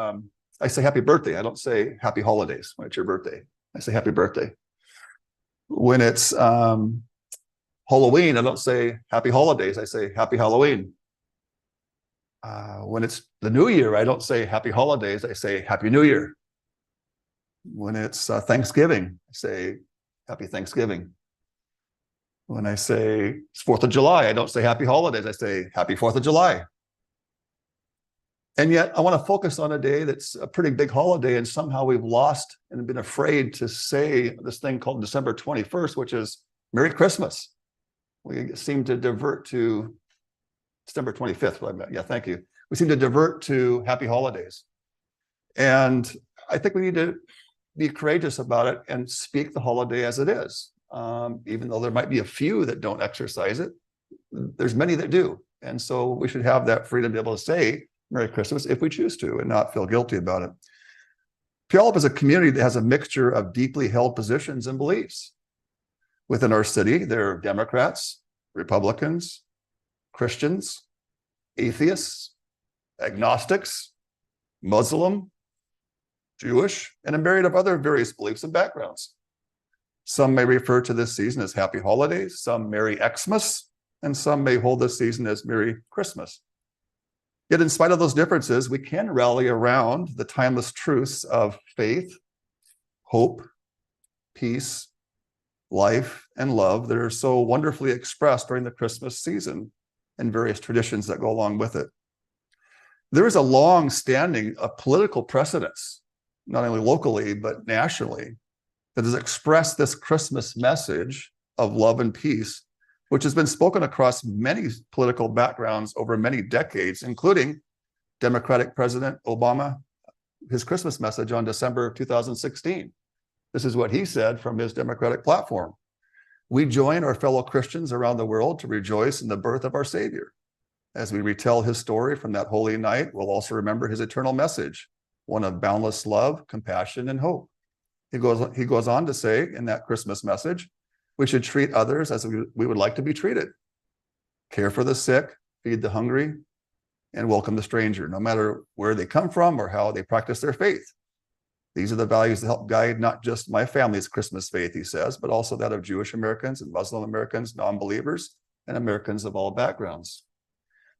I say happy birthday. I don't say happy holidays when it's your birthday. I say happy birthday. When it's Halloween, I don't say happy holidays. I say happy Halloween. When it's the New Year, I don't say happy holidays. I say happy New Year. When it's Thanksgiving, I say happy Thanksgiving. When I say it's 4th of July, I don't say happy holidays. I say happy 4th of July. And yet I want to focus on a day that's a pretty big holiday, and somehow we've lost and been afraid to say this thing called December 21st, which is Merry Christmas. We seem to divert to December 25th. Yeah, thank you. We seem to divert to happy holidays. And I think we need to be courageous about it and speak the holiday as it is. Even though there might be a few that don't exercise it, there's many that do. And so we should have that freedom to be able to say Merry Christmas if we choose to and not feel guilty about it. Puyallup is a community that has a mixture of deeply held positions and beliefs. Within our city, there are Democrats, Republicans, Christians, atheists, agnostics, Muslim, Jewish, and a myriad of other various beliefs and backgrounds. Some may refer to this season as Happy Holidays, some Merry Xmas, and some may hold this season as Merry Christmas. Yet in spite of those differences, we can rally around the timeless truths of faith, hope, peace, life, and love that are so wonderfully expressed during the Christmas season and various traditions that go along with it. There is a long-standing political precedence, not only locally, but nationally, that has expressed this Christmas message of love and peace, which has been spoken across many political backgrounds over many decades, including Democratic President Obama, his Christmas message on December of 2016. This is what he said from his Democratic platform. We join our fellow Christians around the world to rejoice in the birth of our Savior. As we retell his story from that holy night, we'll also remember his eternal message, one of boundless love, compassion, and hope. He goes on to say in that Christmas message, we should treat others as we would like to be treated. Care for the sick, feed the hungry, and welcome the stranger, no matter where they come from or how they practice their faith. These are the values that help guide not just my family's Christmas faith, he says, but also that of Jewish Americans and Muslim Americans, non-believers, and Americans of all backgrounds.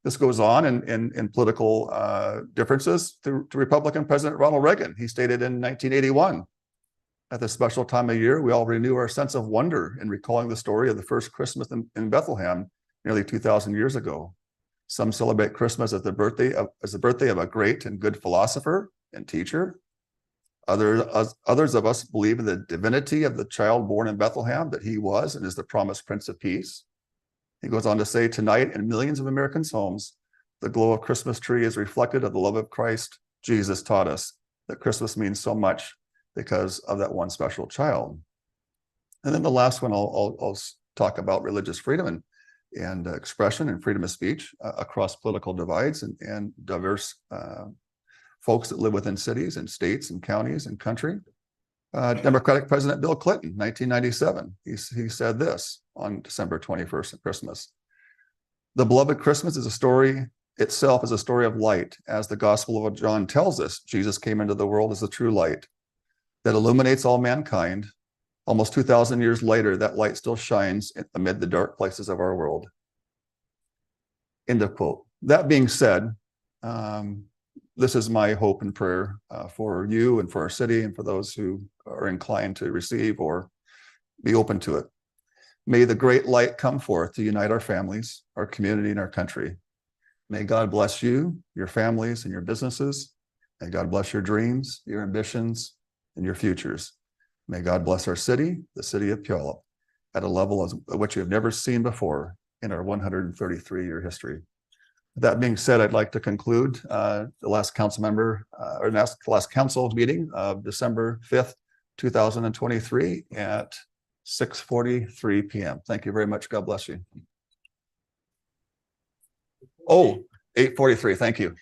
This goes on in political differences to Republican President Ronald Reagan. He stated in 1981, at this special time of year, we all renew our sense of wonder in recalling the story of the first Christmas in Bethlehem nearly 2,000 years ago. Some celebrate Christmas as the birthday of a great and good philosopher and teacher. Others of us believe in the divinity of the child born in Bethlehem, that he was and is the promised Prince of Peace. He goes on to say, tonight in millions of Americans' homes, the glow of Christmas tree is reflected of the love of Christ. Jesus taught us that Christmas means so much because of that one special child. And then the last one, I'll talk about religious freedom and expression and freedom of speech across political divides and diverse folks that live within cities and states and counties and country. Democratic President Bill Clinton, 1997, he said this on December 21st at Christmas. The beloved Christmas is a story itself is a story of light. As the Gospel of John tells us, Jesus came into the world as the true light that illuminates all mankind. Almost 2,000 years later, that light still shines amid the dark places of our world. End of quote. That being said, this is my hope and prayer for you and for our city and for those who are inclined to receive or be open to it. May the great light come forth to unite our families, our community, and our country. May God bless you, your families, and your businesses. May God bless your dreams, your ambitions, and your futures. May God bless our city, the city of Puyallup, at a level at which we have never seen before in our 133-year history. That being said, I'd like to conclude the last council meeting of December 5th, 2023 at 6:43 p.m. Thank you very much. God bless you. Oh, 8:43. Thank you.